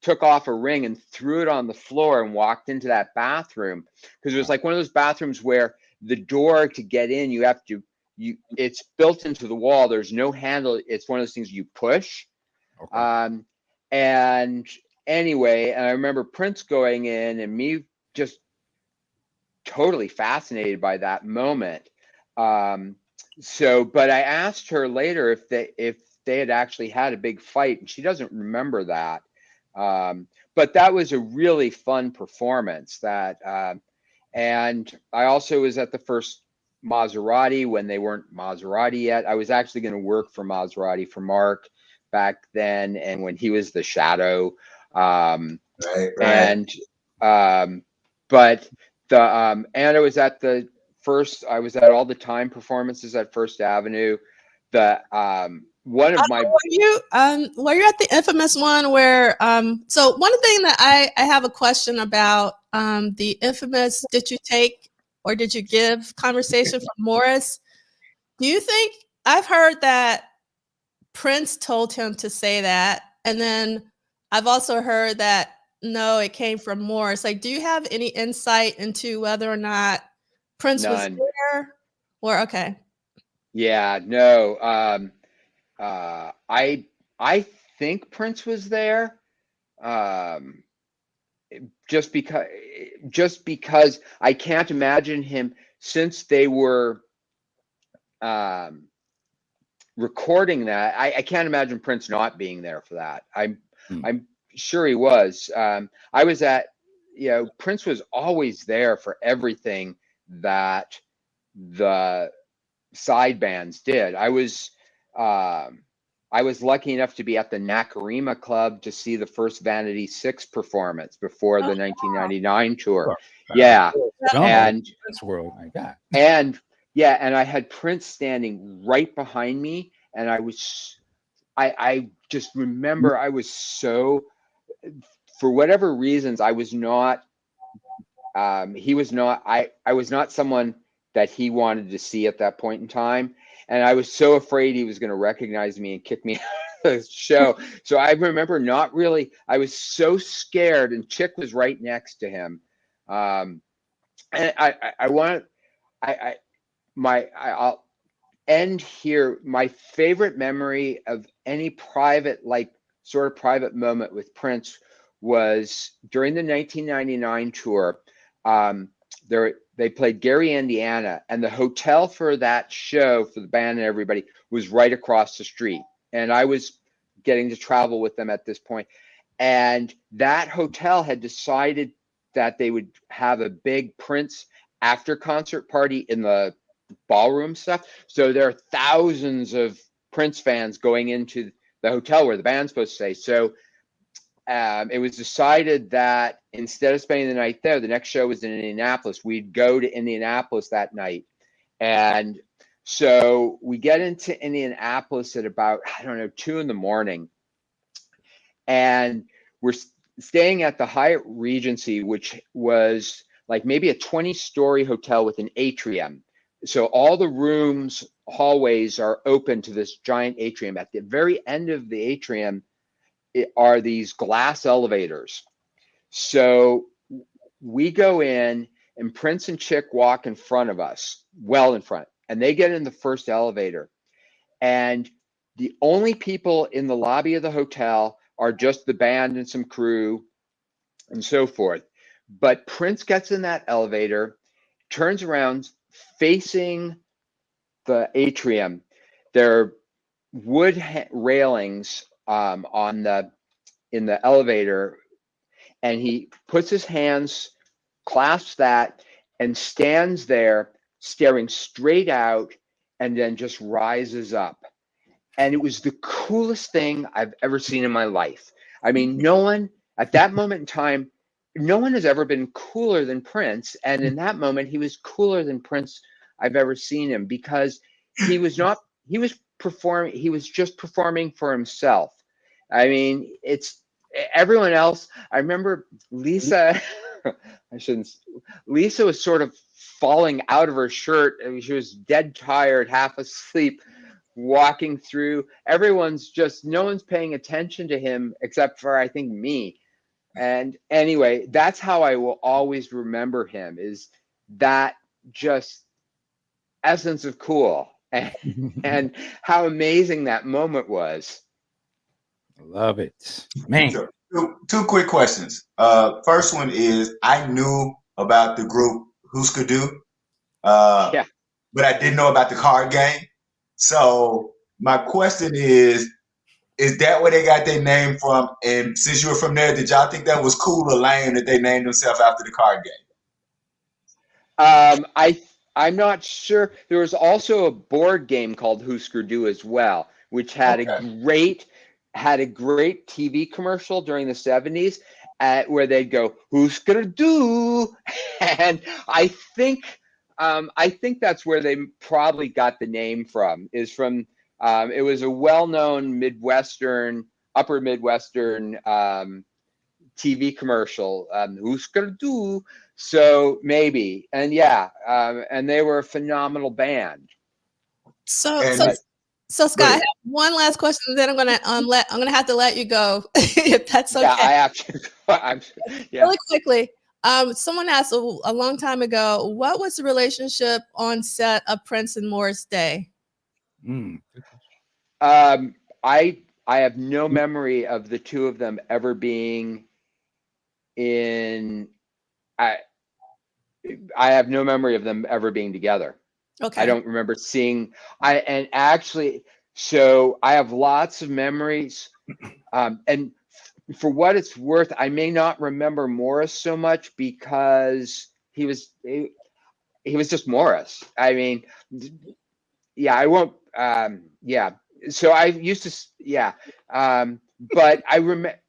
took off a ring and threw it on the floor and walked into that bathroom, because it was like one of those bathrooms where the door to get in, it's built into the wall. There's no handle. It's one of those things you push. Okay. And anyway, and I remember Prince going in and me just totally fascinated by that moment. But I asked her later if they had actually had a big fight, and she doesn't remember that. But that was a really fun performance. And I also was at the first Maserati when they weren't Maserati yet. I was actually going to work for Maserati for Mark back then, and when he was the Shadow. Right. And but and I was at the I was at all the Time performances at First Avenue. The one of my were you at the infamous one where so one thing that I have a question about the infamous did you take or did you give conversation from Morris? Do you think I've heard that Prince told him to say that, and then I've also heard that no, it came from Morris. Like, do you have any insight into whether or not Prince was None. there? Or okay. Yeah, no. I think Prince was there. Just because I can't imagine him, since they were recording that. I can't imagine Prince not being there for that. I'm sure he was. I was at, Prince was always there for everything that the side bands did. I was lucky enough to be at the Nakarima Club to see the first Vanity 6 performance before the 1999 tour. Yeah, and Prince world, my God. And I had Prince standing right behind me, and I just remember I was so, for whatever reasons, I was not. He was not. I was not someone that he wanted to see at that point in time. And I was so afraid he was going to recognize me and kick me out of the show. So I remember not really, I was so scared, and Chick was right next to him. And I'll end here. My favorite memory of any private, sort of private moment with Prince was during the 1999 tour. They played Gary, Indiana, and the hotel for that show for the band and everybody was right across the street. And I was getting to travel with them at this point. And that hotel had decided that they would have a big Prince after concert party in the ballroom stuff. So there are thousands of Prince fans going into the hotel where the band's supposed to stay. So it was decided that instead of spending the night there, the next show was in Indianapolis. We'd go to Indianapolis that night. And so we get into Indianapolis at about, 2 a.m. And we're staying at the Hyatt Regency, which was like maybe a 20-story hotel with an atrium. So all the rooms, hallways are open to this giant atrium. At the very end of the atrium are these glass elevators. So we go in, and Prince and Chick walk in front of us, well in front, and they get in the first elevator. And the only people in the lobby of the hotel are just the band and some crew and so forth. But Prince gets in that elevator, turns around facing the atrium. There are wood railings in the elevator, and he puts his hands, clasps that, and stands there staring straight out, and then just rises up. And it was the coolest thing I've ever seen in my life. I mean, no one at that moment in time, no one has ever been cooler than Prince. And in that moment, he was cooler than Prince I've ever seen him, because he was just performing for himself. I mean, it's everyone else. I remember Lisa, Lisa was sort of falling out of her shirt. I mean, she was dead tired, half asleep, walking through. No one's paying attention to him except for, I think, me. And anyway, that's how I will always remember him, is that just essence of cool and how amazing that moment was. I love it, man. So, two quick questions. First one is, I knew about the group Husker Du, but I didn't know about the card game. So my question is that where they got their name from? And since you were from there, did y'all think that was cool or lame that they named themselves after the card game? I'm not sure. There was also a board game called Husker Du as well, which had a great TV commercial during the 70s where they'd go, Husker Du. And I think I think that's where they probably got the name from. Is from it was a well-known upper Midwestern TV commercial. Who's gonna do? So maybe, and yeah, and they were a phenomenal band. So And Scott, I have one last question, and then I'm gonna have to let you go if that's okay. Yeah, I have to. Yeah. Really quickly. Someone asked a long time ago, what was the relationship on set of Prince and Morris Day? I have no memory of the two of them ever being in. I have no memory of them ever being together. Okay. I don't remember seeing. So I have lots of memories, and for what it's worth, I may not remember Morris so much because he was just Morris. I mean, yeah, I won't. Yeah. So I used to. Yeah. But I remember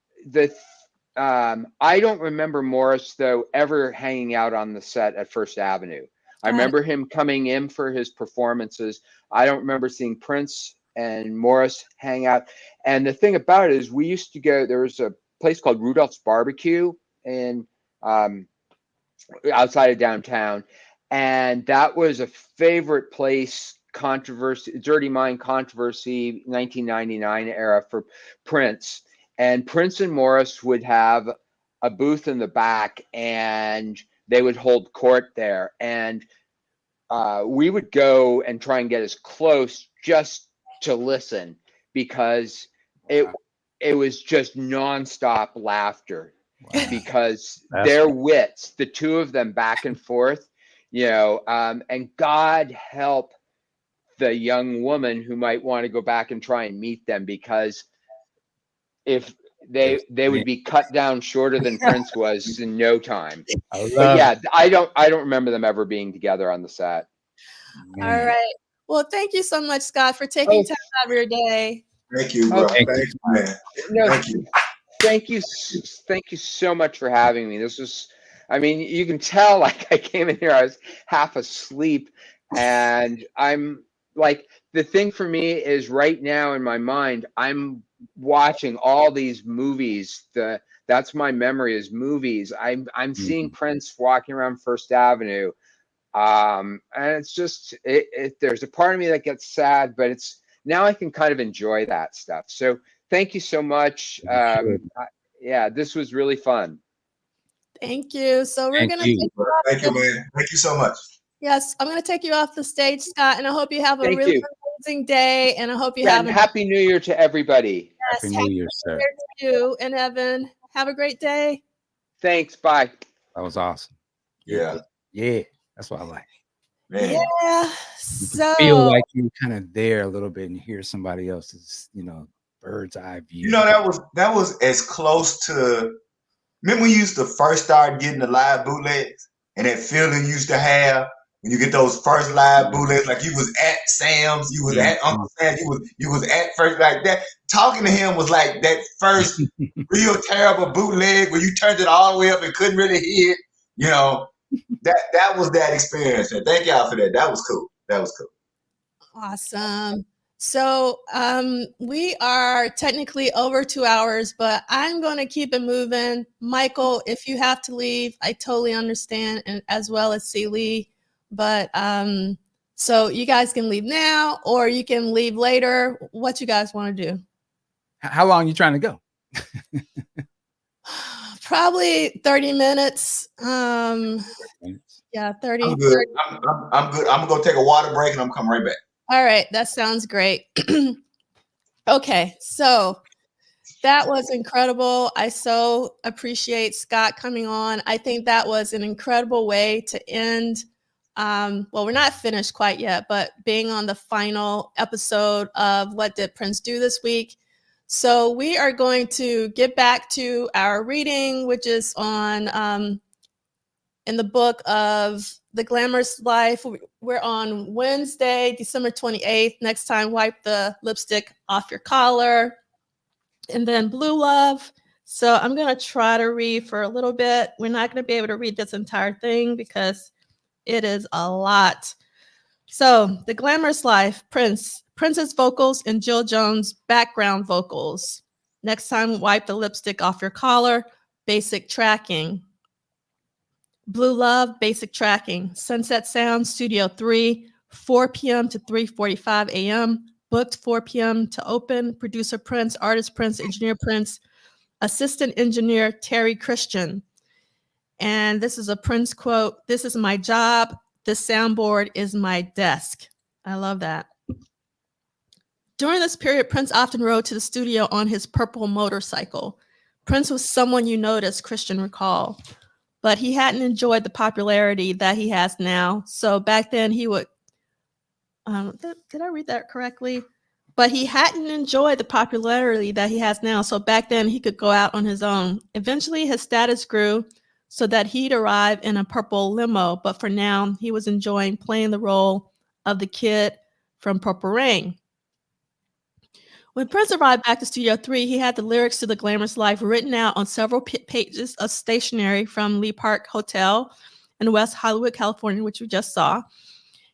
I don't remember Morris though ever hanging out on the set at First Avenue. I remember him coming in for his performances. I don't remember seeing Prince and Morris hang out. And the thing about it is we used to go, there was a place called Rudolph's Barbecue in outside of downtown. And that was a favorite place, Dirty Mind controversy, 1999 era for Prince. And Prince and Morris would have a booth in the back and they would hold court there. And we would go and try and get as close just to listen because it was just nonstop laughter. Wow. Because their wits, the two of them back and forth, and God help the young woman who might want to go back and try and meet them, because if they would be cut down shorter than Prince was in no time. But yeah, I don't remember them ever being together on the set. All right. Well, thank you so much, Scott, for taking time out of your day. Thank you, bro. Thank you, man. Thank you. Thank you so much for having me. This was, I mean, you can tell, like, I came in here, I was half asleep, and I'm like, the thing for me is right now in my mind, I'm watching all these movies. That's my memory, is movies. I'm seeing Prince walking around First Avenue, and it's just there's a part of me that gets sad, but it's now I can kind of enjoy that stuff. So thank you so much. Yeah, this was really fun. Thank you. So we're gonna take you off. Thank you, man. Thank you so much. Yes, I'm gonna take you off the stage, Scott, and I hope you have a really amazing day. And I hope you have a Happy New Year to everybody. Yes, Happy New Year, sir. To you and Evan. Have a great day. Thanks. Bye. That was awesome. Yeah. That's what I like. Man. Yeah. You feel like you're kind of there a little bit and hear somebody else's, bird's eye view. That was as close to. Remember when you used to first start getting the live bootlegs, and that feeling you used to have when you get those first live bootlegs, like you was at Sam's, you was at Uncle Sam's, you was at first, like that. Talking to him was like that first real terrible bootleg where you turned it all the way up and couldn't really hear it. That was that experience. And thank y'all for that. That was cool. Awesome. So we are technically over 2 hours, but I'm going to keep it moving. Michael, if you have to leave, I totally understand, and as well as C. Lee. But so you guys can leave now, or you can leave later. What you guys want to do? How long are you trying to go? Probably 30 minutes. Yeah, 30. I'm good. 30. I'm good. I'm going to take a water break, and I'm coming right back. All right, that sounds great. Okay, so that was incredible. I so appreciate Scott coming on. I think that was an incredible way to end. Well, we're not finished quite yet, but being on the final episode of What Did Prince Do This Week? So we are going to get back to our reading, which is on in the book of The Glamorous Life. We're on Wednesday, December 28th. Next time, wipe the lipstick off your collar. And then Blue Love. So I'm going to try to read for a little bit. We're not going to be able to read this entire thing because It is a lot. So, The Glamorous Life, Prince's vocals and Jill Jones' background vocals. Next Time, Wipe the Lipstick Off Your Collar, basic tracking. Blue Love, basic tracking. Sunset Sound, Studio 3, 4 p.m. to 3:45 a.m. Booked 4 p.m. to open. Producer Prince, artist Prince, engineer Prince, assistant engineer Terry Christian. And this is a Prince quote, "This is my job. This soundboard is my desk." I love that. During this period, Prince often rode to the studio on his purple motorcycle. Prince was someone you noticed, Christian recall, but he hadn't enjoyed the popularity that he has now. So back then he would, did I read that correctly? But he hadn't enjoyed the popularity that he has now. So back then he could go out on his own. Eventually his status grew so that he'd arrive in a purple limo. But for now, he was enjoying playing the role of the kid from Purple Rain. When Prince arrived back to Studio 3, he had the lyrics to The Glamorous Life written out on several pages of stationery from Lee Park Hotel in West Hollywood, California, which we just saw.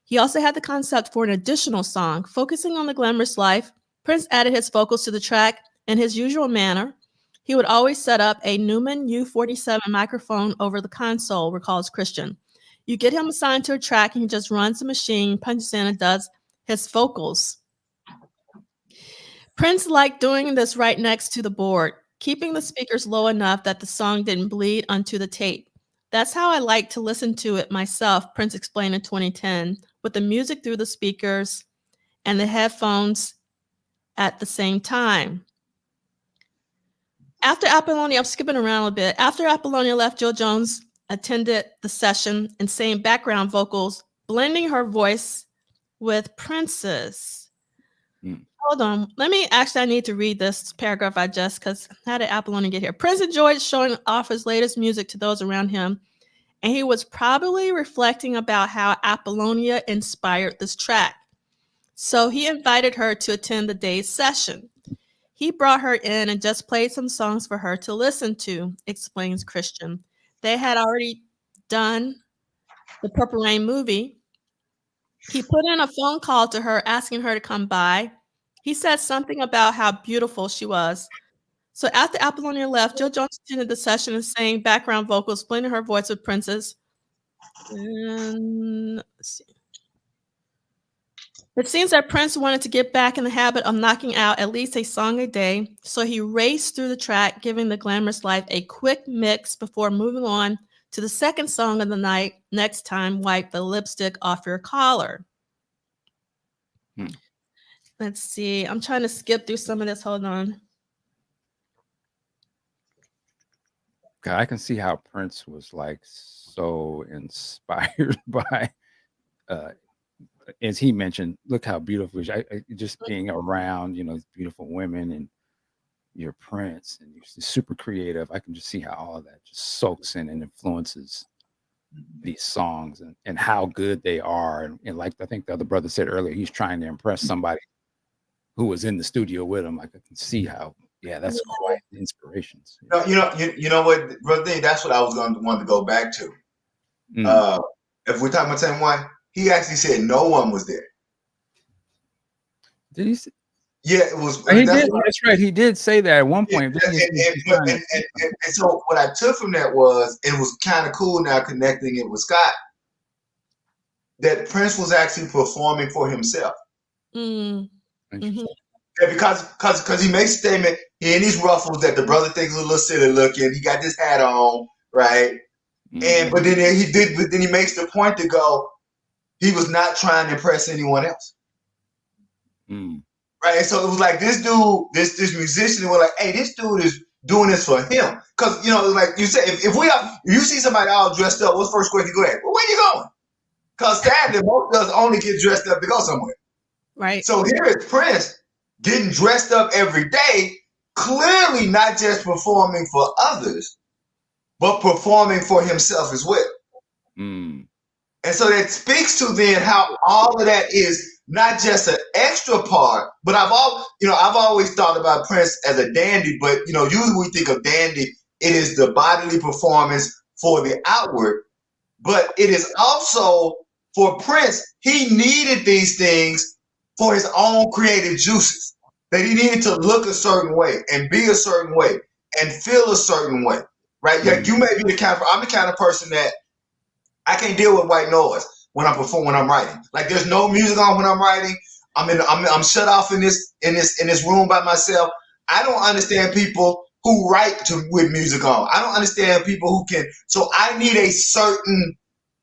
He also had the concept for an additional song. Focusing on The Glamorous Life, Prince added his vocals to the track in his usual manner. He would always set up a Neumann U47 microphone over the console, recalls Christian. You get him assigned to a track and he just runs the machine, punches in, and does his vocals. Prince liked doing this right next to the board, keeping the speakers low enough that the song didn't bleed onto the tape. That's how I like to listen to it myself, Prince explained in 2010, with the music through the speakers and the headphones at the same time. After Apollonia, I'm skipping around a bit. After Apollonia left, Jill Jones attended the session and sang background vocals, blending her voice with Prince's. Hold on. I need to read this paragraph because how did Apollonia get here? Prince enjoyed showing off his latest music to those around him, and he was probably reflecting about how Apollonia inspired this track. So he invited her to attend the day's session. He brought her in and just played some songs for her to listen to, explains Christian. They had already done the Purple Rain movie. He put in a phone call to her asking her to come by. He said something about how beautiful she was. So after Apollonia left, Jill Jones attended the session and sang background vocals, blending her voice with Prince's. And let's see. It seems that Prince wanted to get back in the habit of knocking out at least a song a day, so he raced through the track, giving The Glamorous Life a quick mix before moving on to the second song of the night, Next Time, Wipe the Lipstick Off Your Collar. Let's see. I'm trying to skip through some of this. Hold on. I can see how Prince was like so inspired by, as he mentioned, look how beautiful just being around, these beautiful women and your Prince, and you're super creative. I can just see how all of that just soaks in and influences these songs and how good they are. And like I think the other brother said earlier, he's trying to impress somebody who was in the studio with him. I can see how, that's quite inspirations. You know what, brother? That's what I was want to go back to. If we're talking about same one, he actually said no one was there. Did he say? Yeah, it was. That's right. He did say that at one point. And so what I took from that was, it was kind of cool now connecting it with Scott, that Prince was actually performing for himself. Yeah, because he makes a statement, he in these ruffles that the brother thinks a little silly looking. He got this hat on, right? But then he makes the point to go, he was not trying to impress anyone else. Right. And so it was like this dude, this musician, we're like, hey, this dude is doing this for him. Because, like you said, if you see somebody all dressed up, what's the first question you go at? Well, where you going? Because sadly, most of us only get dressed up to go somewhere. Right. So here is Prince getting dressed up every day, clearly not just performing for others, but performing for himself as well. And so that speaks to then how all of that is not just an extra part, but I've always thought about Prince as a dandy, but usually we think of dandy, it is the bodily performance for the outward. but it is also for Prince. He needed these things for his own creative juices. That he needed to look a certain way and be a certain way and feel a certain way, right? Mm-hmm. Like you may be I'm the kind of person that I can't deal with white noise when I'm writing. Like there's no music on when I'm writing. I'm shut off in this room by myself. I don't understand people who write with music on. I don't understand people who can. So I need a certain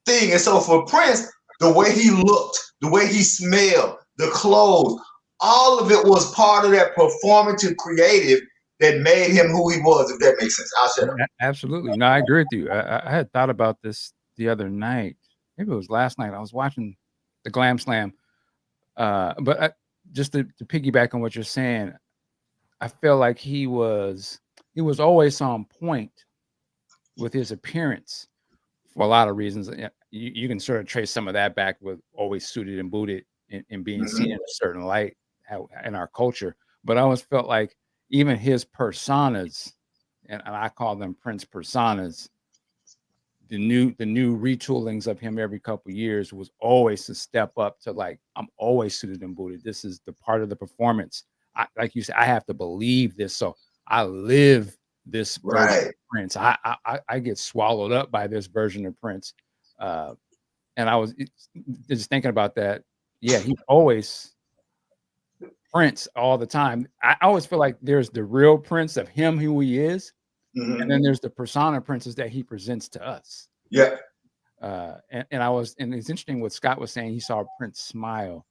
thing. And so for Prince, the way he looked, the way he smelled, the clothes, all of it was part of that performative creative that made him who he was, if that makes sense. I'll shut up. Absolutely. No, I agree with you. I had thought about this the other night. Maybe it was last night. I was watching the Glam Slam. But just to piggyback on what you're saying, I feel like he was always on point with his appearance for a lot of reasons. You can sort of trace some of that back with always suited and booted and being seen in a certain light in our culture. But I always felt like even his personas, and I call them Prince personas, the new retoolings of him every couple of years was always to step up to like, I'm always suited and booted. This is the part of the performance. Like you said, I have to believe this. So I live this version of Prince. I get swallowed up by this version of Prince. And I was just thinking about that. Yeah, he's always Prince all the time. I always feel like there's the real Prince of him, who he is. Mm-hmm. And then there's the persona Princes that he presents to us. Yeah. And it's interesting what Scott was saying. He saw Prince smile,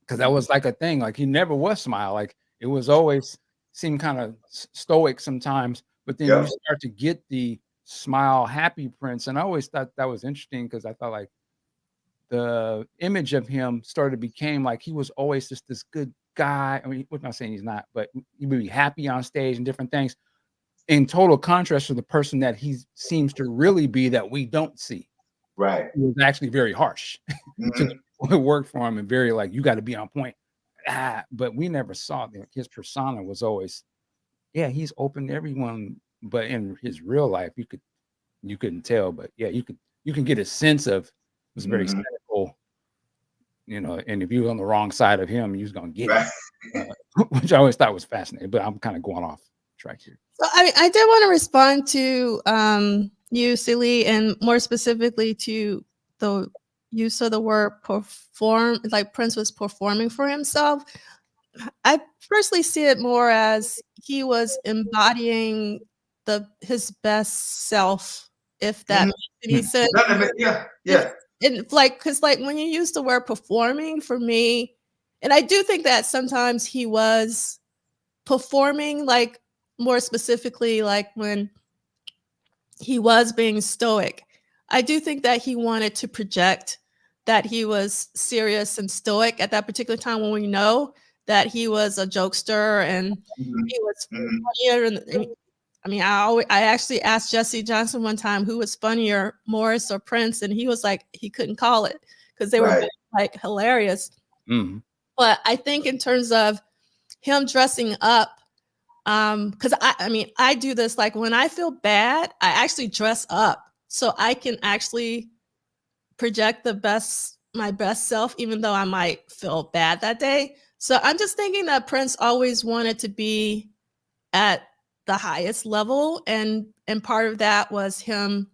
because that was like a thing. Like he never was smile. Like it was always seemed kind of stoic sometimes, but then you start to get the smile, happy Prince. And I always thought that was interesting, because I thought like the image of him became like he was always just this good guy. I mean, I'm not saying he's not, but he would be happy on stage and different things, in total contrast to the person that he seems to really be that we don't see. Right. He was actually very harsh. Mm-hmm. It worked for him and very like, you got to be on point. But we never saw that. His persona was always, he's open to everyone. But in his real life, you couldn't tell. But yeah, you can get a sense of, it was very cynical, and if you were on the wrong side of him, you was gonna get it, which I always thought was fascinating. But I'm kind of going off track here. So I did want to respond to you, Celie, and more specifically to the use of the word perform, like Prince was performing for himself. I personally see it more as he was embodying his best self, if that makes any sense. Yeah. And because when you use the word performing, for me, and I do think that sometimes he was performing, like more specifically, like when he was being stoic. I do think that he wanted to project that he was serious and stoic at that particular time, when we know that he was a jokester and he was funnier. And I mean, I actually asked Jesse Johnson one time who was funnier, Morris or Prince, and he was like, he couldn't call it, because they were like hilarious. Mm-hmm. But I think in terms of him dressing up, because I do this, like when I feel bad, I actually dress up so I can actually project my best self, even though I might feel bad that day. So I'm just thinking that Prince always wanted to be at the highest level, and part of that was him,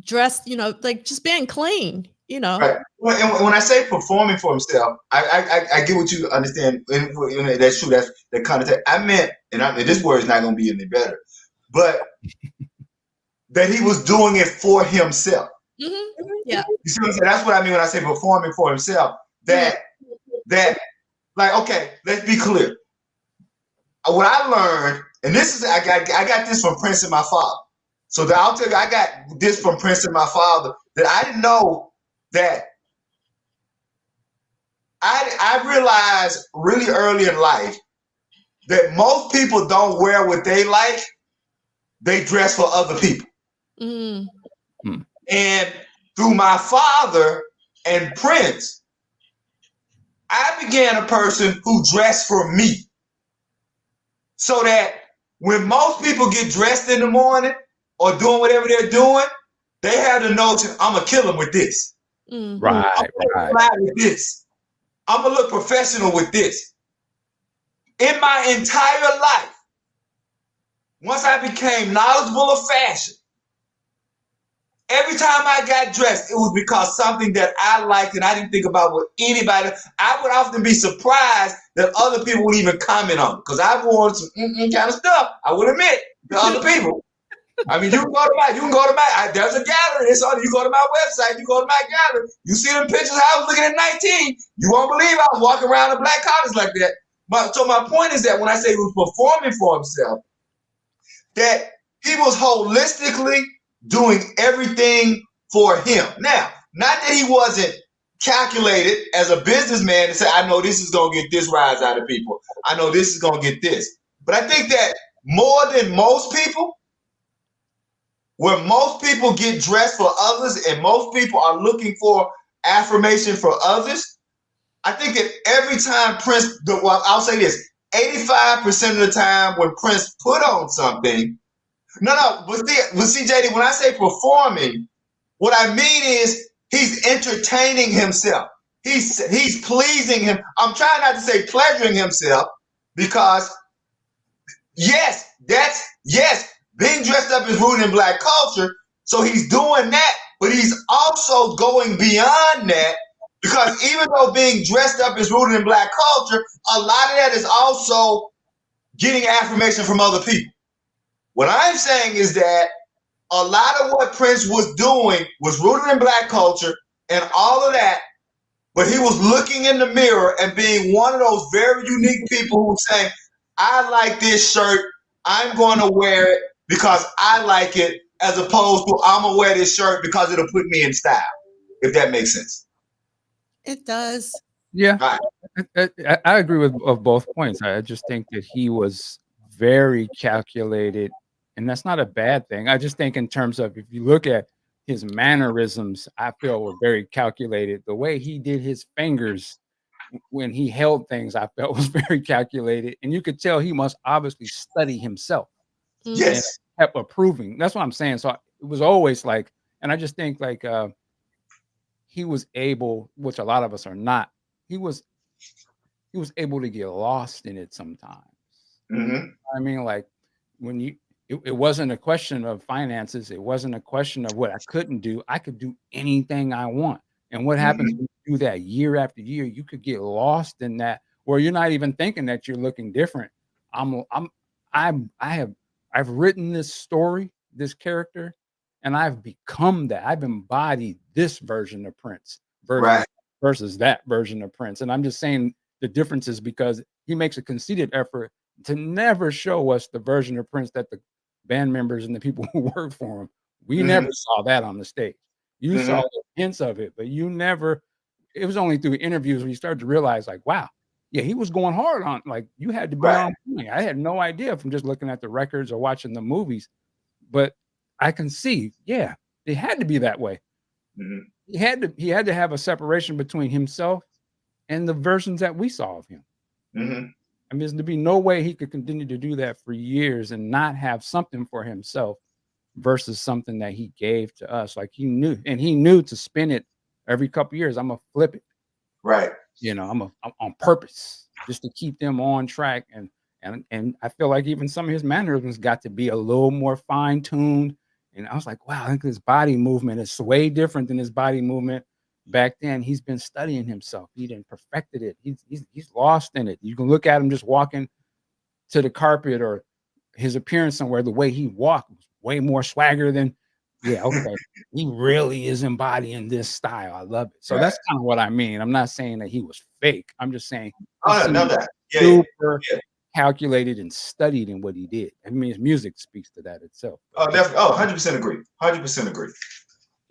dressed, like just being clean, Right. Well, and when I say performing for himself, I get what you understand. And that's true. That's the context. I meant, and this word is not going to be any better, but that he was doing it for himself. Mm-hmm. Yeah. You see what I'm saying? That's what I mean when I say performing for himself. That like, okay, let's be clear. What I learned, and this is, I got this from Prince and my father. So I'll tell you, I got this from Prince and my father, that I didn't know. That I realized really early in life that most people don't wear what they like, they dress for other people. Mm-hmm. And through my father and Prince, I began a person who dressed for me. So that when most people get dressed in the morning, or doing whatever they're doing, they have the notion, I'm going to kill them with this. Mm-hmm. Right, I'm going to fly with this. I'm going to look professional with this. In my entire life, once I became knowledgeable of fashion, every time I got dressed, it was because something that I liked and I didn't think about what anybody. I would often be surprised that other people would even comment on it because I wore some kind of stuff. I would admit to other people. I mean, you can go to my, there's a gallery. It's on. You go to my website. You go to my gallery. You see them pictures. I was looking at 19. You won't believe I was walking around in black collars like that. But so my point is that when I say he was performing for himself, that he was holistically doing everything for him. Now, not that he wasn't calculated as a businessman to say, I know this is going to get this rise out of people. I know this is going to get this. But I think that more than most people, where most people get dressed for others and most people are looking for affirmation for others, I think that every time Prince, well, I'll say this, 85% of the time when Prince put on something, but see, JD, when I say performing, what I mean is he's entertaining himself. He's pleasing him. I'm trying not to say pleasuring himself because yes, being dressed up is rooted in black culture. So he's doing that, but he's also going beyond that because even though being dressed up is rooted in black culture, a lot of that is also getting affirmation from other people. What I'm saying is that a lot of what Prince was doing was rooted in black culture and all of that, but he was looking in the mirror and being one of those very unique people who saying, I like this shirt, I'm going to wear it because I like it, as opposed to I'm going to wear this shirt because it'll put me in style, if that makes sense. It does. Yeah, Right. I agree with of both points. I just think that he was very calculated, and that's not a bad thing. I just think in terms of if you look at his mannerisms, I feel were very calculated. The way he did his fingers when he held things, I felt was very calculated, and you could tell he must obviously study himself. Yes. And kept approving. That's what I'm saying. So it was always like, and I just think like he was able, which a lot of us are not. He was able to get lost in it sometimes. Mm-hmm. I mean, like when it wasn't a question of finances. It wasn't a question of what I couldn't do. I could do anything I want. And what happens when you do that year after year? You could get lost in that, where you're not even thinking that you're looking different. I've written this story, this character, and I've become that. I've embodied this version of Prince versus that version of Prince. And I'm just saying the difference is because he makes a conceited effort to never show us the version of Prince that the band members and the people who work for him, we never saw that on the stage. You saw hints of it, but you never, it was only through interviews when you started to realize like, wow, yeah, he was going hard on, like you had to be on point. I had no idea from just looking at the records or watching the movies, but I can see, yeah, it had to be that way. He had to have a separation between himself and the versions that we saw of him. I mean, there's to be no way he could continue to do that for years and not have something for himself versus something that he gave to us. Like he knew to spin it every couple of years. I'm gonna flip it. Right. You know, I'm on purpose just to keep them on track. And I feel like even some of his mannerisms got to be a little more fine-tuned. And I was like, wow, I think his body movement is way different than his body movement back then. He's been studying himself. He didn't perfected it. He's lost in it. You can look at him just walking to the carpet or his appearance somewhere. The way he walked was way more swagger than, yeah, okay. He really is embodying this style. I love it. So that's kind of what I mean. I'm not saying that he was fake. I'm just saying super calculated and studied in what he did. I mean, his music speaks to that itself. Oh, definitely. Oh, 100% agree. 100% agree.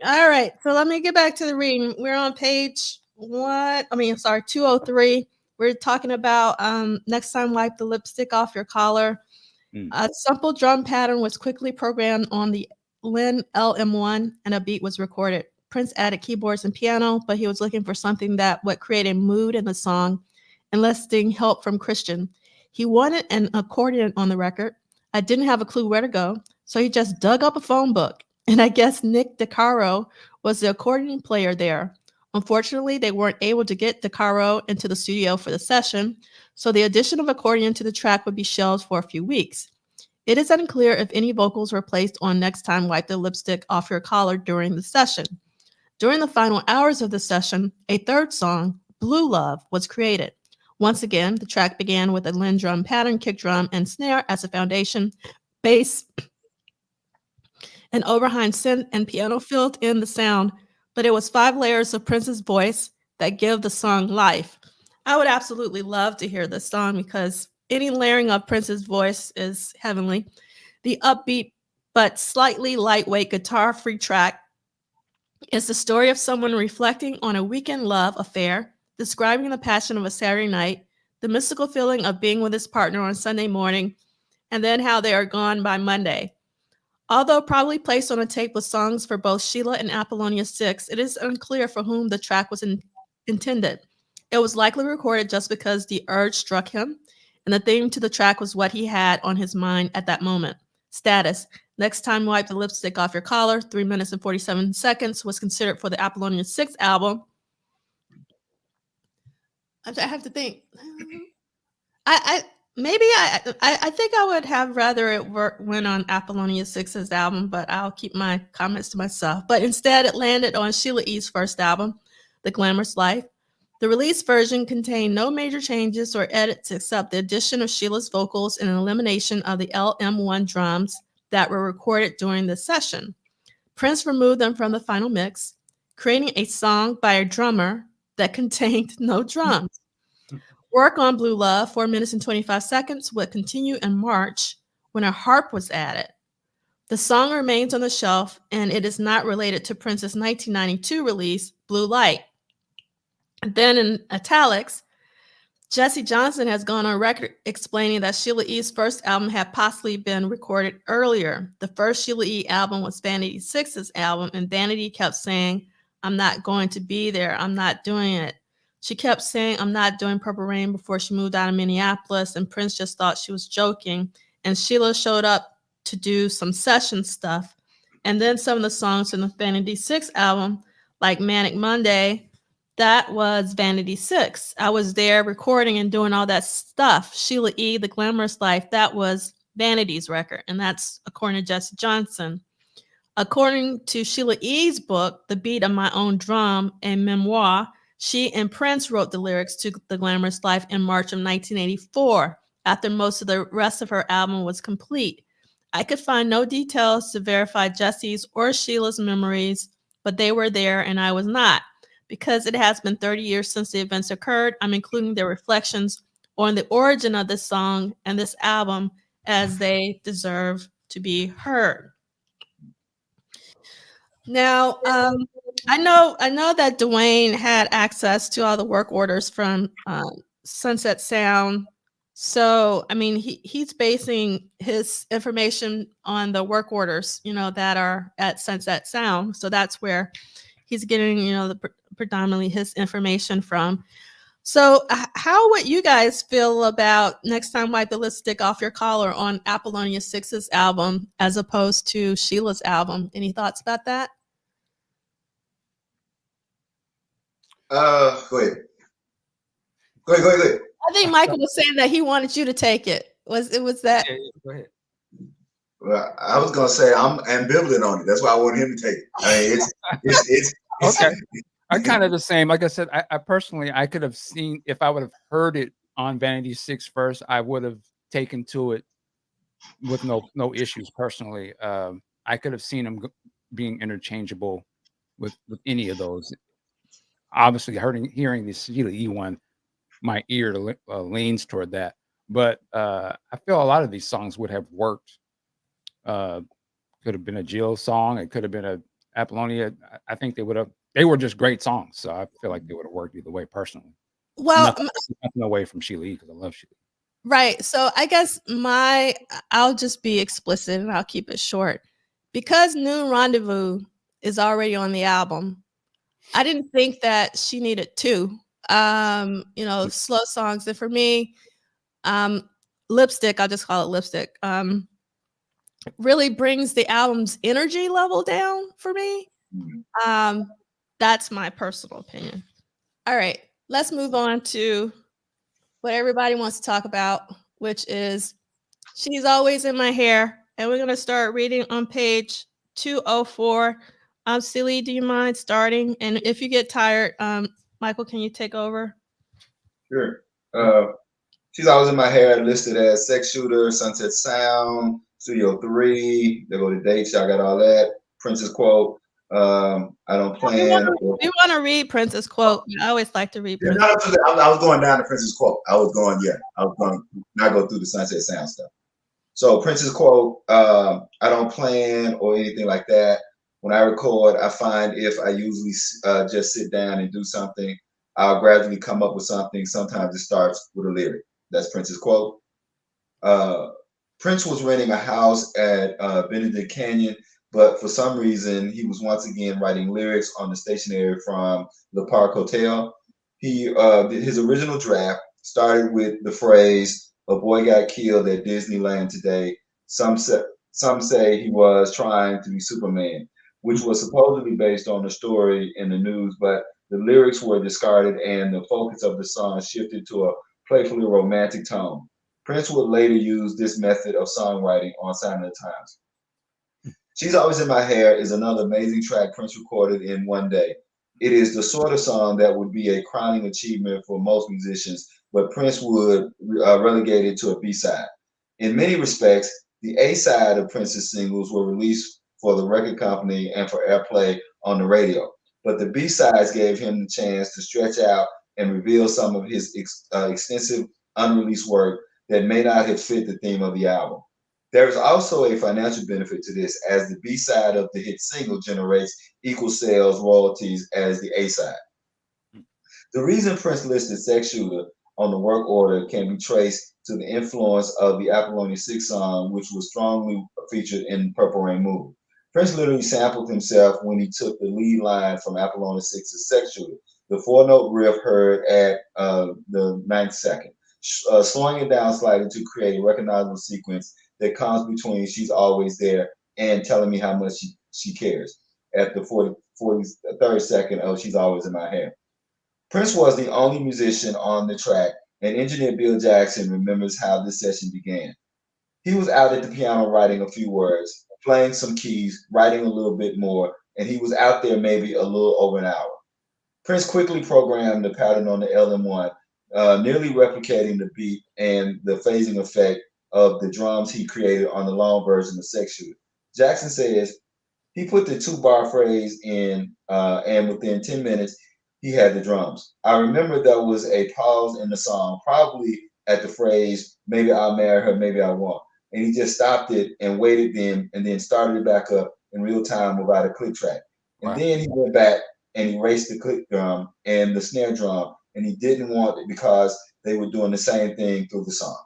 All right. So let me get back to the reading. We're on page 203. We're talking about next time wipe the lipstick off your collar. A simple drum pattern was quickly programmed on the Lin LM1 and a beat was recorded. Prince added keyboards and piano, but he was looking for something that would create a mood in the song, enlisting help from Christian. He wanted an accordion on the record. I didn't have a clue where to go. So he just dug up a phone book. And I guess Nick DeCaro was the accordion player there. Unfortunately, they weren't able to get DeCaro into the studio for the session, so the addition of accordion to the track would be shelved for a few weeks. It is unclear if any vocals were placed on Next Time Wipe the Lipstick Off Your Collar during the session. During the final hours of the session, a third song, Blue Love, was created. Once again, the track began with a Linn drum pattern, kick drum, and snare as a foundation, bass, and overhand synth and piano filled in the sound, but it was 5 layers of Prince's voice that give the song life. I would absolutely love to hear this song because any layering of Prince's voice is heavenly. The upbeat but slightly lightweight guitar-free track is the story of someone reflecting on a weekend love affair, describing the passion of a Saturday night, the mystical feeling of being with his partner on Sunday morning, and then how they are gone by Monday. Although probably placed on a tape with songs for both Sheila and Apollonia 6, it is unclear for whom the track was intended. It was likely recorded just because the urge struck him, and the theme to the track was what he had on his mind at that moment. Status: Next Time Wipe the Lipstick Off Your Collar, 3 minutes and 47 seconds, was considered for the Apollonia 6 album. I have to think. I think I would have rather it went on Apollonia 6's album, but I'll keep my comments to myself. But instead, it landed on Sheila E.'s first album, The Glamorous Life. The released version contained no major changes or edits except the addition of Sheila's vocals and an elimination of the LM1 drums that were recorded during the session. Prince removed them from the final mix, creating a song by a drummer that contained no drums. Work on Blue Love, 4 minutes and 25 seconds, would continue in March when a harp was added. The song remains on the shelf, and it is not related to Prince's 1992 release, Blue Light. And then in italics, Jesse Johnson has gone on record explaining that Sheila E.'s first album had possibly been recorded earlier. The first Sheila E. album was Vanity 6's album, and Vanity kept saying, "I'm not going to be there. I'm not doing it." She kept saying, "I'm not doing Purple Rain" before she moved out of Minneapolis, and Prince just thought she was joking. And Sheila showed up to do some session stuff. And then some of the songs in the Vanity 6 album, like Manic Monday, that was Vanity 6. I was there recording and doing all that stuff. Sheila E., The Glamorous Life, that was Vanity's record, and that's according to Jesse Johnson. According to Sheila E.'s book, The Beat of My Own Drum and Memoir, she and Prince wrote the lyrics to The Glamorous Life in March of 1984, after most of the rest of her album was complete. I could find no details to verify Jesse's or Sheila's memories, but they were there and I was not. Because it has been 30 years since the events occurred, I'm including their reflections on the origin of this song and this album as they deserve to be heard. Now, I know that Duane had access to all the work orders from Sunset Sound. So, I mean, he's basing his information on the work orders, that are at Sunset Sound. So that's where he's getting, predominantly his information from. So how would you guys feel about Next Time Wipe the Lipstick Off Your Collar on Apollonia 6's album as opposed to Sheila's album? Any thoughts about that? Go ahead. Go ahead. I think Michael was saying that he wanted you to take it. Was that? Yeah, go ahead. Well, I was gonna say I'm ambivalent on it. That's why I want him to take it. I mean, it's okay. I'm kind of the same. Like I said, I personally, I could have seen, if I would have heard it on Vanity 6 first, I would have taken to it with no issues personally. I could have seen them being interchangeable with any of those. Obviously, hearing the Sheila E. one, my ear leans toward that. But I feel a lot of these songs would have worked. Could have been a Jill song. It could have been a Apollonia. I think they were just great songs. So I feel like they would have worked either way personally. Well, nothing away from Sheila E. because I love Sheila E. Right. So I guess I'll just be explicit and I'll keep it short. Because Noon Rendezvous is already on the album, I didn't think that she needed two, slow songs. And for me, Lipstick, I'll just call it Lipstick. really brings the album's energy level down for me. That's my personal opinion. All right, let's move on to what everybody wants to talk about, which is She's Always in My Hair. And we're going to start reading on page 204. Silly, do you mind starting? And if you get tired, Michael, can you take over? Sure. She's Always in My Hair, listed as Sex Shooter, Sunset Sound, Studio 3. They go to dates. I got all that. Princess Quote. I Don't Plan. We want to read Princess Quote. I always like to read Princess. I was going down to Princess Quote. I was going to not go through the Sunset Sound stuff. So Princess Quote, I don't plan or anything like that. When I record, I find if I usually just sit down and do something, I'll gradually come up with something. Sometimes it starts with a lyric. That's Prince's quote. Prince was renting a house at Benedict Canyon, but for some reason, he was once again writing lyrics on the stationery from the Park Hotel. His original draft started with the phrase, "A boy got killed at Disneyland today." Some say he was trying to be Superman, which was supposedly based on a story in the news, but the lyrics were discarded and the focus of the song shifted to a playfully romantic tone. Prince would later use this method of songwriting on Sign of the Times. She's Always in My Hair is another amazing track Prince recorded in one day. It is the sort of song that would be a crowning achievement for most musicians, but Prince would relegate it to a B-side. In many respects, the A-side of Prince's singles were released for the record company and for airplay on the radio, but the B-sides gave him the chance to stretch out and reveal some of his extensive unreleased work that may not have fit the theme of the album. There is also a financial benefit to this, as the B-side of the hit single generates equal sales royalties as the A-side. The reason Prince listed Sex Shooter on the work order can be traced to the influence of the Apollonia 6 song, which was strongly featured in Purple Rain movie. Prince literally sampled himself when he took the lead line from Apollonia 6's Sex Shooter, the 4-note riff heard at the 9th second, slowing it down slightly to create a recognizable sequence that comes between She's Always There and Telling Me How Much She Cares at the 43rd second of She's Always in My Hair. Prince was the only musician on the track, and engineer Bill Jackson remembers how this session began. He was out at the piano writing a few words, playing some keys, writing a little bit more, and he was out there maybe a little over an hour. Prince quickly programmed the pattern on the LM1, nearly replicating the beat and the phasing effect of the drums he created on the long version of Sex Shooter. Jackson says he put the 2-bar phrase in, and within 10 minutes, he had the drums. I remember there was a pause in the song, probably at the phrase, "Maybe I'll marry her, maybe I won't." And he just stopped it and waited then, and then started it back up in real time without a click track. And then he went back and he erased the click drum and the snare drum, and he didn't want it because they were doing the same thing through the song.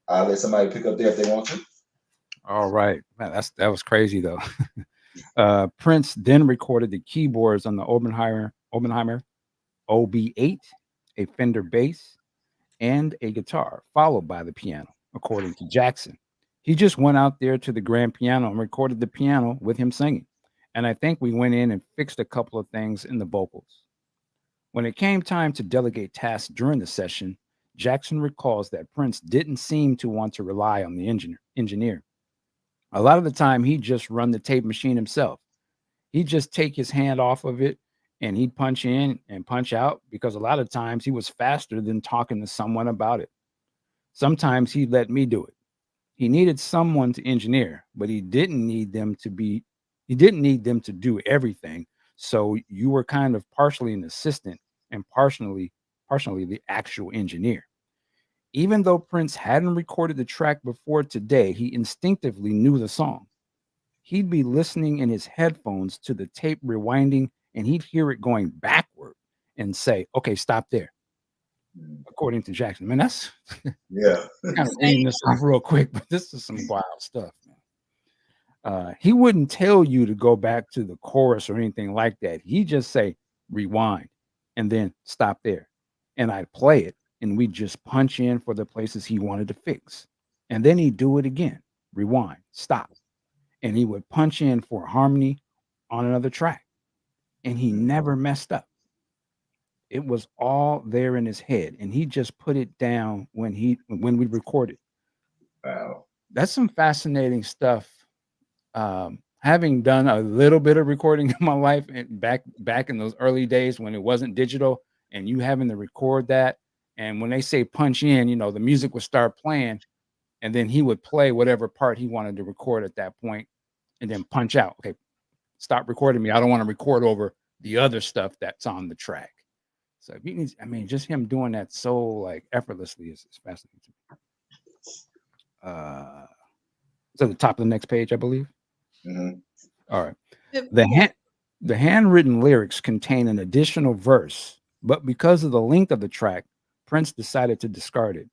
I'll let somebody pick up there if they want to. All right. Man, that was crazy though. Prince then recorded the keyboards on the Oppenheimer OB8, a Fender bass, and a guitar, followed by the piano, according to Jackson. He just went out there to the grand piano and recorded the piano with him singing. And I think we went in and fixed a couple of things in the vocals. When it came time to delegate tasks during the session, Jackson recalls that Prince didn't seem to want to rely on the engineer. A lot of the time, he'd just run the tape machine himself. He'd just take his hand off of it and he'd punch in and punch out, because a lot of times he was faster than talking to someone about it. Sometimes he'd let me do it. He needed someone to engineer, but he didn't need them to do everything. So you were kind of partially an assistant and partially the actual engineer. Even though Prince hadn't recorded the track before today, he instinctively knew the song. He'd be listening in his headphones to the tape rewinding, and he'd hear it going backward and say, "Okay, stop there." According to Jackson. Man, that's kind of reading this off real quick, but this is some wild stuff, man. He wouldn't tell you to go back to the chorus or anything like that. He'd just say, "Rewind," and then stop there. And I'd play it, and we'd just punch in for the places he wanted to fix. And then he'd do it again, rewind, stop. And he would punch in for harmony on another track. And he never messed up. It was all there in his head. And he just put it down when we recorded. Wow. That's some fascinating stuff. Having done a little bit of recording in my life and back in those early days when it wasn't digital, and you having to record that, and when they say punch in, the music would start playing, and then he would play whatever part he wanted to record at that point, and then punch out. Okay, stop recording me. I don't want to record over the other stuff that's on the track. So just him doing that so like effortlessly is fascinating to me. It's at the top of the next page, I believe. Mm-hmm. All right. The handwritten lyrics contain an additional verse, but because of the length of the track, Prince decided to discard it.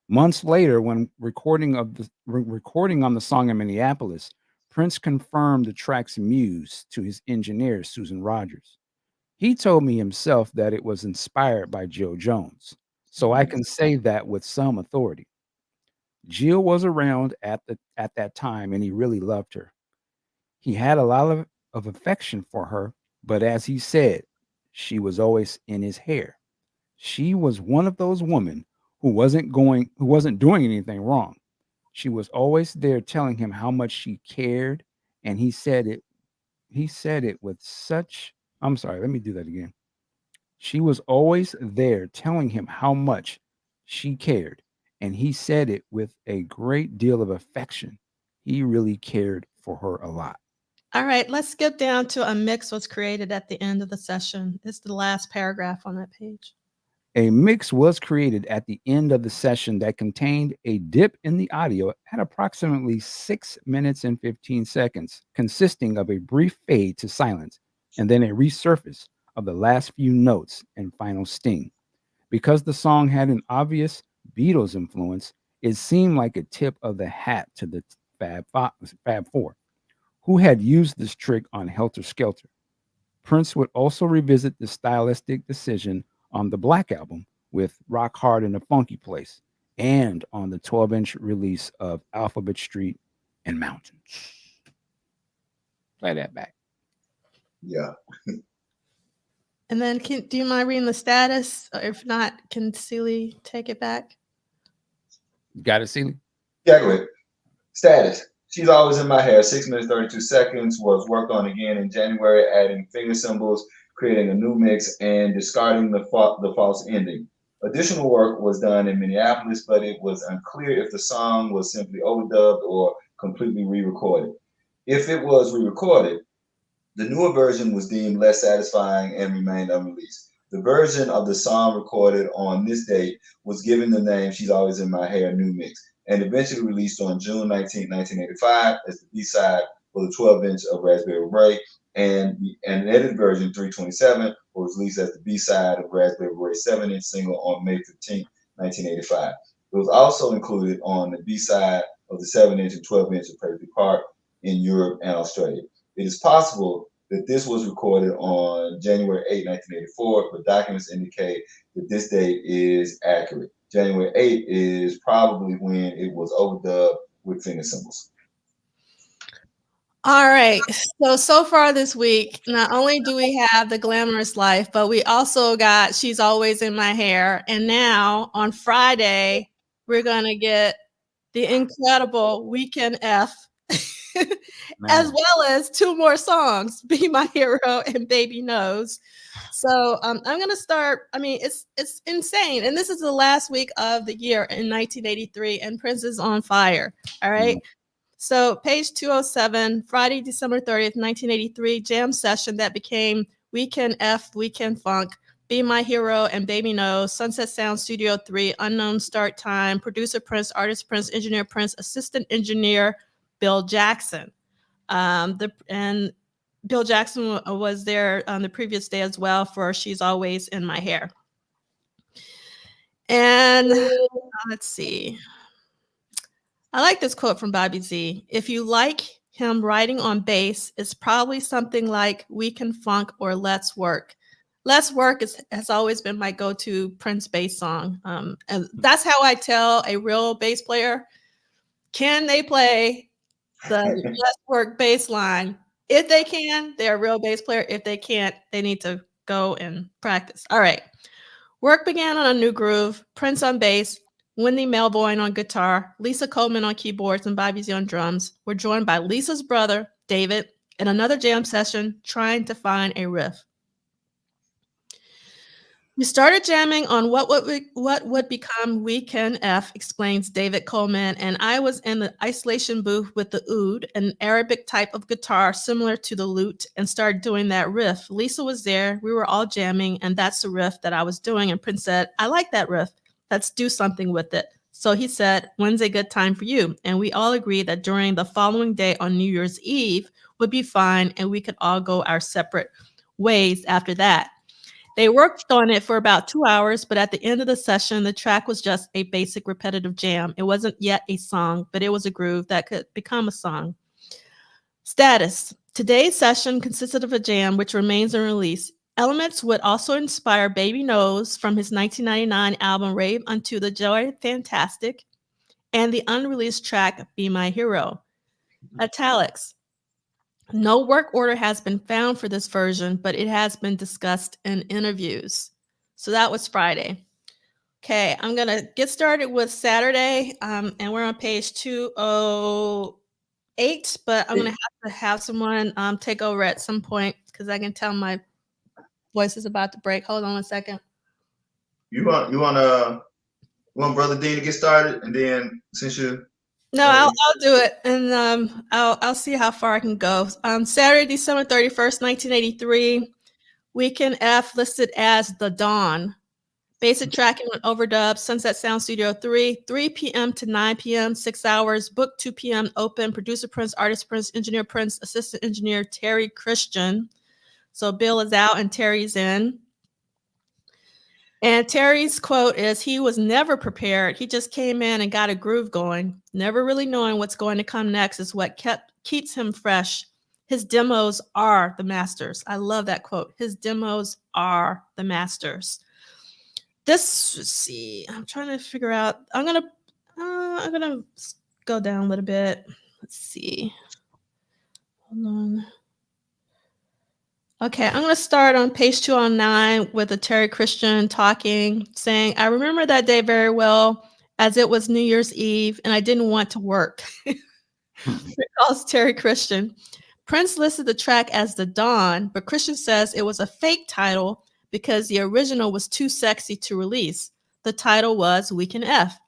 Months later, when recording on the song in Minneapolis, Prince confirmed the track's muse to his engineer, Susan Rogers. He told me himself that it was inspired by Jill Jones, so I can say that with some authority. Jill was around at that time, and he really loved her. He had a lot of affection for her, but as he said, she was always in his hair. She was one of those women who wasn't doing anything wrong. She was always there telling him how much she cared, and he said it with such, I'm sorry, let me do that again. She was always there telling him how much she cared, and he said it with a great deal of affection. He really cared for her a lot. All right, let's skip down to a mix was created at the end of the session. It's the last paragraph on that page. A mix was created at the end of the session that contained a dip in the audio at approximately 6 minutes and 15 seconds, consisting of a brief fade to silence and then a resurface of the last few notes and final sting. Because the song had an obvious Beatles influence, it seemed like a tip of the hat to the Fab Four, who had used this trick on Helter Skelter. Prince would also revisit the stylistic decision on the Black Album with Rock Hard in a Funky Place and on the 12-inch release of Alphabet Street and Mountains. Play that back. Yeah. And then do you mind reading the status? Or if not, can Celie take it back? Got it, Celie? Yeah, go ahead. Status. She's Always in My Hair, 6 minutes, 32 seconds, was worked on again in January, adding finger symbols, creating a new mix, and discarding the false ending. Additional work was done in Minneapolis, but it was unclear if the song was simply overdubbed or completely re-recorded. If it was re-recorded, the newer version was deemed less satisfying and remained unreleased. The version of the song recorded on this date was given the name She's Always in My Hair New Mix, and eventually released on June 19, 1985 as the B-side for the 12-inch of Raspberry Beret, and an edited version, 327, was released as the B-side of Raspberry Beret 7-inch single on May 15, 1985. It was also included on the B-side of the 7-inch and 12-inch of Perfectly Park in Europe and Australia. It is possible that this was recorded on January 8, 1984, but documents indicate that this date is accurate. January 8 is probably when it was overdubbed with finger symbols. All right. So far this week, not only do we have the Glamorous Life, but we also got She's Always in My Hair. And now on Friday, we're going to get the incredible Weekend F, as well as 2 more songs, Be My Hero and Baby Knows. So I'm going to start. I mean, it's insane. And this is the last week of the year in 1983, and Prince is on fire. All right. Mm-hmm. So page 207, Friday, December 30th, 1983, jam session that became Weekend F, Weekend Funk, Be My Hero and Baby Knows, Sunset Sound Studio 3, unknown start time, producer Prince, artist Prince, engineer Prince, assistant engineer Bill Jackson. And Bill Jackson was there on the previous day as well for She's Always in My Hair. And let's see. I like this quote from Bobby Z. If you like him writing on bass, it's probably something like Weekend Funk or Let's Work. Let's Work has always been my go-to Prince bass song. And that's how I tell a real bass player Can they play the Let's Work bass line? If they can, they're a real bass player. If they can't, they need to go and practice. All right. Work began on a new groove. Prince on bass, Wendy Melvoin on guitar, Lisa Coleman on keyboards, and Bobby Z on drums. We're joined by Lisa's brother, David, in another jam session trying to find a riff. We started jamming on what would become Weekend F, explains David Coleman, and I was in the isolation booth with the oud, an Arabic type of guitar similar to the lute, and started doing that riff. Lisa was there, we were all jamming, and that's the riff that I was doing, and Prince said, I like that riff, let's do something with it. So he said, when's a good time for you? And we all agreed that during the following day on New Year's Eve would be fine, and we could all go our separate ways after that. They worked on it for about 2 hours, but at the end of the session, the track was just a basic repetitive jam. It wasn't yet a song, but it was a groove that could become a song. Status. Today's session consisted of a jam, which remains unreleased. Elements would also inspire Baby Knows from his 1999 album Rave Unto the Joy Fantastic, and the unreleased track Be My Hero. Italics. No work order has been found for this version, but it has been discussed in interviews. So that was Friday. Okay, I'm going to get started with Saturday, and we're on page 208, but I'm going to have someone take over at some point because I can tell my voice is about to break. Hold on a second. You want Brother Dean to get started, and then since you. No, I'll do it, and I'll see how far I can go. Saturday, December 31st, 1983, Weekend F listed as The Dawn. Basic tracking with overdub, Sunset Sound Studio 3 p.m. to 9 p.m., 6 hours, book 2 p.m. open, producer Prince, artist Prince, engineer Prince, assistant engineer Terry Christian. So Bill is out and Terry's in. And Terry's quote is, he was never prepared. He just came in and got a groove going. Never really knowing what's going to come next is what keeps him fresh. His demos are the masters. I love that quote. His demos are the masters. This, let's see, I'm trying to figure out, I'm gonna go down a little bit. Let's see. Hold on. Okay, I'm going to start on page 209 with a Terry Christian talking, saying, I remember that day very well as it was New Year's Eve and I didn't want to work. Recalls Terry Christian. Prince listed the track as The Dawn, but Christian says it was a fake title because the original was too sexy to release. The title was Weekend F.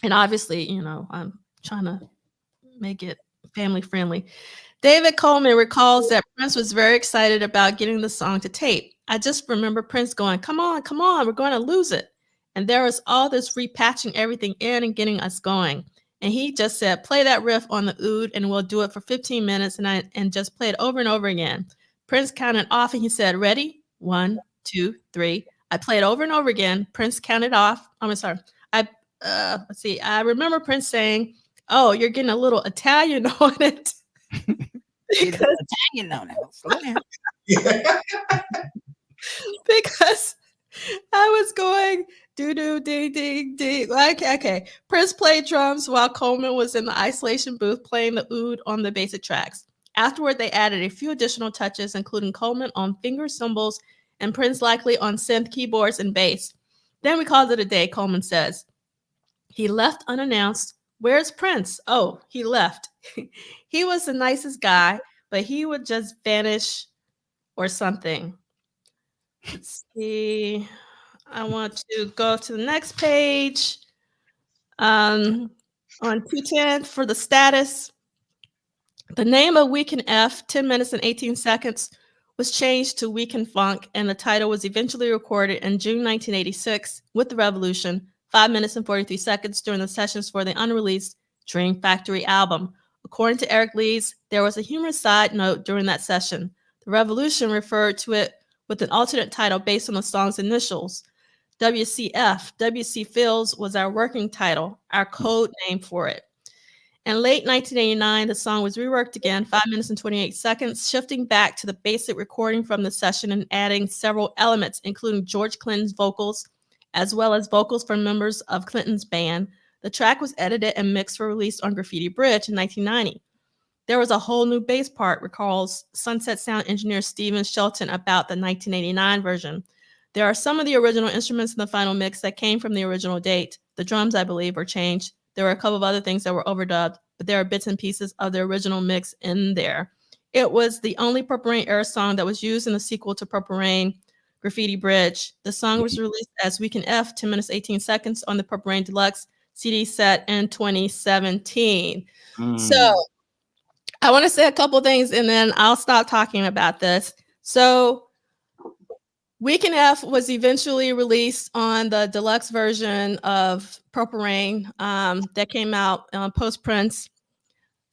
And obviously, you know, I'm trying to make it family friendly. David Coleman recalls that Prince was very excited about getting the song to tape. I just remember Prince going, come on, we're going to lose it. And there was all this repatching everything in and getting us going. And he just said, play that riff on the oud and we'll do it for 15 minutes and just play it over and over again. Prince counted off and he said, ready? 1, 2, 3. I played over and over again. Prince counted off. Let's see. I remember Prince saying, oh, you're getting a little Italian on it. Because I was going ding ding ding. Okay. Prince played drums while Coleman was in the isolation booth playing the oud on the basic tracks. Afterward, they added a few additional touches, including Coleman on finger cymbals and Prince likely on synth, keyboards, and bass. Then we called it a day, Coleman says. He left unannounced. Where's Prince? Oh, he left. He was the nicest guy, but he would just vanish or something. Let's see. I want to go to the next page. On 210 for the status. The name of Weekend F, 10 minutes and 18 seconds, was changed to Weekend Funk, and the title was eventually recorded in June 1986 with The Revolution, 5 minutes and 43 seconds during the sessions for the unreleased Dream Factory album. According to Eric Lees, there was a humorous side note during that session. The Revolution referred to it with an alternate title based on the song's initials. WCF, WC Fields, was our working title, our code name for it. In late 1989, the song was reworked again, 5 minutes and 28 seconds, shifting back to the basic recording from the session and adding several elements, including George Clinton's vocals, as well as vocals from members of Clinton's band, The track was edited and mixed for release on Graffiti Bridge in 1990. There was a whole new bass part, recalls Sunset Sound engineer Steven Shelton about the 1989 version. There are some of the original instruments in the final mix that came from the original date. The drums, I believe, were changed. There were a couple of other things that were overdubbed, but there are bits and pieces of the original mix in there. It was the only Purple Rain era song that was used in the sequel to Purple Rain, Graffiti Bridge. The song was released as Weekend F, 10 minutes, 18 seconds on the Purple Rain Deluxe CD set in 2017. So I want to say a couple things and then I'll stop talking about this. So Weekend F was eventually released on the deluxe version of Purple Rain that came out post Prince.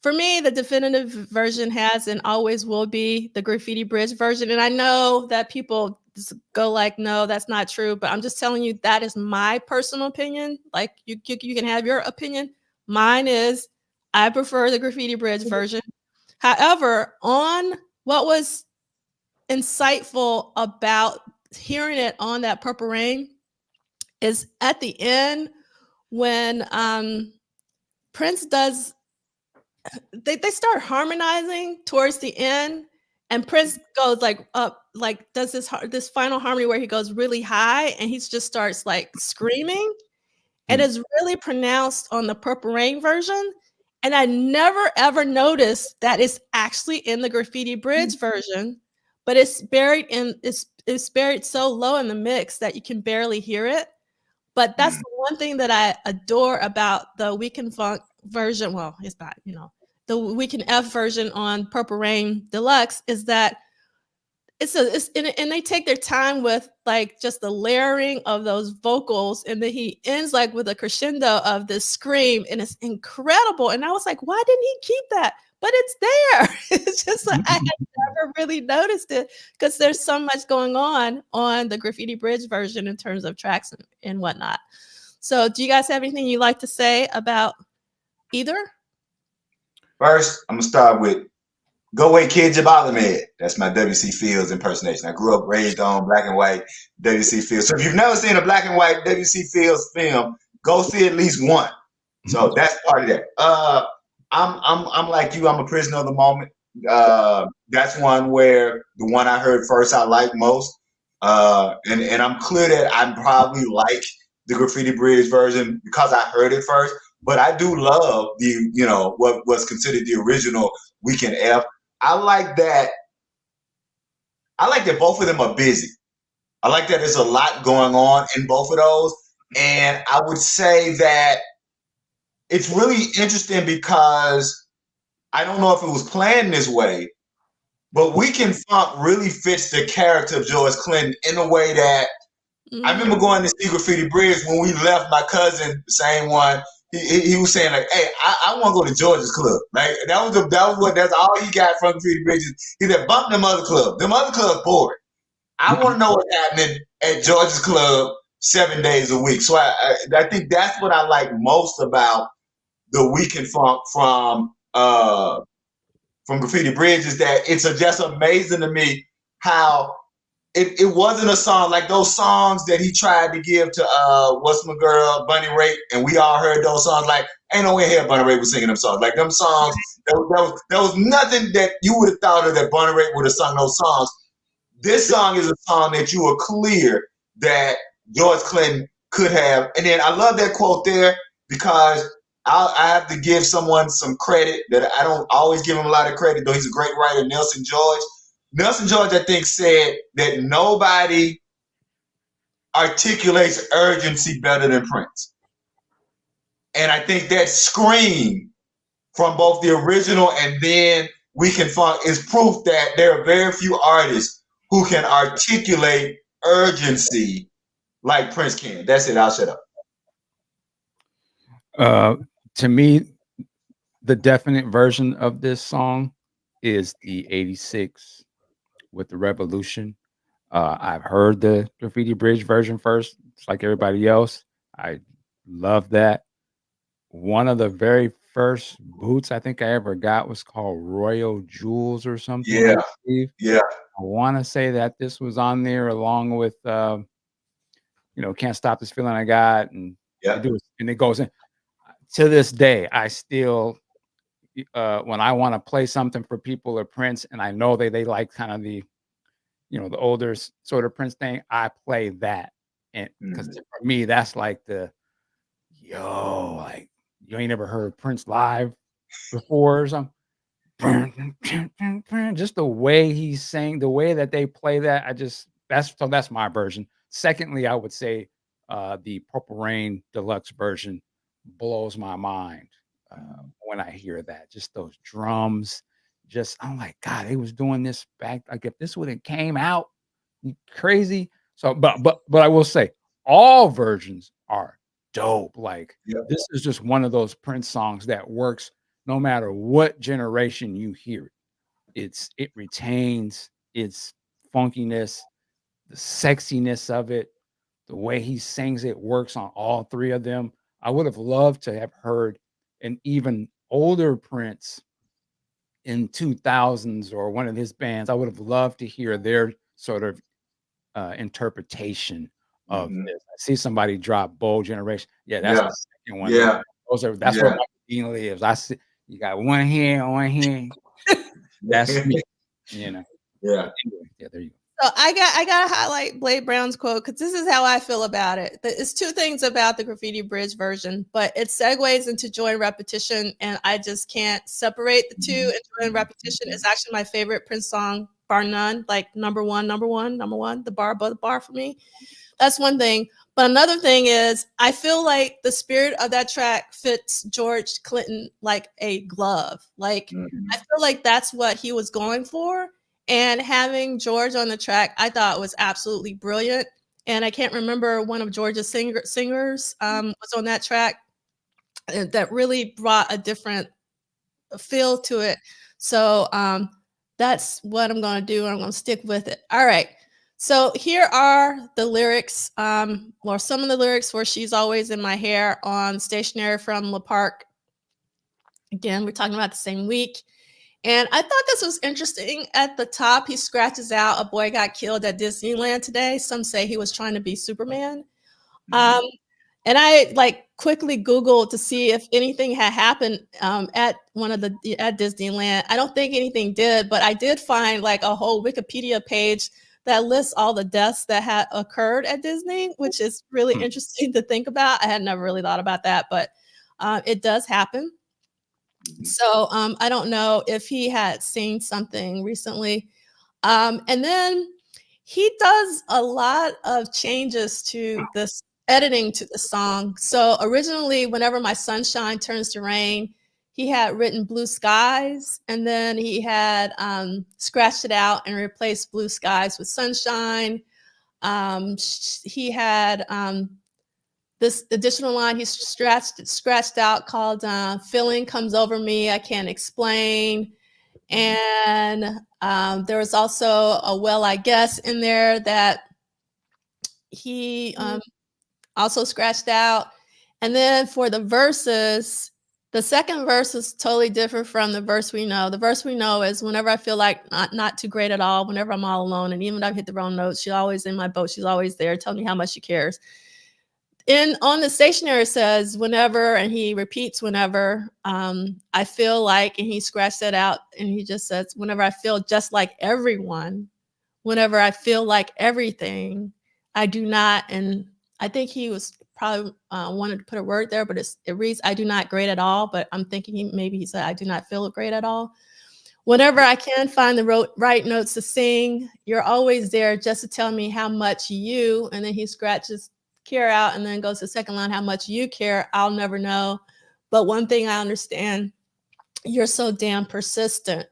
For me, the definitive version has and always will be the Graffiti Bridge version. And I know that people just go like, no, that's not true. But I'm just telling you, that is my personal opinion. Like you can have your opinion. Mine is I prefer the Graffiti Bridge version. However, on what was insightful about hearing it on that Purple Rain is at the end when Prince does, they start harmonizing towards the end, and Prince goes like up, like does this final harmony where he goes really high, and he just starts like screaming, and it's really pronounced on the Purple Rain version. And I never ever noticed that it's actually in the Graffiti Bridge version, but it's buried it's buried so low in the mix that you can barely hear it. But that's the one thing that I adore about the Weekend Funk version. Well, it's not, the Weekend F version on Purple Rain Deluxe is that and they take their time with like just the layering of those vocals, and then he ends like with a crescendo of this scream, and it's incredible. And I was like, why didn't he keep that? But it's there. It's just like I had never really noticed it because there's so much going on the Graffiti Bridge version in terms of tracks and whatnot. So do you guys have anything you'd like to say about either? First, I'm gonna start with Go Away Kid, You Bother Me. That's my W.C. Fields impersonation. I grew up raised on black and white W.C. Fields. So if you've never seen a black and white W.C. Fields film, go see at least one. So that's part of that. I'm like you. I'm a prisoner of the moment. That's one where the one I heard first I like most, and I'm clear that I probably like the Graffiti Bridge version because I heard it first. But I do love the what was considered the original Weekend F. I like that both of them are busy. I like that there's a lot going on in both of those, and I would say that it's really interesting because I don't know if it was planned this way, but Weekend Funk really fits the character of George Clinton in a way that I remember going to see Graffiti Bridge when we left. My cousin, the same one, he was saying like, "Hey, I want to go to George's club." Like that's all he got from Graffiti Bridge. He said, "Bump them other clubs. Them other clubs boring. I want to know what's happening at George's club 7 days a week." So I think that's what I like most about the Weekend Funk from Graffiti Bridge is that it's just amazing to me how it wasn't a song like those songs that he tried to give to what's my girl Bunny Raitt, and we all heard those songs. Like ain't no way here Bunny Raitt was singing them songs. Like them songs, there was nothing that you would have thought of that Bunny Raitt would have sung those songs. This song is a song that you were clear that George Clinton could have. And then I love that quote there because I have to give someone some credit that I don't always give him a lot of credit, though he's a great writer, Nelson George. Nelson George, I think, said that nobody articulates urgency better than Prince. And I think that scream from both the original and then Weekend Funk is proof that there are very few artists who can articulate urgency like Prince can. That's it. I'll shut up. To me, the definite version of this song is the 86 with the Revolution. I've heard the Graffiti Bridge version first. It's like everybody else. I love that. One of the very first boots I think I ever got was called Royal Jewels or something. Yeah. Yeah. I want to say that this was on there along with, Can't Stop This Feeling I Got. And, yeah. and it goes in. to this day, I still, when I want to play something for people or Prince, and I know they like kind of the, the older sort of Prince thing, I play that. And because for me, that's like like you ain't never heard Prince live before or something. Just the way he sang, the way that they play that, that's my version. Secondly, I would say the Purple Rain Deluxe version blows my mind when I hear that. Just those drums, I'm like, God, they was doing this back. Like if this would have came out, crazy. So, but I will say, all versions are dope. Like this is just one of those Prince songs that works no matter what generation you hear it. It retains its funkiness, the sexiness of it, the way he sings it works on all three of them. I would have loved to have heard an even older Prince in 2000s or one of his bands. I would have loved to hear their sort of interpretation of this. I see somebody drop Bold Generation. Yeah, that's the second one. Yeah. That's where Michael Dean lives. I see you got one here. That's me. Yeah. Anyway, yeah, there you go. So I gotta highlight Blade Brown's quote because this is how I feel about it. It's two things about the Graffiti Bridge version, but it segues into Joy and Repetition, and I just can't separate the two. And Joy and Repetition is actually my favorite Prince song, bar none. Like number one, the bar above the bar for me. That's one thing. But another thing is, I feel like the spirit of that track fits George Clinton like a glove. Like I feel like that's what he was going for. And having George on the track, I thought was absolutely brilliant. And I can't remember one of George's singers was on that track that really brought a different feel to it. So that's what I'm going to do. I'm going to stick with it. All right. So here are the lyrics, or some of the lyrics for She's Always in My Hair on Stationery from La Park. Again, we're talking about the same week. And I thought this was interesting. At the top, he scratches out, "A boy got killed at Disneyland today." Some say he was trying to be Superman. And I quickly Googled to see if anything had happened at Disneyland. I don't think anything did, but I did find a whole Wikipedia page that lists all the deaths that had occurred at Disney, which is really interesting to think about. I had never really thought about that, but it does happen. So I don't know if he had seen something recently. And then he does a lot of changes to this editing to the song. So originally, Whenever My Sunshine Turns to Rain, he had written Blue Skies, and then he had scratched it out and replaced Blue Skies with Sunshine. He had this additional line he scratched out called "Feeling Comes Over Me, I Can't Explain." And there was also a "Well, I Guess" in there that he also scratched out. And then for the verses, the second verse is totally different from the verse we know. The verse we know is, "Whenever I feel like not too great at all, whenever I'm all alone, and even if I've hit the wrong notes, she's always in my boat. She's always there, telling me how much she cares." On the Stationery says "whenever," and he repeats "whenever I feel like," and he scratched that out, and he just says, "Whenever I feel just like everyone, whenever I feel like everything, I do not." And I think he was probably wanted to put a word there, but it reads, "I do not grade at all," but I'm thinking maybe he said, "I do not feel great at all. Whenever I can find the right notes to sing, you're always there just to tell me how much you," and then he scratches care out and then goes to the second line, "How much you care, I'll never know. But one thing I understand, you're so damn persistent."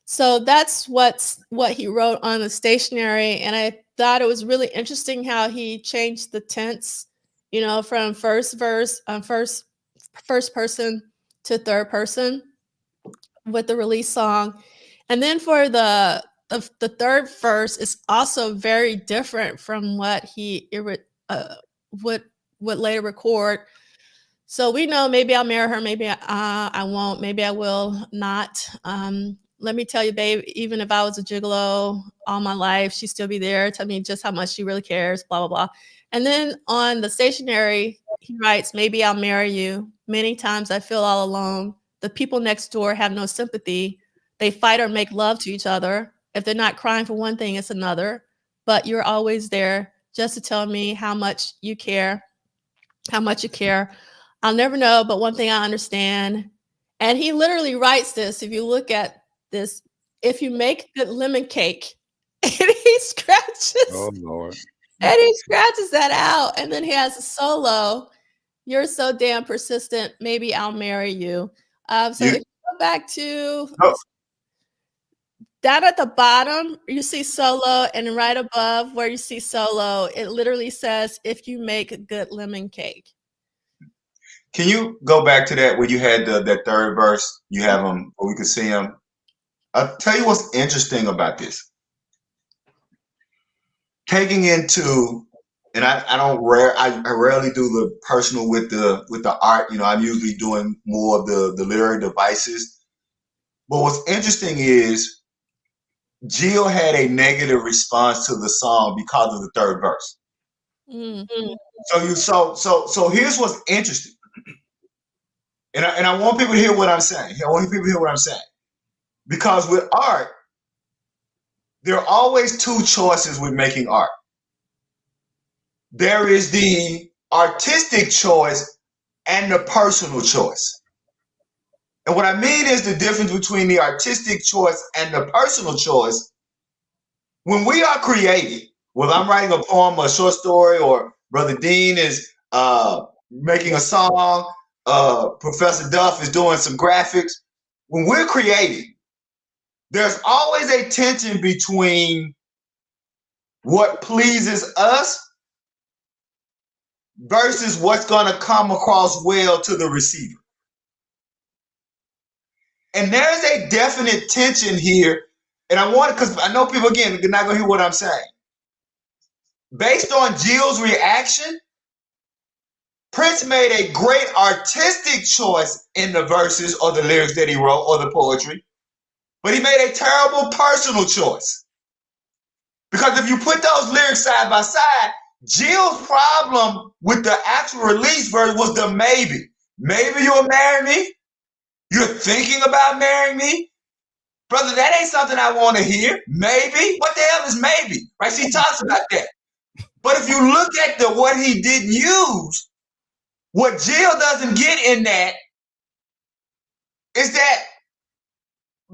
So that's what he wrote on the Stationery. And I thought it was really interesting how he changed the tense, from first person to third person with the release song. And then for the third verse is also very different from what he would later record. So we know, "Maybe I'll marry her, maybe I won't, maybe I will not. Let me tell you, babe, even if I was a gigolo all my life, she'd still be there. Tell me just how much she really cares, blah, blah, blah." And then on the Stationery, He writes, maybe I'll marry you. Many times I feel all alone. The people next door have no sympathy. They fight or make love to each other. If they're not crying for one thing, it's another. But you're always there just to tell me how much you care, I'll never know, but one thing I understand. And he literally writes this. If you look at this, if you make good lemon cake, and he scratches. Oh Lord. And he scratches that out. And then he has a solo. You're so damn persistent. Maybe I'll marry you. So if you go back to down at the bottom, you see solo, and right above where you see solo, it literally says, if you make a good lemon cake. Can you go back to that where you had that third verse? You have them, or we could see them. I'll tell you what's interesting about this. Taking into, and I rarely do the personal with the art. You know, I'm usually doing more of the literary devices. But what's interesting is Jill had a negative response to the song because of the third verse. Mm-hmm. So here's what's interesting. And I want people to hear what I'm saying. I want people to hear what I'm saying. Because with art, there are always two choices with making art. There is the artistic choice and the personal choice. And what I mean is the difference between the artistic choice and the personal choice. When we are creating, whether I'm writing a poem or a short story, or Brother Dean is making a song, Professor Duff is doing some graphics. When we're creating, there's always a tension between what pleases us versus what's going to come across well to the receiver. And there's a definite tension here. And I want, because I know people, again, they're not going to hear what I'm saying. Based on Jill's reaction, Prince made a great artistic choice in the verses or the lyrics that he wrote or the poetry, but he made a terrible personal choice. Because if you put those lyrics side by side, Jill's problem with the actual release verse was the maybe. Maybe you'll marry me? You're thinking about marrying me? Brother, that ain't something I want to hear. Maybe? What the hell is maybe? Right? She talks about that. But if you look at what he didn't use, what Jill doesn't get in that is that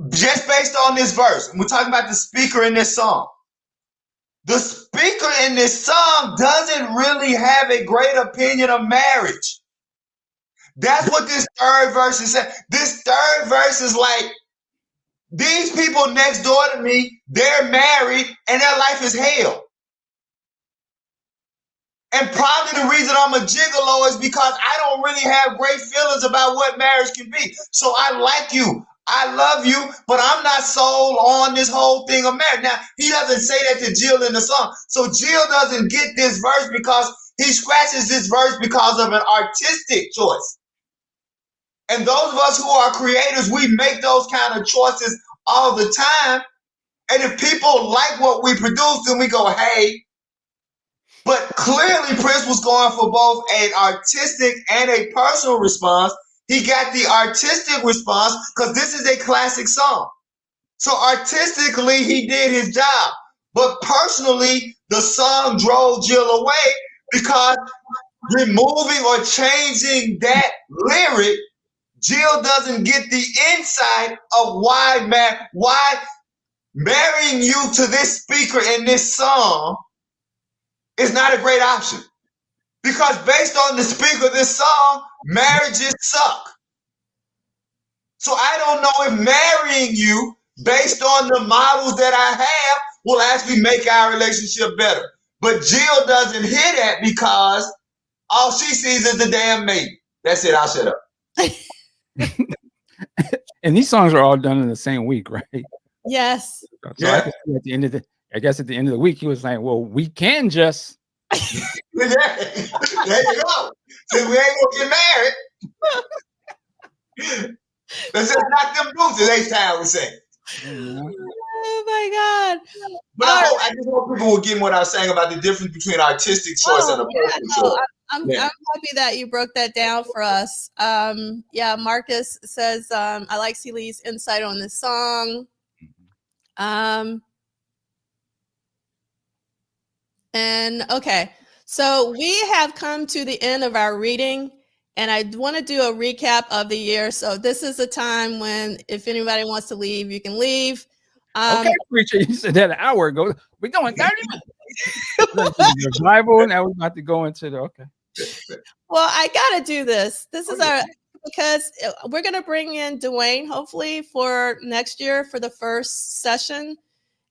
just based on this verse, and we're talking about the speaker in this song. The speaker in this song doesn't really have a great opinion of marriage. That's what this third verse is saying. This third verse is like, these people next door to me, they're married and their life is hell. And probably the reason I'm a gigolo is because I don't really have great feelings about what marriage can be. So I like you. I love you, but I'm not sold on this whole thing of marriage. Now, he doesn't say that to Jill in the song. So Jill doesn't get this verse because he scratches this verse because of an artistic choice. And those of us who are creators, we make those kind of choices all the time. And if people like what we produce, then we go, hey. But clearly Prince was going for both an artistic and a personal response. He got the artistic response because this is a classic song. So artistically, he did his job. But personally, the song drove Jill away because removing or changing that lyric, Jill doesn't get the insight of why marrying you to this speaker in this song is not a great option. Because based on the speaker of this song, marriages suck. So I don't know if marrying you based on the models that I have will actually make our relationship better. But Jill doesn't hear that because all she sees is the damn maybe. That's it. I'll shut up. And these songs are all done in the same week, right? Yes. So Yeah. at the end of the week, he was like, well, we can just. There you go. Since we ain't gonna get married, let's just knock them boots, as H-Town would say. Oh my God. But I just hope people will get what I was saying about the difference between artistic choice and a personal choice. I'm happy that you broke that down for us. Yeah, Marcus says, I like Celi's insight on this song. And okay, so we have come to the end of our reading, and I want to do a recap of the year. So this is a time when, if anybody wants to leave, you can leave. Okay, preacher, you said that an hour ago. We're going 30 minutes. The Bible, now we're about to go into the Well, I gotta do this. This is because we're gonna bring in Duane hopefully for next year for the first session.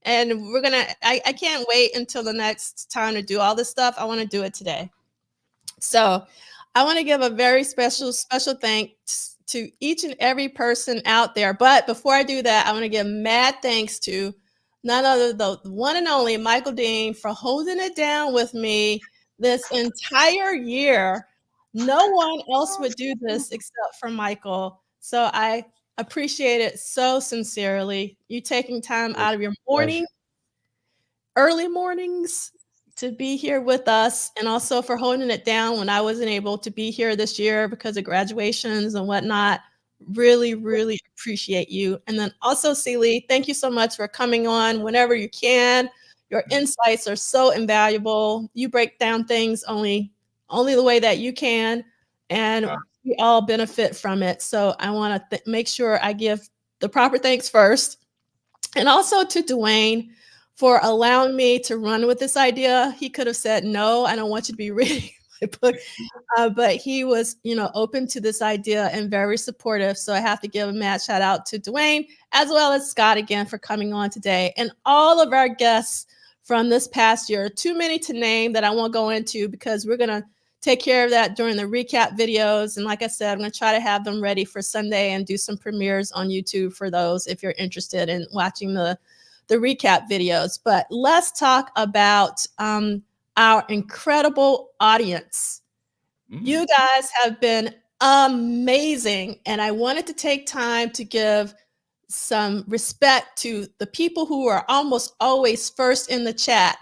And we're gonna, I can't wait until the next time to do all this stuff. I want to do it today. So I want to give a very special thanks to each and every person out there. But before I do that, I want to give mad thanks to none other than the one and only Michael Dean for holding it down with me this entire year. No one else would do this except for Michael. So I appreciate it so sincerely. You taking time out of your morning, early mornings to be here with us, and also for holding it down when I wasn't able to be here this year because of graduations and whatnot. Really, really appreciate you. And then also, Celi, thank you so much for coming on whenever you can. Your insights are so invaluable. You break down things only the way that you can, and we all benefit from it. So I want to make sure I give the proper thanks first. And also to Duane for allowing me to run with this idea. He could have said, no, I don't want you to be reading my book. But he was, open to this idea and very supportive. So I have to give a mad shout out to Duane, as well as Scott again for coming on today. And all of our guests from this past year, too many to name that I won't go into because we're going to take care of that during the recap videos. And like I said, I'm going to try to have them ready for Sunday and do some premieres on YouTube for those if you're interested in watching the recap videos. But let's talk about our incredible audience. You guys have been amazing. And I wanted to take time to give some respect to the people who are almost always first in the chat.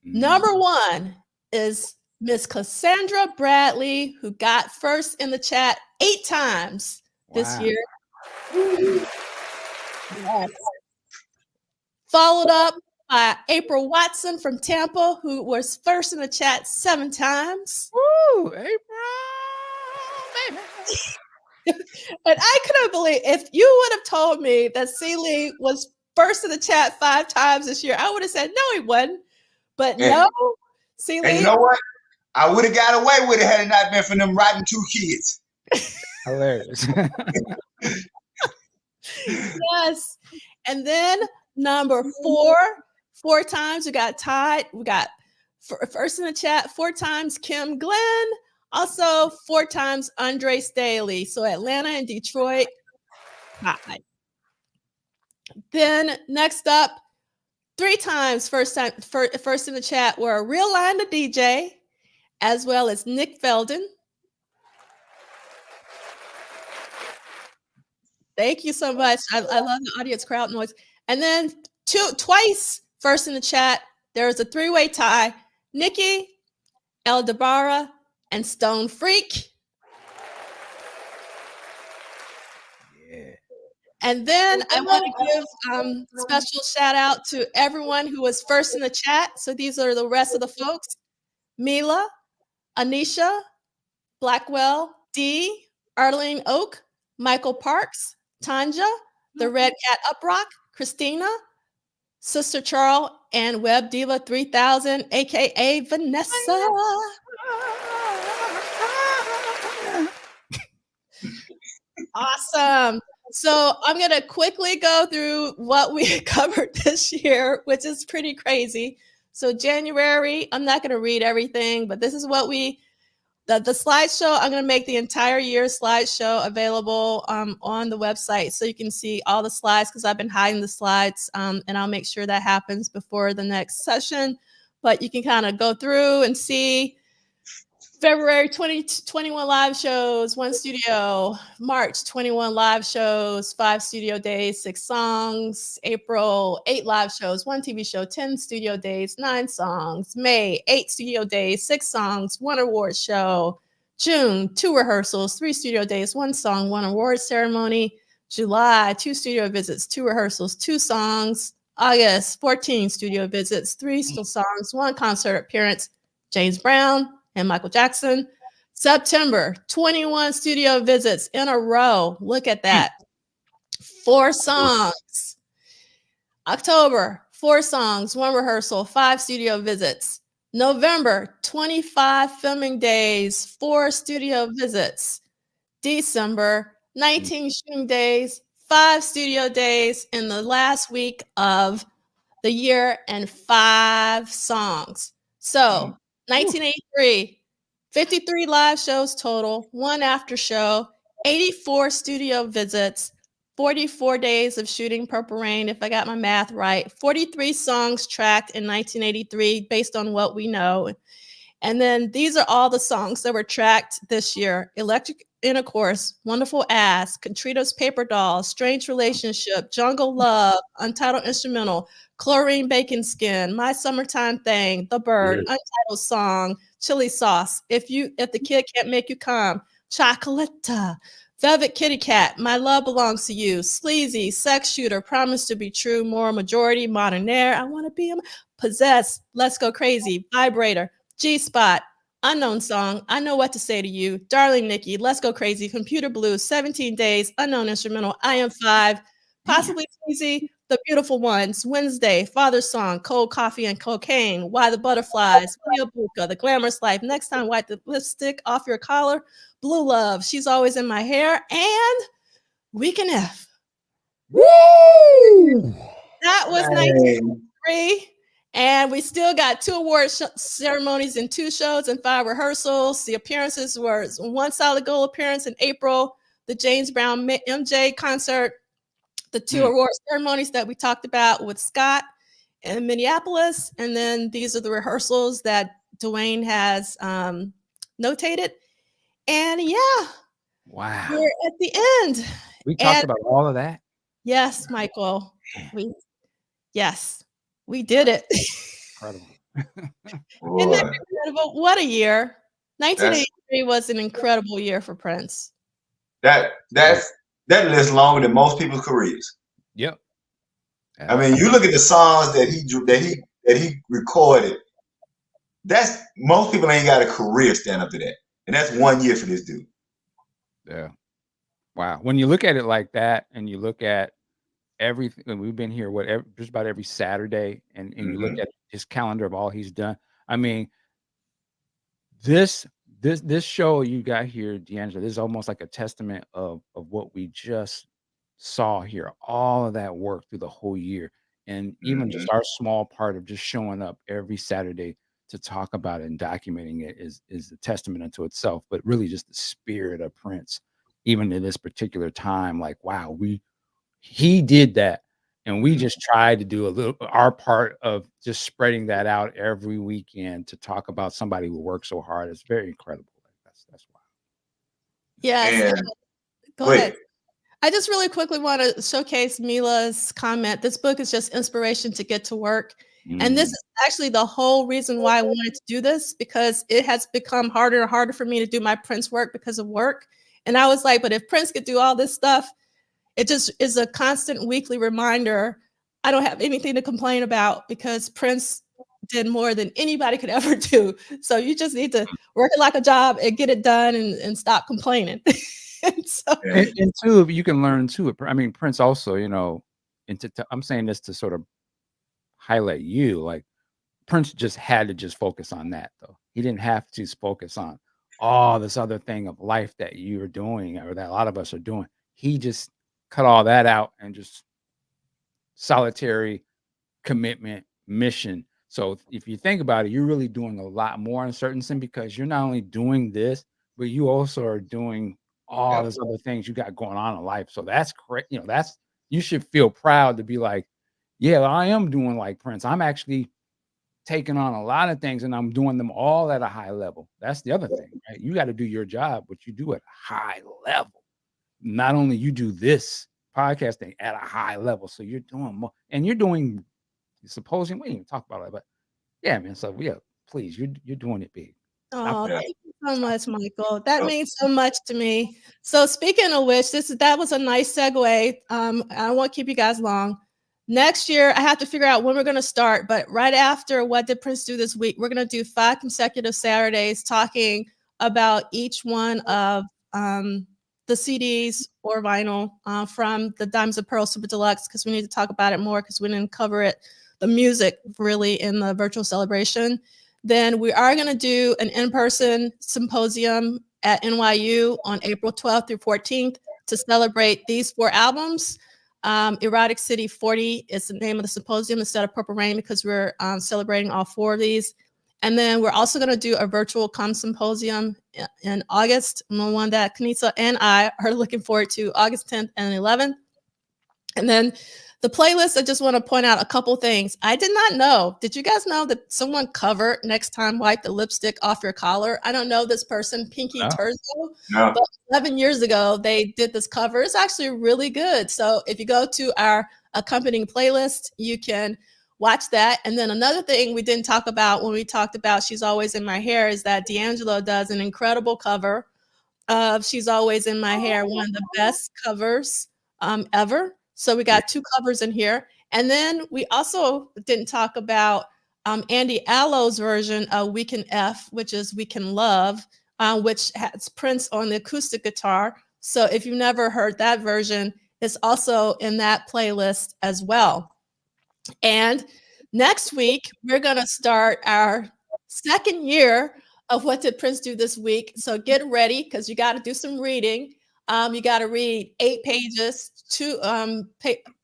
Number one is Miss Cassandra Bradley, who got first in the chat 8 times this year. Yes. Followed up by April Watson from Tampa, who was first in the chat 7 times. Woo, April, baby. And I couldn't believe, if you would have told me that Celi was first in the chat 5 times this year, I would have said, no, he wasn't. But no, Celi. And you know what? I would have got away with it had it not been for them rotten 2 kids. Hilarious. Yes. And then number 4 times we got tied. We got first in the chat 4 times Kim Glenn. Also 4 times Andre Staley. So Atlanta and Detroit tied. Then next up, 3 times first in the chat were Real Line the DJ, as well as Nick Felden. Thank you so much. I love the audience crowd noise. And then twice first in the chat, there was a 3-way tie. Nikki, El Dabara, and Stone Freak. Yeah. And then I want to give special shout out to everyone who was first in the chat. So these are the rest of the folks. Mila, Anisha, Blackwell, Dee, Arlene Oak, Michael Parks, Tanja, the Red Cat Uprock, Christina, Sister Charles, and Web Diva 3000, aka Vanessa. Awesome. So I'm going to quickly go through what we covered this year, which is pretty crazy. So January, I'm not going to read everything, but this is what the slideshow. I'm going to make the entire year slideshow available on the website so you can see all the slides, because I've been hiding the slides, and I'll make sure that happens before the next session. But you can kind of go through and see February 2021 live shows, 1 studio. March 21 live shows, 5 studio days, 6 songs. April 8 live shows, 1 TV show, 10 studio days, 9 songs. May 8 studio days, 6 songs, 1 award show. June 2 rehearsals, 3 studio days, 1 song, 1 award ceremony. July 2 studio visits, 2 rehearsals, 2 songs. August 14 studio visits, 3 songs, 1 concert appearance. James Brown and Michael Jackson. September, 21 studio visits in a row. Look at that. 4 songs. October, 4 songs, 1 rehearsal, 5 studio visits. November, 25 filming days, 4 studio visits. December, 19 shooting days, 5 studio days in the last week of the year, and 5 songs. So 1983, 53 live shows total, 1 after show, 84 studio visits, 44 days of shooting Purple Rain, if I got my math right, 43 songs tracked in 1983 based on what we know. And then these are all the songs that were tracked this year: Electric Intercourse, Wonderful Ass, Contrita's Paper Doll, Strange Relationship, Jungle Love, Untitled Instrumental, Chlorine Bacon Skin, My Summertime Thing, The Bird, Untitled Song, Chili Sauce, If the Kid Can't Make You Come, Chocolata, Velvet Kitty Cat, My Love Belongs to You, Sleazy, Sex Shooter, Promise to Be True, Moral Majority, Modern Air, I Want to Be Possessed, Let's Go Crazy, Vibrator, G-Spot, Unknown Song, I Know What to Say to You, Darling Nikki, Let's Go Crazy, Computer Blues, 17 Days, Unknown Instrumental, I Am 5, Possibly Sleazy, The Beautiful Ones, Wednesday, Father's Song, Cold Coffee and Cocaine, Why the Butterflies, Leo Buka, The Glamorous Life, Next Time Wipe the Lipstick Off Your Collar, Blue Love, She's Always in My Hair, and Weekend F. Woo! That was 1983. And we still got 2 award ceremonies and 2 shows and 5 rehearsals. The appearances were 1 Solid Gold appearance in April, the James Brown MJ concert, the 2 award ceremonies that we talked about with Scott in Minneapolis. And then these are the rehearsals that Duane has notated. And yeah, wow, we're at the end. We talked about all of that. Yes, Michael. Yes, we did it. Incredible. Isn't that incredible? What a year. 1983 was an incredible year for Prince. That lists longer than most people's careers. Yep. I mean, you look at the songs that he recorded. That's most people ain't got a career stand up to that, and that's 1 year for this dude. Yeah. Wow. When you look at it like that, and you look at everything, and we've been here just about every Saturday, and you look at his calendar of all he's done. I mean, this show you got here, D'Angelo, this is almost like a testament of what we just saw here. All of that work through the whole year, and even just our small part of just showing up every Saturday to talk about it and documenting it is a testament unto itself. But really, just the spirit of Prince, even in this particular time, like wow, he did that, and we just tried to do our part of just spreading that out every weekend to talk about somebody who worked so hard. It's very incredible. That's why. Yes. Go ahead. I just really quickly want to showcase Mila's comment. This book is just inspiration to get to work. And this is actually the whole reason why I wanted to do this, because it has become harder and harder for me to do my Prince work because of work. And I was like, but if Prince could do all this stuff, it just is a constant weekly reminder. I don't have anything to complain about because Prince did more than anybody could ever do. So you just need to work it like a job and get it done and stop complaining. and two, you can learn too. I mean, Prince also, I'm saying this to sort of highlight you. Like Prince just had to just focus on that, though. He didn't have to focus on all this other thing of life that you're doing or that a lot of us are doing. He just cut all that out and just solitary commitment mission. So if you think about it, you're really doing a lot more in a certain sense, because you're not only doing this, but you also are doing all these other things you got going on in life. So that's correct. You should feel proud to be like, yeah, I am doing like Prince. I'm actually taking on a lot of things and I'm doing them all at a high level. That's the other thing, right? You got to do your job, but you do it at a high level. Not only you do this podcasting at a high level, so you're doing more, and you're doing supposing we didn't even talk about it, but yeah, man. So yeah, please, you're doing it big. Oh, thank you so much, Michael. That means so much to me. So speaking of which, that was a nice segue. I won't keep you guys long. Next year, I have to figure out when we're going to start, but right after What Did Prince Do This Week, we're going to do 5 consecutive Saturdays talking about each one of the CDs or vinyl from the Diamonds of Pearl Super Deluxe, because we need to talk about it more because we didn't cover it, the music really, in the virtual celebration. Then we are going to do an in-person symposium at NYU on April 12th through 14th to celebrate these 4 albums. Erotic City 40 is the name of the symposium instead of Purple Rain, because we're celebrating all 4 of these. And then we're also going to do a virtual symposium in August, one that Kanisa and I are looking forward to, August 10th and 11th. And then the playlist, I just want to point out a couple things. I did not know. Did you guys know that someone covered Next Time Wipe the Lipstick Off Your Collar? I don't know this person, Pinky Turzo, but 11 years ago, they did this cover. It's actually really good. So if you go to our accompanying playlist, you can watch that. And then another thing we didn't talk about when we talked about She's Always in My Hair is that D'Angelo does an incredible cover of She's Always in My Hair, one of the best covers ever. So we got 2 covers in here. And then we also didn't talk about Andy Allo's version of We Can F, which is We Can Love, which has Prince on the acoustic guitar. So if you've never heard that version, it's also in that playlist as well. And next week, we're going to start our 2nd year of What Did Prince Do This Week. So get ready, because you got to do some reading. You got to read 8 pages,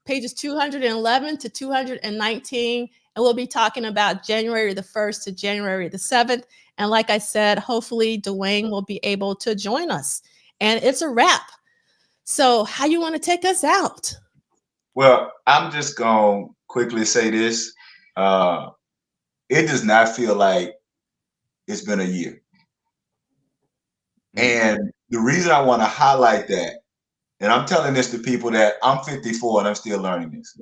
pages 211 to 219. And we'll be talking about January the 1st to January the 7th. And like I said, hopefully Duane will be able to join us. And it's a wrap. So how you want to take us out? Well, I'm just going to quickly say this. It does not feel like it's been a year. And the reason I want to highlight that, and I'm telling this to people that I'm 54 and I'm still learning this.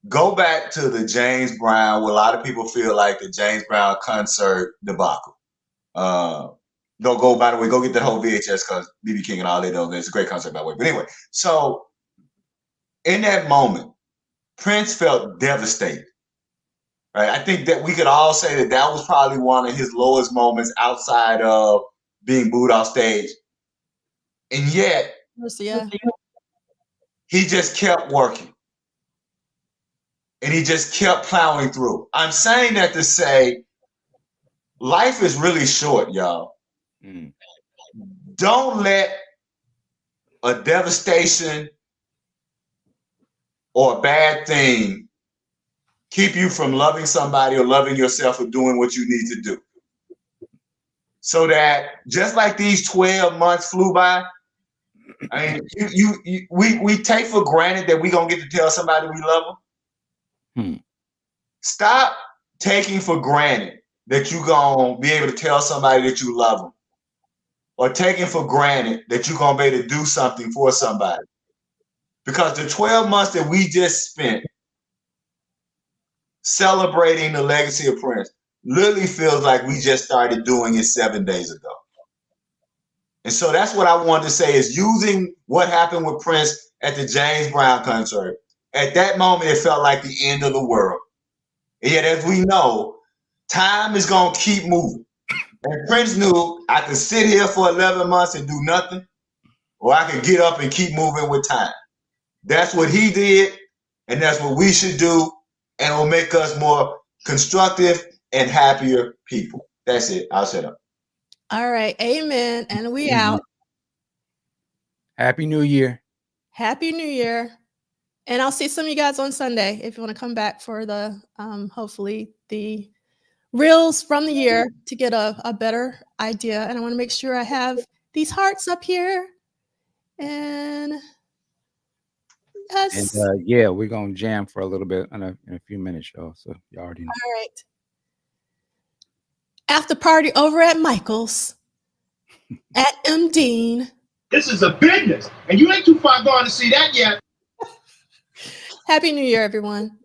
Go back to the James Brown, where a lot of people feel like the James Brown concert debacle. By the way, go get that whole VHS, because B.B. King and all they know, it's a great concert, by the way. But anyway, so in that moment, Prince felt devastated. Right? I think that we could all say that that was probably one of his lowest moments outside of being booed off stage. And yet, he just kept working. And he just kept plowing through. I'm saying that to say, life is really short, y'all. Don't let a devastation or a bad thing keep you from loving somebody or loving yourself or doing what you need to do. So that just like these 12 months flew by, I mean, we take for granted that we're going to get to tell somebody we love them. Stop taking for granted that you're going to be able to tell somebody that you love them, or taking for granted that you're going to be able to do something for somebody. Because the 12 months that we just spent celebrating the legacy of Prince literally feels like we just started doing it 7 days ago. And so that's what I wanted to say, is using what happened with Prince at the James Brown concert. At that moment, it felt like the end of the world. And yet, as we know, time is going to keep moving. And Prince knew I could sit here for 11 months and do nothing, or I could get up and keep moving with time. That's what he did, and that's what we should do, and it will make us more constructive and happier people. That's it. I'll shut up. All right. Amen. And we out. Happy New Year. Happy New Year. And I'll see some of you guys on Sunday if you want to come back for the, hopefully, the reels from the year to get a better idea. And I want to make sure I have these hearts up here. And Yes. And yeah, we're gonna jam for a little bit in a few minutes, y'all. So you already know. All right. After party over at Michael's at M. Dean. This is a business, and you ain't too far gone to see that yet. Happy New Year, everyone.